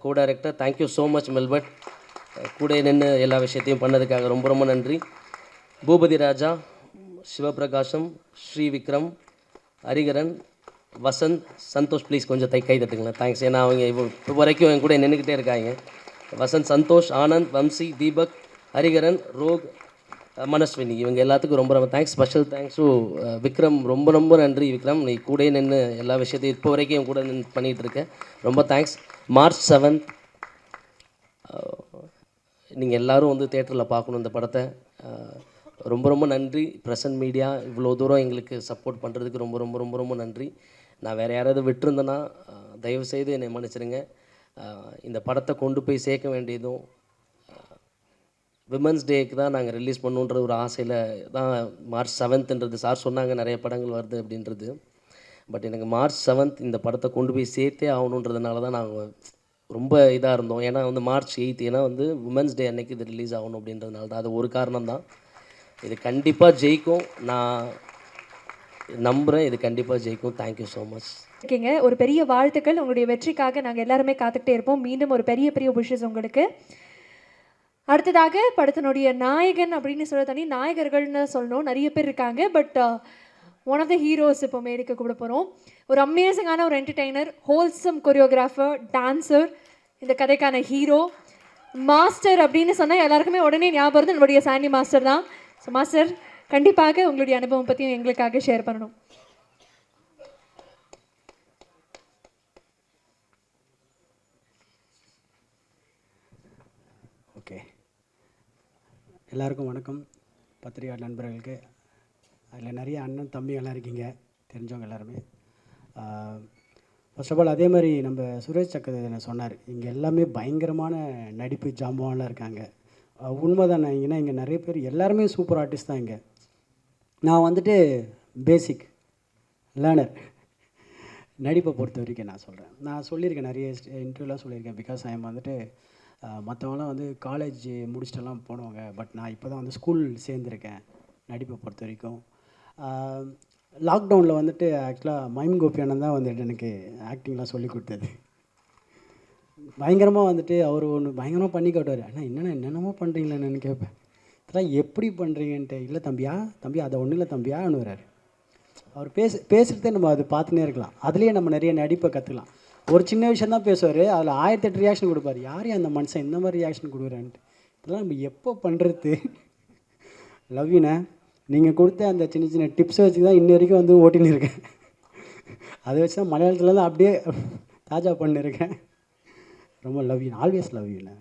co director, thank you so much Melbert. கூட நின்று எல்லா விஷயத்தையும் பண்ணதுக்காக ரொம்ப ரொம்ப நன்றி. பூபதி ராஜா, சிவபிரகாசம், ஸ்ரீ விக்ரம், ஹரிகரன், வசந்த், சந்தோஷ், ப்ளீஸ் கொஞ்சம் கை தட்டுங்களேன். தேங்க்ஸ். ஏன்னா அவங்க இப்போ வரைக்கும் என் கூட நின்றுக்கிட்டே இருக்காங்க. வசந்த், சந்தோஷ், ஆனந்த், வம்சி, தீபக், ஹரிகரன், ரோக், மனஸ்வினி, இவங்க எல்லாத்துக்கும் ரொம்ப ரொம்ப thanks. Special thanks to Vikram. ரொம்ப ரொம்ப நன்றி விக்ரம். நீ கூட நின்று எல்லா விஷயத்தையும் இப்போ வரைக்கும் என் கூட நின்று பண்ணிகிட்டு இருக்கேன். ரொம்ப தேங்க்ஸ். மார்ச் 7 நீங்கள் எல்லோரும் வந்து தேட்டரில் பார்க்கணும் இந்த படத்தை. ரொம்ப ரொம்ப நன்றி. பிரசன்ட் மீடியா இவ்வளோ தூரம் எங்களுக்கு சப்போர்ட் பண்ணுறதுக்கு ரொம்ப ரொம்ப ரொம்ப ரொம்ப நன்றி. நான் வேறு யாராவது விட்டுருந்தேன்னா தயவுசெய்து என்னை மன்னிச்சிடுங்க. இந்த படத்தை கொண்டு போய் சேர்க்க வேண்டியதும் விமன்ஸ் டேக்கு தான் நாங்கள் ரிலீஸ் பண்ணுன்ற ஒரு ஆசையில் தான் மார்ச் 7ன்றது சார் சொன்னாங்க நிறைய படங்கள் வருது அப்படின்றது. பட் எனக்கு மார்ச் 7 இந்த படத்தை கொண்டு போய் சேர்த்தே ஆகணுன்றதுனால தான் நாங்கள் ரொம்ப இதாக இருந்தோம். ஏன்னா வந்து மார்ச் 8 ஏன்னா வந்து விமன்ஸ் டே அன்னைக்கு இது ரிலீஸ் ஆகணும் அப்படின்றதுனால தான். அது ஒரு காரணம் தான். இது கண்டிப்பாக ஜெயிக்கும், நான் நம்புகிறேன். இது கண்டிப்பாக ஜெயிக்கும். Thank you so much. ஓகேங்க, ஒரு பெரிய வாழ்த்துக்கள். உங்களுடைய வெற்றிக்காக நாங்கள் எல்லாருமே காத்துக்கிட்டே இருப்போம். மீண்டும் ஒரு பெரிய பெரிய விஷஸ் உங்களுக்கு. அடுத்ததாக படத்தினுடைய நாயகன் அப்படின்னு சொல்ல தனி நாயகர்கள்னு சொல்லணும், நிறைய பேர் இருக்காங்க. But one of the heroes இப்போ மேடைக்கு கூப்பிட போகிறோம். ஒரு அமேசிங்கான ஒரு என்டர்டெய்னர், ஹோல்சம் கொரியோகிராஃபர், டான்ஸர், இந்த கதைக்கான ஹீரோ, மாஸ்டர் அப்படின்னு சொன்னால் எல்லாருக்குமே உடனே ஞாபகம் வருது நம்மளுடைய சாண்டி மாஸ்டர் தான். ஸோ மாஸ்டர், கண்டிப்பாக உங்களுடைய அனுபவம் பற்றியும் எங்களுக்காக ஷேர் பண்ணணும். ஓகே, எல்லாருக்கும் வணக்கம். பத்திரிகை நண்பர்களுக்கு, அதில் நிறைய அண்ணன் தம்பிகள்லாம் இருக்கீங்க, தெரிஞ்சவங்க எல்லாருமே. ஃபர்ஸ்ட் ஆஃப் ஆல் அதே மாதிரி நம்ம சுரேஷ் சக்கரவர்த்தி சொன்னார், இங்கே எல்லாமே பயங்கரமான நடிப்பு ஜாம்பவான்லாம் இருக்காங்க. உண்மைதான். ஏன்னா இங்கே நிறைய பேர் எல்லாருமே சூப்பர் ஆர்டிஸ்ட் தான். இங்கே நான் வந்துட்டு பேசிக் லேர்னர். நடிப்பை பொறுத்த வரைக்கும் நான் சொல்கிறேன், நான் சொல்லியிருக்கேன் நிறைய இன்டர்வியூலாம் சொல்லியிருக்கேன். பிகாஸ் ஐம் வந்துட்டு மற்றவங்களாம் வந்து காலேஜ் முடிச்சுட்டெல்லாம் போனவங்க. பட் நான் இப்போ தான் வந்து ஸ்கூல் சேர்ந்துருக்கேன். நடிப்பை பொறுத்த வரைக்கும் லாக்டவுனில் வந்துட்டு ஆக்சுவலாக மைம் கோபியானந்த் தான் வந்துட்டு எனக்கு ஆக்டிங்லாம் சொல்லி கொடுத்தது. பயங்கரமாக வந்துட்டு அவர் ஒன்று பயங்கரமாக பண்ணி காட்டுவார். ஆனால் என்னென்னமோ பண்ணுறீங்களேன்னு கேட்பேன். இதெல்லாம் எப்படி பண்ணுறீங்கன்ட்டு. இல்லை தம்பி அதை ஒன்றும் இல்லை தம்பியான்னு வர்றாரு. அவர் பேசுகிறதே நம்ம அது பார்த்துனே இருக்கலாம். அதுலேயே நம்ம நிறைய நடிப்பை கற்றுக்கலாம். ஒரு சின்ன விஷயம் தான் பேசுவார், அதில் 1008 ரியாக்ஷன் கொடுப்பார். யாரையும் அந்த மனுஷன் இந்த மாதிரி ரியாக்ஷன் கொடுக்குறான்ட்டு. இதெல்லாம் நம்ம எப்போ பண்ணுறது? லவ்யூண்ணே, நீங்கள் கொடுத்த அந்த சின்ன சின்ன டிப்ஸை வச்சு தான் இன்ன வரைக்கும் வந்து ஓட்டின்னு இருக்கேன். அதை வச்சு தான் மலையாளத்தில் தான் அப்படியே தாஜா பண்ணியிருக்கேன். ரொம்ப லவ்யூ, ஆல்வேஸ் லவ்யூண்ணே.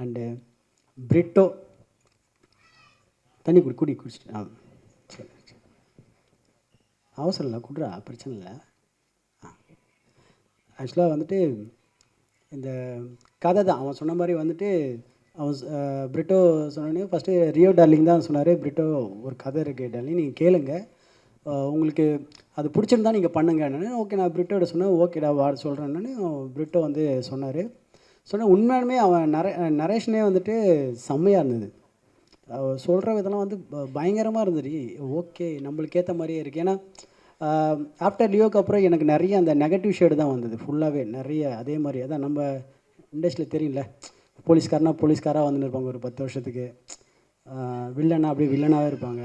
அண்டு பிரிட்டோ, தண்ணி குடிச்சிட்டு சரி அவசரம் இல்லை, குடுறா, பிரச்சனை இல்லை. ஆக்சுவலாக வந்துட்டு இந்த கதை தான் அவன் சொன்ன மாதிரி வந்துட்டு அவன் பிரிட்டோ சொன்னோடனே ஃபஸ்ட்டு ரியோ டார்லிங் தான் சொன்னார். பிரிட்டோ ஒரு கதை இருக்குது டார்லிங், நீங்கள் கேளுங்க, உங்களுக்கு அது பிடிச்சிருந்தா நீங்கள் பண்ணுங்கன்னு. ஓகே, நான் பிரிட்டோட சொன்னேன். ஓகேடா சொல்கிறேன்னு பிரிட்டோ வந்து சொன்னார். சொன்னால் உண்மையாலுமே அவன் நரேஷனே வந்துட்டு செம்மையாக இருந்தது. சொல்கிற விதெல்லாம் வந்து பயங்கரமாக இருந்தது. ஓகே, நம்மளுக்கு ஏற்ற மாதிரியே இருக்குது. ஏன்னா ஆஃப்டர் லியோக்கு அப்புறம் எனக்கு நிறைய அந்த நெகட்டிவ் ஷேடு தான் வந்தது ஃபுல்லாகவே நிறைய. அதே மாதிரி அதான் நம்ம இண்டஸ்ட்ரியில் தெரியல, போலீஸ்காராக வந்துன்னு இருப்பாங்க ஒரு 10 வருஷத்துக்கு, வில்லனா அப்படியே வில்லனாகவே இருப்பாங்க.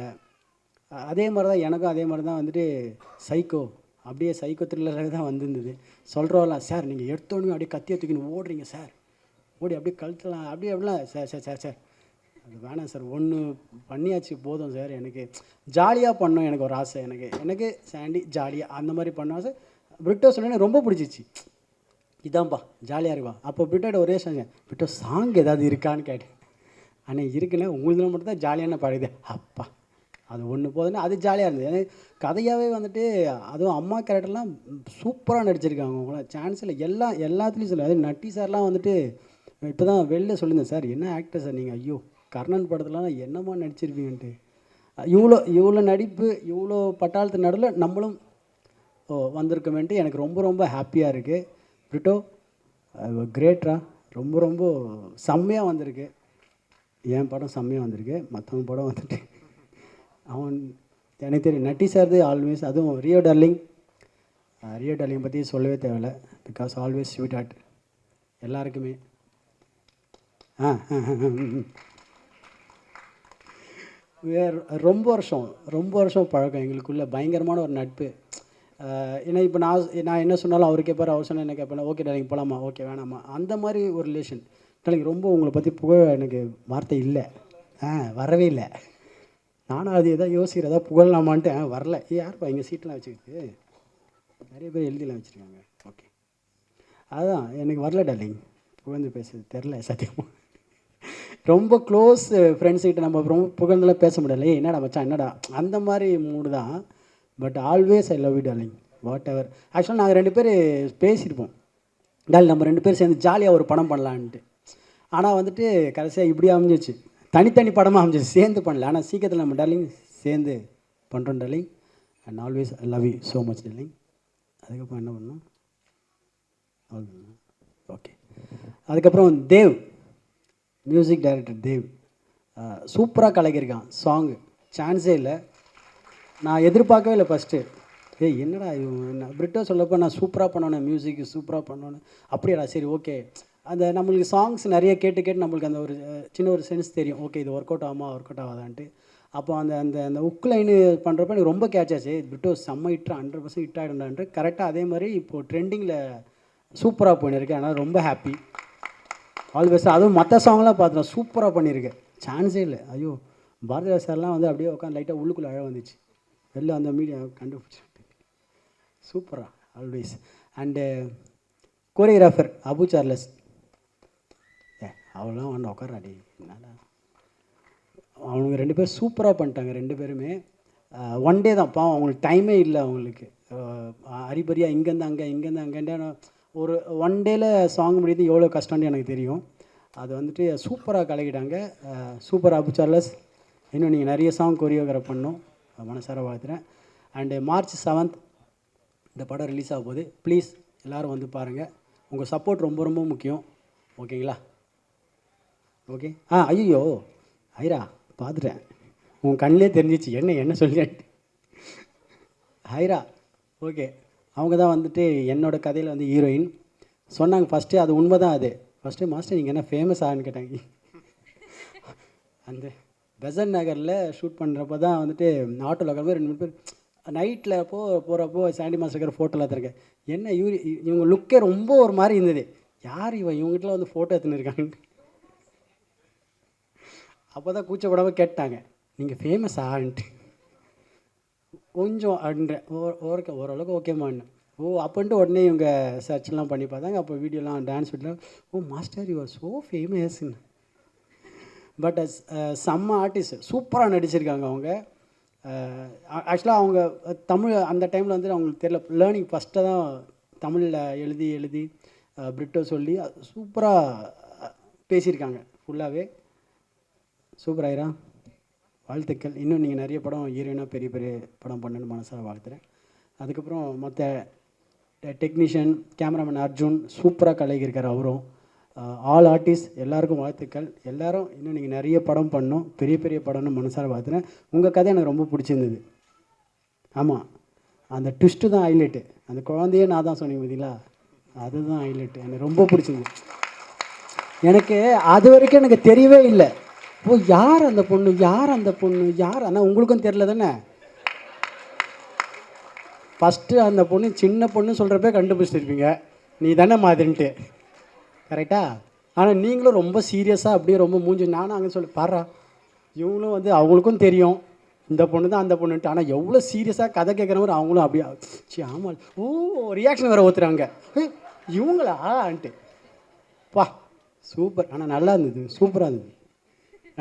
அதே மாதிரி தான் எனக்கும் அதே மாதிரி தான் வந்துட்டு சைக்கோ அப்படியே சைக்கோ த்ரில்லராக தான் வந்திருந்தது. சொல்கிறவெல்லாம் சார் நீங்கள் எடுத்தோடனே அப்படியே கத்தியை தூக்கின்னு ஓடுறீங்க சார், ஓடி அப்படியே கழுத்தலாம் அப்படியே அப்படிலாம் சார் சார் சார் சார் அது வேணாம் சார், ஒன்று பண்ணியாச்சு போதும் சார், எனக்கு ஜாலியாக பண்ணோம், எனக்கு ஒரு ஆசை, எனக்கு சாண்டி ஜாலியாக அந்த மாதிரி பண்ண ஆசை. பிரிட்டோ சொன்னேன்னு ரொம்ப பிடிச்சிச்சு, இதான்ப்பா ஜாலியாக இருக்குவா. அப்போ பிரிட்டோட ஒரே சொன்னேன், பிரிட்டோ சாங் ஏதாவது இருக்கான்னு கேட்டேன். ஆனால் இருக்குண்ணே, உங்களுக்கு மட்டும் தான் ஜாலியான பாடுது, அப்பா அது ஒன்று போதுன்னா அது ஜாலியாக இருந்தது. எனக்கு கதையாகவே வந்துட்டு அதுவும் அம்மா கேரக்டர்லாம் சூப்பராக நடிச்சிருக்காங்க. அவங்களாம் சான்ஸ் இல்லை, எல்லாத்துலேயும் சொல்லு. அது நட்டி சார்லாம் வந்துட்டு இப்போ தான் வெளில சொல்லுங்கள் சார், என்ன ஆக்டர் சார் நீங்கள், ஐயோ கர்ணன் படத்துலலாம் என்னம்மா நடிச்சிருப்பீங்கன்ட்டு. இவ்வளோ நடிப்பு, இவ்வளோ பட்டாளத்து நடுவில் நம்மளும் வந்திருக்கோமேன்ட்டு எனக்கு ரொம்ப ரொம்ப ஹாப்பியாக இருக்குது. பிரிட்டோ கிரேட்ரா, ரொம்ப ரொம்ப செம்மையாக வந்திருக்கு. என் படம் செம்மையாக வந்திருக்கு, மற்றவங்க படம் வந்துட்டு அவன் எனக்கு தெரியும். நட்டி சார்து ஆல்வேஸ், அதுவும் ரியோ டார்லிங் பற்றி சொல்லவே தேவையில்லை, பிகாஸ் ஆல்வேஸ் ஸ்வீட் ஹார்ட் எல்லாருக்குமே. ரொம்ப வருஷம் பழக்கம் எங்களுக்குள்ள, பயங்கரமான ஒரு நட்பு. ஏன்னா இப்போ நான் என்ன சொன்னாலும் அவர் கேட்பார், அவர் சொன்னால் என்ன கேட்பேன், ஓகே டார்லிங் போகலாமா, ஓகே வேணாமா, அந்த மாதிரி ஒரு ரிலேஷன். டார்லிங் ரொம்ப உங்களை பற்றி புகழ எனக்கு வார்த்தை இல்லை, வரவே இல்லை. நானும் அது எதாவது யோசிக்கிறேன், எதாவது புகழலாமான்ட்டு வரல. யாருப்பா எங்கள் சீட்டெலாம் வச்சுக்கிட்டு நிறைய பேர் எழுதிலாம் வச்சுருக்காங்க, ஓகே அதுதான் எனக்கு வரல டார்லிங், புகழ்ந்து பேசுறது தெரில சத்தியமாக. ரொம்ப க்ளோஸ் ஃப்ரெண்ட்ஸ்கிட்ட நம்ம ரொம்ப புகழ்ந்தெல்லாம் பேச முடியல, என்னடா மச்சான் என்னடா அந்த மாதிரி மூடு தான். But always I love you darling, whatever. ஆக்சுவலாக நாங்கள் 2 பேர் பேசியிருப்போம், டார்லிங் நம்ம 2 பேர் சேர்ந்து ஜாலியாக ஒரு படம் பண்ணலான்ட்டு. ஆனால் வந்துட்டு கடைசியாக இப்படி அமைஞ்சிச்சு, தனித்தனி படமாக அமைஞ்சிச்சு, சேர்ந்து பண்ணல. ஆனால் சீக்கிரத்தில் நம்ம டார்லிங் சேர்ந்து பண்ணுறோம் darling. And always I love you so much darling. அதுக்கப்புறம் என்ன பண்ணோம், ஓகே. அதுக்கப்புறம் தேவ், மியூசிக் டைரக்டர் தேவ் சூப்பராக கலக்கியிருக்கான். சாங்கு சான்ஸே இல்லை, நான் எதிர்பார்க்கவே இல்லை ஃபஸ்ட்டு. என்னடா நான் பிரிட்டோ சொல்லப்போ நான் சூப்பராக பண்ணோன்னே, மியூசிக் சூப்பராக பண்ணோன்னே, அப்படியாடா சரி ஓகே. அந்த நம்மளுக்கு சாங்ஸ் நிறைய கேட்டு நம்மளுக்கு அந்த ஒரு சின்ன ஒரு சென்ஸ் தெரியும், ஓகே இது ஒர்க் அவுட் ஆகாதான்ட்டு. அப்போ அந்த அந்த அந்த உக் லைனு பண்ணுறப்ப எனக்கு ரொம்ப கேட்ச் ஆச்சு, பிரிட்டோ செம்ம ஹிட்ரா 100% ஹிட் ஆகிடும்டான்ட்டு. கரெக்டாக அதே மாதிரி இப்போது ட்ரெண்டிங்கில் சூப்பராக பண்ணியிருக்கேன், அதனால் ரொம்ப ஹாப்பி. ஆல்வேஸ் அதுவும் மற்ற சாங்லாம் பார்த்துட்டேன், சூப்பராக பண்ணியிருக்கேன், சான்ஸே இல்லை. ஐயோ பாரதிராஜ் சார்லாம் வந்து அப்படியே உட்காந்து லைட்டாக உள்ளுக்குள்ளே அழ வந்துச்சு, வெளில அந்த மீடியா கண்டுபிடிச்சி சூப்பராக always. And choreographer Abu Charles, அவெல்லாம் வந்து உட்காராடி, என்னால் அவனுங்க 2 பேர் சூப்பராக பண்ணிட்டாங்க 2 பேருமே. ஒன் டே தான் பாவம், அவங்களுக்கு டைமே இல்லை அவங்களுக்கு, அரிபரியாக இங்கேருந்து அங்கேன்னு ஒரு ஒன் டேயில் சாங் முடியுது, எவ்வளோ கஷ்டம்னு எனக்கு தெரியும். அது வந்துட்டு சூப்பராக கலக்கிட்டாங்க. சூப்பர் அபு சார்லஸ், இன்னும் நீங்கள் நிறைய சாங் கொரியோகிராஃப் பண்ணணும், மனசார வாழ்த்துறேன். அண்டு March 7th இந்த படம் ரிலீஸ் ஆக போகுது. ப்ளீஸ் எல்லோரும் வந்து பாருங்கள், உங்கள் சப்போர்ட் ரொம்ப ரொம்ப முக்கியம், ஓகேங்களா? ஓகே. ஐயோ ஐரா பார்த்துட்டேன், உன் கண்ணிலே தெரிஞ்சிச்சு என்ன சொல்லிட்டு. ஐரா ஓகே, அவங்க தான் வந்துட்டு என்னோட கதையில் வந்து ஹீரோயின் சொன்னாங்க ஃபஸ்ட்டு, அது உண்மை தான். அது ஃபஸ்ட்டு மாஸ்டர் நீங்கள் என்ன ஃபேமஸ் ஆகுன்னு கேட்டாங்க. அந்த பெசன் நகரில் ஷூட் பண்ணுறப்ப தான் வந்துட்டு ஆட்டோவில் இருக்கிற 2-3 பேர் நைட்டில் போகிறப்போ சாண்டி மாஸ்டர் ஃபோட்டோவில் எடுத்துருக்கேன். என்ன இவங்க லுக்கே ரொம்ப ஒரு மாதிரி இருந்தது, யார் இவங்ககிட்டலாம் வந்து ஃபோட்டோ எடுத்துன்னு இருக்காங்கன்ட்டு. அப்போ தான் கூச்சப்படாமல் கேட்டாங்க, நீங்கள் ஃபேமஸ் ஆன்ட்டு கொஞ்சம் அப்படின்ற ஓரளவுக்கு ஓகேமான்னு. அப்படின்ட்டு உடனே இவங்க சர்ச்லாம் பண்ணி பார்த்தாங்க. அப்போ வீடியோலாம் டான்ஸ் வீடியோலாம், மாஸ்டர் யூ ஆர் ஸோ ஃபேமஸ்ன்னு. பட் செம்ம ஆர்டிஸ்ட், சூப்பராக நடிச்சிருக்காங்க அவங்க. ஆக்சுவலாக அவங்க தமிழ் அந்த டைமில் வந்து அவங்களுக்கு தெரியல, லேர்னிங் ஃபஸ்ட்டு தான் தமிழில் எழுதி பிரிட்டோ சொல்லி சூப்பராக பேசியிருக்காங்க ஃபுல்லாகவே. சூப்பர் ஆயிரா, வாழ்த்துக்கள். இன்னும் நீங்கள் நிறைய படம் ஹீரோயினாக பெரிய படம் பண்ணணுன்னு மனசாக வாழ்த்துறேன். அதுக்கப்புறம் மற்ற டெக்னீஷியன் கேமராமேன் அர்ஜுன் சூப்பராக கலக்கியிருக்கார் அவரும். ஆல் ஆர்டிஸ்ட் எல்லாருக்கும் வாழ்த்துக்கள். எல்லோரும் இன்னும் நீங்கள் நிறைய படம் பண்ணணும், பெரிய படம்னு மனசார வாழ்த்துறேன். உங்கள் கதை எனக்கு ரொம்ப பிடிச்சிருந்தது. ஆமாம், அந்த ட்விஸ்ட்டு தான் ஹைலைட்டு, அந்த குழந்தையே நான் தான் சொன்னீங்க பார்த்தீங்களா, அதுதான் ஹைலைட்டு, எனக்கு ரொம்ப பிடிச்சிருந்தது. எனக்கு அது வரைக்கும் எனக்கு தெரியவே இல்லை, யார் அந்த பொண்ணு ஆனால் உங்களுக்கும் தெரில தானே. ஃபஸ்ட்டு அந்த பொண்ணு சின்ன பொண்ணு சொல்கிறப்ப கண்டுபிடிச்சிருப்பீங்க நீ தானே மாதிரின்ட்டு, கரெக்டாக? ஆனால் நீங்களும் ரொம்ப சீரியஸாக அப்படியே ரொம்ப மூஞ்சி, நானும் அங்கே சொல்லி பாடுறா, இவங்களும் வந்து அவங்களுக்கும் தெரியும் இந்த பொண்ணு தான் அந்த பொண்ணுன்ட்டு, ஆனால் எவ்வளோ சீரியஸாக கதை கேட்குறவங்க அவங்களும் அப்படியே சி ஆமாம் ஓ ரியாக்ஷன் வேறு ஊற்றுறாங்க, இவங்களான்ட்டு. வா சூப்பர், ஆனால் நல்லா இருந்தது, சூப்பராக இருந்தது.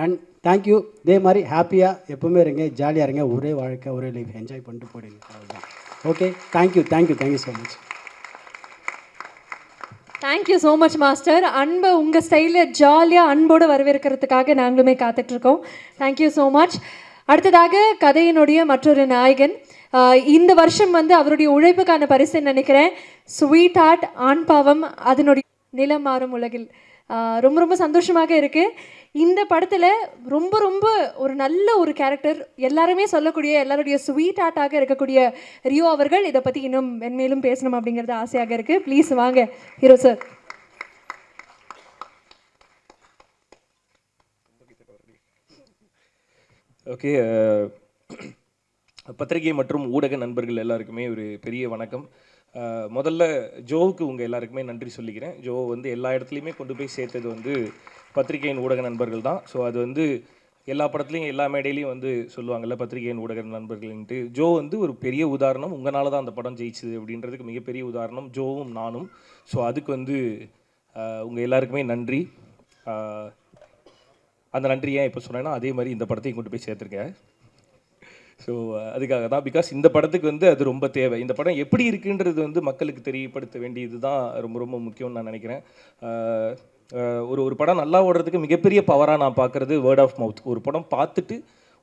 And thank you. இதே மாதிரி ஹாப்பியாக எப்போவுமே இருங்க, ஜாலியாக இருங்க, ஒரே வாழ்க்கை ஒரே லைஃப் என்ஜாய் பண்ணிட்டு போயிடுங்க, அவ்வளோதான். Okay, thank you thank you thank you so much. Thank you so much master. அன்பை உங்கள் ஸ்டைலில் ஜாலியாக அன்போடு வரவேற்கிறதுக்காக நாங்களுமே காத்துட்ருக்கோம். Thank you so much. அடுத்ததாக கதையினுடைய மற்றொரு நாயகன். இந்த வருஷம் வந்து அவருடைய உழைப்புக்கான பரிசுன்னு நினைக்கிறேன். ஸ்வீட் ஹார்ட், ஆண் பாவம், அதனுடைய நிலம் மாறும் உலகில். ரொம்ப ரொம்ப சந்தோஷமாக இருக்குது. இந்த படத்தில் ரொம்ப ரொம்ப ஒரு நல்ல ஒரு கேரக்டர், எல்லாருமே சொல்லக்கூடிய எல்லாருடைய ஸ்வீட் ஹார்ட்டாக இருக்கக்கூடிய ரியோ அவர்கள் இதை பற்றி இன்னும் மென்மேலும் பேசணும் அப்படிங்கிறது ஆசையாக இருக்குது. ப்ளீஸ் வாங்க ஹீரோ சார். ஓகே, பத்திரிகை மற்றும் ஊடக நண்பர்கள் எல்லாருக்குமே ஒரு பெரிய வணக்கம். முதல்ல ஜோவுக்கு உங்கள் எல்லாருக்குமே நன்றி சொல்லிக்கிறேன். ஜோ வந்து எல்லா இடத்துலையுமே கொண்டு போய் சேர்த்தது வந்து பத்திரிகையின் ஊடக நண்பர்கள் தான். ஸோ அது வந்து எல்லா படத்துலையும் எல்லா மேடையிலையும் வந்து சொல்லுவாங்கள்ல பத்திரிகையின் ஊடக நண்பர்கள்ன்ட்டு. ஜோ வந்து ஒரு பெரிய உதாரணம். உங்களால் தான் அந்த படம் ஜெயிச்சுது அப்படின்றதுக்கு மிகப்பெரிய உதாரணம் ஜோவும் நானும். ஸோ அதுக்கு வந்து உங்கள் எல்லாருக்குமே நன்றி. அந்த நன்றி ஏன் இப்போ சொன்னேன்னா அதே மாதிரி இந்த படத்தையும் கொண்டு போய் சேர்த்துருக்கேன். ஸோ அதுக்காக தான், பிகாஸ் இந்த படத்துக்கு வந்து அது ரொம்ப தேவை. இந்த படம் எப்படி இருக்குன்றது வந்து மக்களுக்கு தெரியப்படுத்த வேண்டியது தான் ரொம்ப ரொம்ப முக்கியம்னு நான் நினைக்கிறேன். ஒரு படம் நல்லா ஓடுறதுக்கு மிகப்பெரிய பவராக நான் பார்க்குறது வேர்ட் ஆஃப் மவுத். ஒரு படம் பார்த்துட்டு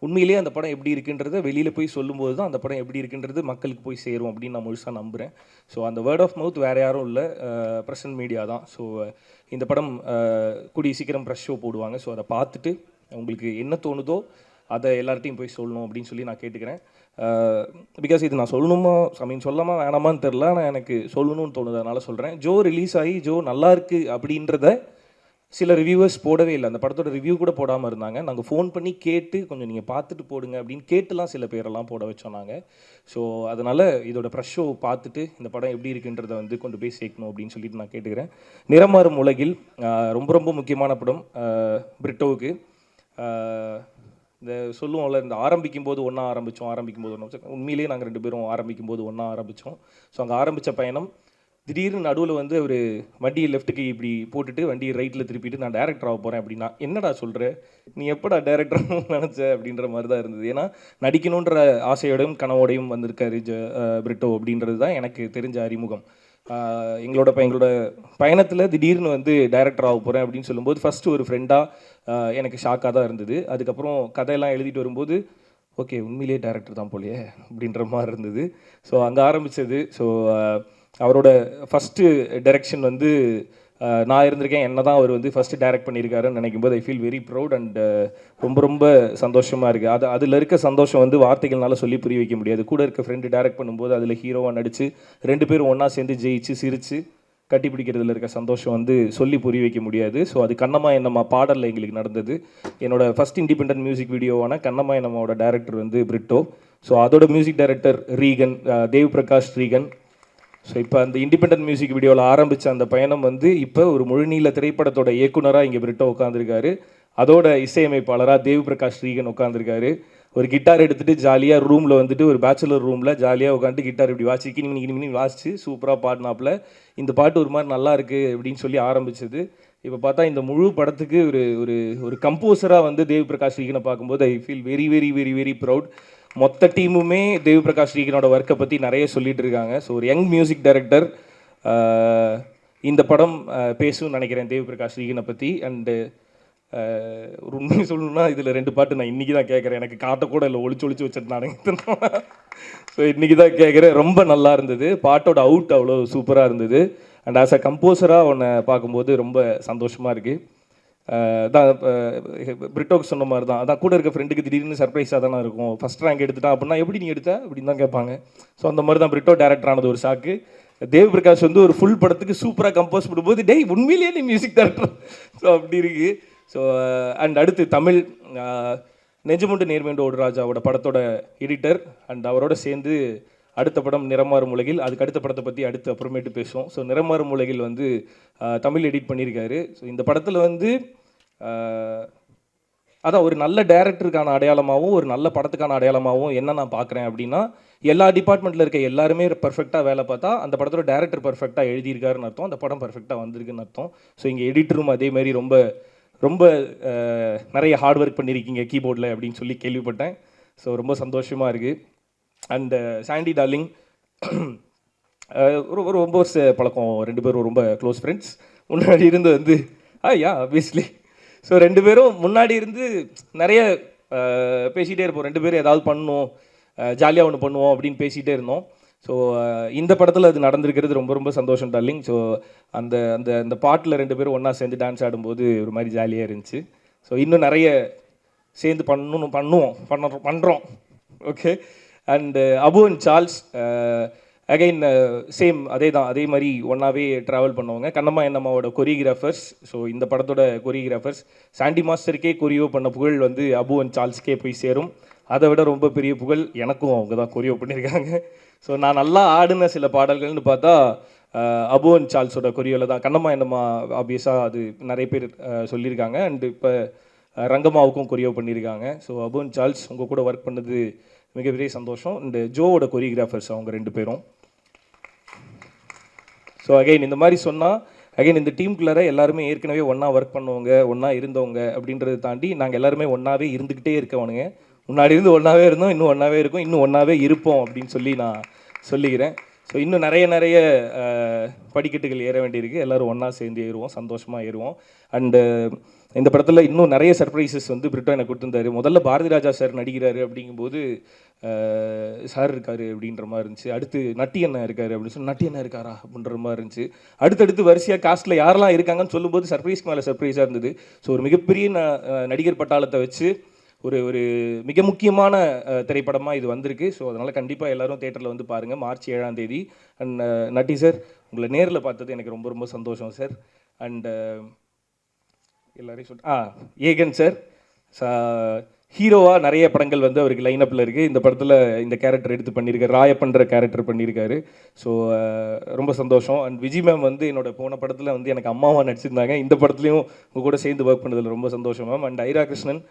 உண்மையிலேயே அந்த படம் எப்படி இருக்குன்றதை வெளியில் போய் சொல்லும்போது தான் அந்த படம் எப்படி இருக்குன்றது மக்களுக்கு போய் சேரும் அப்படின்னு நான் முழுசாக நம்புகிறேன். ஸோ அந்த வேர்ட் ஆஃப் மவுத் வேறு யாரும் இல்லை, பிரசன்ட் மீடியா தான். ஸோ இந்த படம் கூடிய சீக்கிரம் ப்ரெஷ் ஷோ போடுவாங்க. ஸோ அதை பார்த்துட்டு உங்களுக்கு என்ன தோணுதோ அதை எல்லார்ட்டையும் போய் சொல்லணும் அப்படின்னு சொல்லி நான் கேட்டுக்கிறேன். பிகாஸ் இது நான் சொல்லணுமா சொல்லாமா வேணாமான்னு தெரில, ஆனால் எனக்கு சொல்லணும்னு தோணுது, அதனால் சொல்கிறேன். ஜோ ரிலீஸ் ஆகி ஜோ நல்லா இருக்குது அப்படின்றத சில ரிவ்யூவர்ஸ் போடவே இல்லை. அந்த படத்தோட ரிவ்யூ கூட போடாமல் இருந்தாங்க. நாங்கள் ஃபோன் பண்ணி கேட்டு கொஞ்சம் நீங்கள் பார்த்துட்டு போடுங்க அப்படின்னு கேட்டுலாம் சில பேரெல்லாம் போட வச்சோம் நாங்கள். ஸோ அதனால் இதோட ப்ரெஷ் ஷோ பார்த்துட்டு இந்த படம் எப்படி இருக்குன்றதை வந்து கொண்டு போய் சேர்க்கணும் அப்படின்னு சொல்லிட்டு நான் கேட்டுக்கிறேன். நிறமாறும் உலகில் ரொம்ப ரொம்ப முக்கியமான படம் பிரிட்டோவுக்கு. இந்த சொல்லுவோம்ல, இந்த ஆரம்பிக்கும் போது ஒன்றா ஆரம்பிக்கும் போது ஒன்றா, உண்மையிலேயே நாங்கள் 2 பேரும் ஆரம்பிக்கும் போது ஒன்றா ஆரம்பித்தோம். ஸோ அங்கே ஆரம்பித்த பயணம் திடீர்னு நடுவில் வந்து ஒரு வண்டியை லெஃப்ட்டுக்கு இப்படி போட்டுட்டு வண்டியை ரைட்டில் திருப்பிட்டு நான் டேரக்டர் ஆக போகிறேன் அப்படின்னா, என்னடா சொல்கிற, நீ எப்படா டேரக்டர் நினச்ச அப்படின்ற மாதிரி தான் இருந்தது. ஏன்னா நடிக்கணுன்ற ஆசையோடையும் கனவோடையும் வந்திருக்காரு பிரிட்டோ அப்படின்றது தான் எனக்கு தெரிஞ்ச அறிமுகம். எங்களோட பயணத்தில் திடீர்னு வந்து டைரக்டர் ஆக போகிறேன் அப்படின்னு சொல்லும்போது ஃபஸ்ட்டு ஒரு ஃப்ரெண்டாக எனக்கு ஷாக்காக தான் இருந்தது. அதுக்கப்புறம் கதையெல்லாம் எழுதிட்டு வரும்போது ஓகே உண்மையிலேயே டைரக்டர் தான் போலையே அப்படின்ற மாதிரி இருந்தது. ஸோ அங்கே ஆரம்பித்தது. ஸோ அவரோட ஃபஸ்ட்டு டைரக்ஷன் வந்து நான் இருந்திருக்கேன், என்ன தான் அவர் வந்து ஃபஸ்ட்டு டைரக்ட் பண்ணியிருக்காருன்னு நினைக்கும் போது ஐ ஃபீல் வெரி ப்ரௌட் அண்ட் ரொம்ப ரொம்ப சந்தோஷமாக இருக்குது. அதில் இருக்க சந்தோஷம் வந்து வார்த்தைகள்னால சொல்லி புரிய வைக்க முடியாது. கூட இருக்க ஃப்ரெண்டு டைரக்ட் பண்ணும்போது அதில் ஹீரோவாக நடித்து 2 பேரும் ஒன்றா சேர்ந்து ஜெயிச்சு சிரித்து கட்டி பிடிக்கிறதுல இருக்க சந்தோஷம் வந்து சொல்லி புரிய வைக்க முடியாது. ஸோ அது கண்ணம்மா என்னம்மா பாடலில் எங்களுக்கு நடந்தது. என்னோடய ஃபஸ்ட் இண்டிபெண்டன்ட் மியூசிக் வீடியோவான கண்ணம்மா என்னம்மாவோட டைரக்டர் வந்து பிரிட்டோ. ஸோ அதோட music director Regan, Dev Prakash Regan. So இப்போ அந்த இண்டிபெண்டன்ட் மியூசிக் வீடியோவில் ஆரம்பித்த அந்த பயணம் வந்து இப்போ ஒரு முழுநீள திரைப்படத்தோட இயக்குனராக இங்கே பிரிட்டோ உட்காந்துருக்காரு. அதோட இசையமைப்பாளராக தேவ் பிரகாஷ் ரீகன் உட்காந்துருக்காரு. ஒரு கிட்டார் எடுத்துகிட்டு ஜாலியாக ரூமில் வந்துட்டு ஒரு பேச்சுலர் ரூமில் ஜாலியாக உட்காந்துட்டு கிட்டார் இப்படி வாசி கிணி வாசிச்சு சூப்பராக பாடினாப்புல. இந்த பாட்டு ஒரு மாதிரி நல்லா இருக்குது அப்படின்னு சொல்லி ஆரம்பிச்சது. இப்போ பார்த்தா இந்த முழு படத்துக்கு ஒரு ஒரு ஒரு கம்போசராக வந்து தேவ் பிரகாஷ் ரீகனை பார்க்கும்போது ஐ feel very very very very proud. மொத்த டீமுமே தேவ் பிரகாஷ் ரீகனோட ஒர்க்கை பற்றி நிறைய சொல்லிட்டு இருக்காங்க. ஸோ ஒரு யங் மியூசிக் டைரக்டர் இந்த படம் பேசுன்னு நினைக்கிறேன் தேவ் பிரகாஷ் ரீகனை பற்றி. அண்டு ஒரு உண்மையை சொல்லணும்னா இதில் 2 பாட்டு நான் இன்றைக்கி தான் கேட்குறேன். எனக்கு காட்டக்கூட இல்லை, ஒளிச்சு வச்சுட்டு நானுங்க. ஸோ இன்றைக்கி தான் கேட்குறேன். ரொம்ப நல்லா இருந்தது. பாட்டோட அவுட் அவ்வளோ சூப்பராக இருந்தது. அண்ட் ஆஸ் அ கம்போசராக உன்னை பார்க்கும்போது ரொம்ப சந்தோஷமாக இருக்குது. தான் பிரிட்டோக்கு சொன்ன மாதிரி தான், அதான் கூட இருக்க ஃப்ரெண்டுக்கு திடீர்னு சர்ப்ரைஸாக தானே இருக்கும். ஃபஸ்ட் ரேங்க் எடுத்துட்டா அப்படின்னா எப்படி நீ எடுத்த அப்படின்னு தான் கேட்பாங்க. ஸோ அந்த மாதிரி தான் பிரிட்டோ டேரக்டர் ஆனது ஒரு ஷாக்கு. தேவ் பிரகாஷ் வந்து ஒரு ஃபுல் படத்துக்கு சூப்பராக கம்போஸ் பண்ணும்போது டேய் உண்மையிலேயே நீ மியூசிக் டைரக்டர். ஸோ அப்படி இருக்குது. ஸோ அண்ட் அடுத்து தமிழ் நெஞ்சமுண்டு நேர்மையுண்டு ஓடு ராஜாவோட படத்தோட எடிட்டர் அண்ட் அவரோட சேர்ந்து அடுத்த படம் நிறமாறும் உலகில். அதுக்கு அடுத்த படத்தை பற்றி அடுத்து அப்புறமேட்டு பேசுவோம். ஸோ நிறமாறும் உலகில் வந்து தமிழ் எடிட் பண்ணியிருக்காரு. ஸோ இந்த படத்தில் வந்து அதான் ஒரு நல்ல டைரக்டருக்கான அடையாளமாகவும் ஒரு நல்ல படத்துக்கான அடையாளமாகவும் என்ன நான் பார்க்குறேன் அப்படின்னா, எல்லா டிபார்ட்மெண்ட்டில் இருக்க எல்லாருமே பர்ஃபெக்டாக வேலை பார்த்தா அந்த படத்தோட டேரக்டர் பர்ஃபெக்டாக எழுதியிருக்காருன்னு அர்த்தம், அந்த படம் பர்ஃபெக்டாக வந்திருக்குன்னு அர்த்தம். ஸோ இங்கே எடிட்டரும் அதேமாதிரி ரொம்ப ரொம்ப நிறைய ஹார்ட் ஒர்க் பண்ணியிருக்கீங்க கீபோர்டில் அப்படின்னு சொல்லி கேள்விப்பட்டேன். ஸோ ரொம்ப சந்தோஷமாக இருக்குது. அண்டு சாண்டி டார்லிங் ஒரு ரொம்ப வருஷ பழக்கம், 2 பேரும் ரொம்ப க்ளோஸ் ஃப்ரெண்ட்ஸ். முன்னாடி இருந்து வந்து யா ஆப்வியஸ்லி. ஸோ 2 பேரும் முன்னாடி இருந்து நிறைய பேசிகிட்டே இருப்போம். 2 பேரும் ஏதாவது பண்ணணும், ஜாலியாக ஒன்று பண்ணுவோம் அப்படின்னு பேசிகிட்டே இருந்தோம். ஸோ இந்த படத்தில் அது நடந்திருக்கிறது ரொம்ப ரொம்ப சந்தோஷம் டார்லிங். ஸோ அந்த அந்த அந்த பாட்டில் 2 பேரும் ஒன்றா சேர்ந்து டான்ஸ் ஆடும்போது ஒரு மாதிரி ஜாலியாக இருந்துச்சு. ஸோ இன்னும் நிறைய சேர்ந்து பண்ணுறோம். Okay. And Abu and Charles again same அதே மாதிரி ஒன்றாவே ட்ராவல் பண்ணுவாங்க. கண்ணம்மா என்னம்மாவோட கொரியோகிராஃபர்ஸ். ஸோ இந்த படத்தோட கொரியோகிராஃபர்ஸ் சாண்டி மாஸ்டருக்கே கொரியோ பண்ண புகழ் வந்து அபு அண்ட் சார்ல்ஸ்க்கே போய் சேரும். அதை விட ரொம்ப பெரிய புகழ் எனக்கும் அவங்க தான் கொரியோ பண்ணியிருக்காங்க. ஸோ நான் நல்லா ஆடின சில பாடல்கள்னு பார்த்தா அபு அண்ட் சார்ல்ஸோட கொரியோவில் தான். கண்ணம்மா என்னம்மா ஆப்வியஸாக அது நிறைய பேர் சொல்லியிருக்காங்க. அண்டு இப்போ ரங்கம்மாவுக்கும் கொரியோ பண்ணியிருக்காங்க. ஸோ அபு அண்ட் சார்ல்ஸ் உங்கள் கூட ஒர்க் பண்ணது மிகப்பெரிய சந்தோஷம். இந்த ஜோவோட கொரியோகிராஃபர்ஸ் அவங்க 2 பேரும். ஸோ அகைன் இந்த மாதிரி சொன்னால் அகைன் இந்த டீமுக்குள்ளார எல்லாருமே ஏற்கனவே ஒன்றா ஒர்க் பண்ணுவவங்க, ஒன்றா இருந்தவங்க அப்படின்றத தாண்டி நாங்கள் எல்லாருமே ஒன்றாவே இருந்துக்கிட்டே இருக்கவனுங்க. முன்னாடி இருந்து ஒன்றாவே இருந்தோம், இன்னும் ஒன்றாவே இருக்கும், இன்னும் ஒன்றாவே இருப்போம் அப்படின்னு சொல்லி நான் சொல்லிக்கிறேன். ஸோ இன்னும் நிறைய படிக்கட்டுகள் ஏற வேண்டியிருக்கு. எல்லோரும் ஒன்றா சேர்ந்து ஏறுவோம், சந்தோஷமாக ஏறுவோம். அண்டு இந்த படத்தில் இன்னும் நிறைய சர்ப்ரைசஸ் வந்து பிரிட்டோ எனக்கு கொடுத்துருந்தாரு. முதல்ல பாரதி ராஜா சார் நடிக்கிறாரு அப்படிங்கும்போது சார் இருக்காரு அப்படின்ற மாதிரி இருந்துச்சு. அடுத்து நட்டி அண்ணன் இருக்காரு அப்படின்னு சொல்லி நட்டி அண்ணன் இருக்காரா அப்படின்ற மாதிரி இருந்துச்சு. அடுத்தடுத்து வரிசையாக காஸ்ட்டில் யாரெல்லாம் இருக்காங்கன்னு சொல்லும்போது சர்ப்ரைஸ்க்கு மேலே சர்ப்ரைஸாக இருந்தது. ஸோ ஒரு மிகப்பெரிய நடிகர் பட்டாளத்தை வச்சு ஒரு மிக முக்கியமான திரைப்படமாக இது வந்திருக்கு. ஸோ அதனால் கண்டிப்பாக எல்லோரும் தேட்டரில் வந்து பாருங்கள் மார்ச் 7ஆம் தேதி. அண்ட் நட்டி சார் உங்களை நேரில் பார்த்தது எனக்கு ரொம்ப ரொம்ப சந்தோஷம் சார். அண்டு எல்லாரையும் ஏகன் சார் ஹீரோவாக நிறைய படங்கள் வந்து அவருக்கு லைனப்பில் இருக்குது. இந்த படத்தில் இந்த கேரக்டர் எடுத்து பண்ணியிருக்காரு, ராயப்பன்ற கேரக்டர் பண்ணியிருக்காரு. ஸோ ரொம்ப சந்தோஷம். அண்ட் விஜய் மேம் வந்து என்னோட போன படத்தில் வந்து எனக்கு அம்மாவாக நடிச்சிருந்தாங்க. இந்த படத்துலையும் உங்கள் கூட சேர்ந்து ஒர்க் பண்ணதில் ரொம்ப சந்தோஷம் மேம். அண்ட் ஐரா கிருஷ்ணன்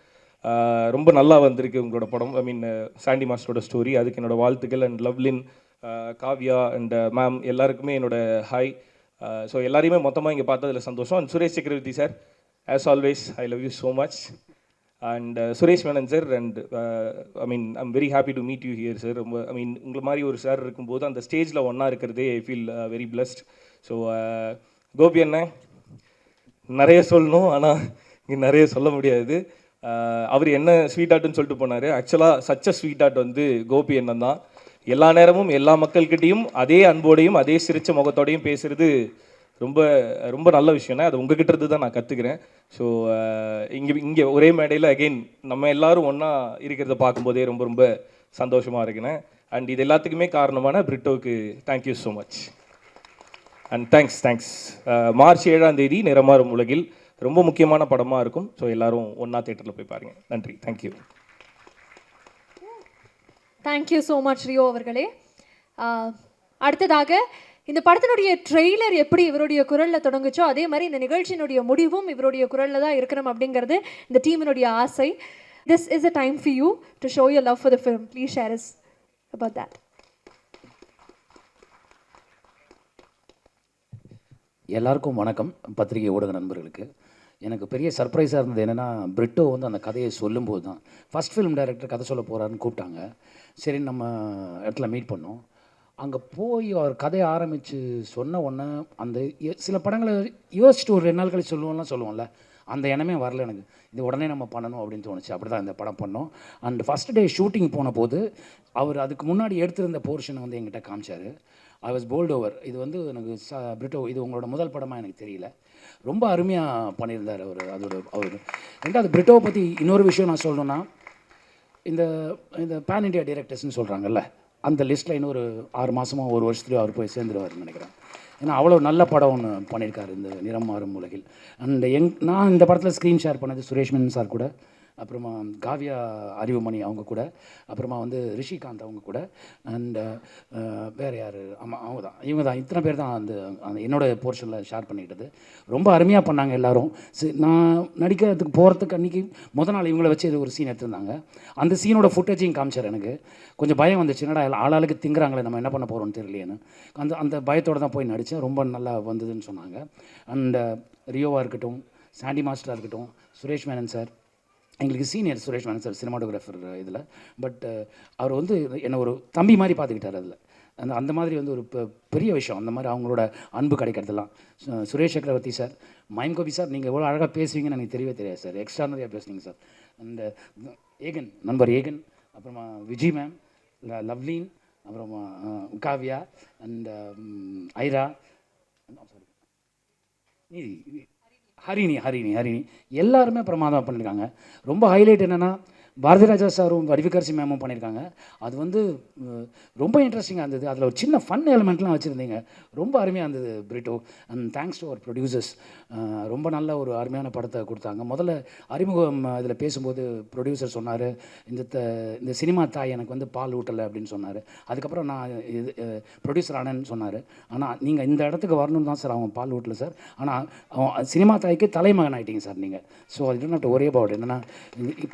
ரொம்ப நல்லா வந்திருக்கு உங்களோட படம். ஐ மீன் சாண்டி மாஸ்டரோட ஸ்டோரி, அதுக்கு என்னோடய வாழ்த்துக்கள். And Lovelin, Kavya and ma'am எல்லாருக்குமே என்னோடய ஹாய். ஸோ எல்லாரையுமே மொத்தமாக இங்கே பார்த்ததில் சந்தோஷம். And Suresh Chakravarthy sir, as always I love you so much. And Suresh Menon sir, and I mean I'm very happy to meet you here sir. ரொம்ப ஐ மீன் உங்களை மாதிரி ஒரு சார் இருக்கும்போது அந்த ஸ்டேஜில் ஒன்றா இருக்கிறதே I feel very blessed. So Gopi அண்ணன் நிறைய சொல்லணும், ஆனால் இங்கே நிறைய சொல்ல முடியாது. அவர் என்ன ஸ்வீட் ஆர்ட்டுன்னு சொல்லிட்டு போனார். ஆக்சுவலாக சச்ச ஸ்வீட் ஆர்ட் வந்து கோபி அண்ணன் தான். எல்லா நேரமும் எல்லா மக்கள்கிட்டையும் அதே அன்போடையும் அதே சிரிச்ச முகத்தோடையும் பேசுகிறது ரொம்ப ரொம்ப நல்ல விஷயம்னா அது உங்ககிட்ட இருந்து தான் நான் கற்றுக்கிறேன். ஸோ இங்கே ஒரே மேடையில் அகெயின் நம்ம எல்லோரும் ஒன்றா இருக்கிறத பார்க்கும்போதே ரொம்ப ரொம்ப சந்தோஷமாக இருக்குண்ணே. அண்ட் இது எல்லாத்துக்குமே காரணமான பிரிட்டோவுக்கு thank you so much. And thanks. March 7ஆம் தேதி நிறமாறும் உலகில் ரொம்ப முக்கியமான படமாக இருக்கும். ஸோ எல்லோரும் ஒன்றா தேட்டரில் போய் பாருங்கள். நன்றி. Thank you. Thank you so much Rio அவர்களே. அடுத்ததாக இந்த படத்தினுடைய ட்ரெய்லர் எப்படி இவருடைய குரலில் தொடங்குச்சோ அதே மாதிரி இந்த நிகழ்ச்சியினுடைய முடிவும் இவருடைய குரலில் தான் இருக்கணும் அப்படிங்கிறது இந்த டீமினுடைய ஆசை. This is a time for you to show your love for the film. Please share as about that. எல்லாருக்கும் வணக்கம். பத்திரிகை ஊடக நண்பர்களுக்கு எனக்கு பெரிய சர்ப்ரைஸாக இருந்தது என்னென்னா, பிரிட்டோ வந்து அந்த கதையை சொல்லும்போது தான் ஃபஸ்ட் ஃபிலிம் டைரக்டர் கதை சொல்ல போகிறாருன்னு கூப்பிட்டாங்க. சரி நம்ம இடத்துல மீட் பண்ணோம். அங்கே போய் அவர் கதையை ஆரம்பித்து சொன்ன உடனே அந்த சில படங்களை யோசிச்சுட்டு ஒரு 2 நாள் கழிச்சு சொல்லுவோம்ல, அந்த எண்ணமே வரல எனக்கு. இது உடனே நம்ம பண்ணணும் அப்படின்னு தோணுச்சு. அப்படி தான் இந்த படம் பண்ணோம். அண்ட் ஃபஸ்ட் டே ஷூட்டிங் போன போது அவர் அதுக்கு முன்னாடி எடுத்திருந்த போர்ஷனை வந்து எங்கிட்ட காமிச்சார். I was bowled over. இது வந்து எனக்கு பிரிட்டோ இது உங்களோட முதல் படமாக எனக்கு தெரியல, ரொம்ப அருமையாக பண்ணியிருந்தார் அவர். ரெண்டாவது பிரிட்டோவை பற்றி இன்னொரு விஷயம் நான் சொல்லணுன்னா, இந்த பேன் இண்டியா டைரக்டர்ஸ்னு சொல்கிறாங்கல்ல, அந்த லிஸ்ட்டில் இன்னொரு 6 மாதமோ 1 வருஷத்துலேயோ அவர் போய் சேர்ந்துருவார்னு நினைக்கிறேன். ஏன்னா அவ்வளோ நல்ல படம் ஒன்று பண்ணியிருக்காரு இந்த நிறம் மாறும் உலகில். அண்ட் நான் இந்த படத்தில் ஸ்க்ரீன் ஷேர் பண்ணது சுரேஷ் மேனன் சார் கூட. அப்புறமா காவ்யா அறிவுமணி அவங்க கூட, அப்புறமா வந்து ரிஷிகாந்த் அவங்க கூட, அண்ட் வேறு யார், ஆமாம் அவங்க தான், இவங்க தான், இத்தனை பேர் தான் அந்த என்னோட போர்ஷனில் ஷேர் பண்ணிக்கிட்டது. ரொம்ப அருமையாக பண்ணாங்க எல்லாரும். நான் நடிக்கிறதுக்கு போகிறதுக்கு அன்றைக்கி நாள் இவங்கள வச்சு ஒரு சீன் எடுத்திருந்தாங்க. அந்த சீனோட ஃபுட்டேஜையும் காமிச்சார். எனக்கு கொஞ்சம் பயம் வந்துச்சு, என்னடா ஆளாளுக்கு திங்குறாங்களே, நம்ம என்ன பண்ண போகிறோம்னு தெரியலையேன்னு. அந்த பயத்தோடு தான் போய் நடித்தேன். ரொம்ப நல்லா வந்ததுன்னு சொன்னாங்க. அண்ட் ரியோவாக இருக்கட்டும், சாண்டி மாஸ்டராக இருக்கட்டும், சுரேஷ் மேனன் சார், எங்களுக்கு senior Suresh Menon sir cinematographer இதில். பட் அவர் வந்து என்னை ஒரு தம்பி மாதிரி பார்த்துக்கிட்டார். அதில் அந்த மாதிரி வந்து ஒரு பெரிய விஷயம். அந்த மாதிரி அவங்களோட அன்பு கிடைக்கிறதுலாம். Suresh Chakravarthy sir, mime Gopi sir, நீங்கள் எவ்வளோ அழகாக பேசுவீங்கன்னு எனக்கு தெரியவே தெரியாது சார். எக்ஸ்ட்ரானரியாக பேசுனீங்க சார். அண்ட் ஏகன், நண்பர் ஏகன், அப்புறமா விஜய் மேம், லவ்லீன், அப்புறமா காவ்யா அண்ட் ஐரா, ஹரிணி எல்லாருமே பிரமாதம் பண்ணியிருக்காங்க. ரொம்ப ஹைலைட் என்னென்னா பாரதி ராஜா சாரும் வடிவிகர்சி மேமும் பண்ணியிருக்காங்க. அது வந்து ரொம்ப இன்ட்ரெஸ்டிங்காக இருந்தது. அதில் ஒரு சின்ன ஃபன் எலிமெண்ட்லாம் வச்சுருந்தீங்க. ரொம்ப அருமையாக இருந்தது Britto. And thanks to our producers. ரொம்ப நல்ல ஒரு அருமையான படத்தை கொடுத்தாங்க. முதல்ல அறிமுகம் இதில் பேசும்போது ப்ரொடியூசர் சொன்னார், இந்த சினிமா தாய் எனக்கு வந்து பால் ஊட்டலை அப்படின்னு சொன்னார். அதுக்கப்புறம் நான் இது ப்ரொடியூசர் ஆனேன்னு சொன்னார். ஆனால் நீங்கள் இந்த இடத்துக்கு வரணும்னு தான் சார் அவன் பால் ஊட்டலை சார். ஆனால் அவன் சினிமா தாய்க்கு தலைமகன் ஆகிட்டீங்க சார் நீங்கள். ஸோ அது டோன்ட் ஒரே அபவுட். என்னென்னா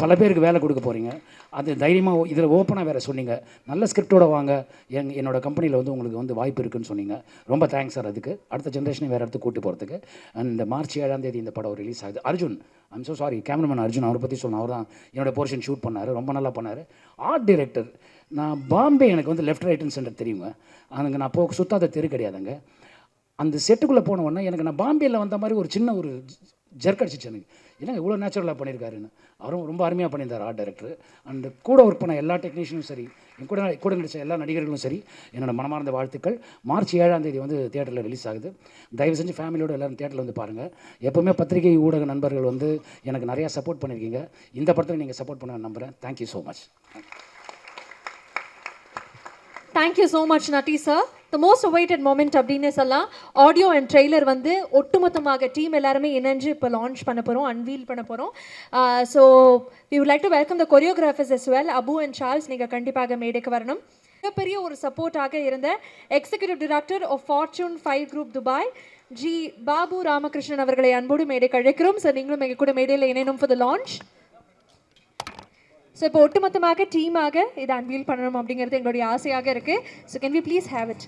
பல பேருக்கு வேலை கொடுக்க போகிறீங்க. அது தைரியமாக இதில் ஓப்பனாக வேறு சொன்னீங்க. நல்ல ஸ்கிரிப்டோட வாங்க, என்னோட கம்பெனியில் வந்து உங்களுக்கு வந்து வாய்ப்பு இருக்குதுன்னு சொன்னீங்க. ரொம்ப தேங்க்ஸ் சார். அதுக்கு அடுத்த ஜென்ரேஷனை வேறு இடத்துக்கு கூட்டி போகிறதுக்கு. அண்ட் மார்ச் 7 இந்த படம் ரிலீஸ் ஆகுது. Arjun, I'm so sorry, cameraman Arjun, அவரை பற்றி சொல்லணும். அவர் தான் என்னோட போர்ஷன் ஷூட் பண்ணார். ரொம்ப நல்லா பண்ணார். ஆர்ட் டைரக்டர், நான் பாம்பே, எனக்கு வந்து லெஃப்ட் ரைட் அண்ட் சென்டர் தெரியுங்க. அங்கே நான் சுத்தாத தெரு கிடையாதுங்க. அந்த செட்டுக்குள்ளே போன உடனே எனக்கு நான் பாம்பேயில் வந்த மாதிரி ஒரு சின்ன ஒரு ஜெர்க் அடிச்சிச்சு எனக்கு. ஏன்னா இவ்வளோ நேச்சுரலாக பண்ணியிருக்காருன்னு. அவரும் ரொம்ப அருமையாக பண்ணியிருந்தார் ஆர்ட் டைரக்டர். அண்ட் கூட ஒர்க் பண்ண எல்லா டெக்னீஷியனும் சரி, என் கூட நடித்த எல்லா நடிகர்களும் சரி, என்னோட மனமார்ந்த வாழ்த்துக்கள். மார்ச் 7 வந்து தியேட்டரில் ரிலீஸ் ஆகுது. தயவு செஞ்சு ஃபேமிலியோடு எல்லோரும் தியேட்டரில் வந்து பாருங்கள். எப்போவுமே பத்திரிகை ஊடக நண்பர்கள் வந்து எனக்கு நிறையா சப்போர்ட் பண்ணியிருக்கீங்க. இந்த படத்தில் நீங்கள் சப்போர்ட் பண்ண நம்புகிறேன். Thank you so much. Thank you so much Natty sir. The most awaited moment அப்படின்னு சொல்லலாம். ஆடியோ அண்ட் ட்ரெய்லர் வந்து ஒட்டுமொத்தமாக டீம் எல்லாருமே இணைஞ்சு இப்போ லான்ச் பண்ண போகிறோம், அன்வீல் பண்ண போகிறோம். So we would like to welcome the choreographers as well. Abu and Charles, நீங்கள் கண்டிப்பாக மேடைக்கு வரணும். மிகப்பெரிய ஒரு சப்போர்ட்டாக இருந்த executive director of Fortune 5 group Dubai G Babu Ramakrishnan அவர்களை அன்போடு மேடைக்கு அழைக்கிறோம். சார், நீங்களும் எங்கள் கூட மேடையில் இணையணும் ஃபார் த லான்ச். ஸோ இப்போ ஒட்டுமொத்தமாக டீமாக இதை அன்வீல் பண்ணணும் அப்படிங்கிறது எங்களுடைய ஆசையாக இருக்குது. So can we please have it.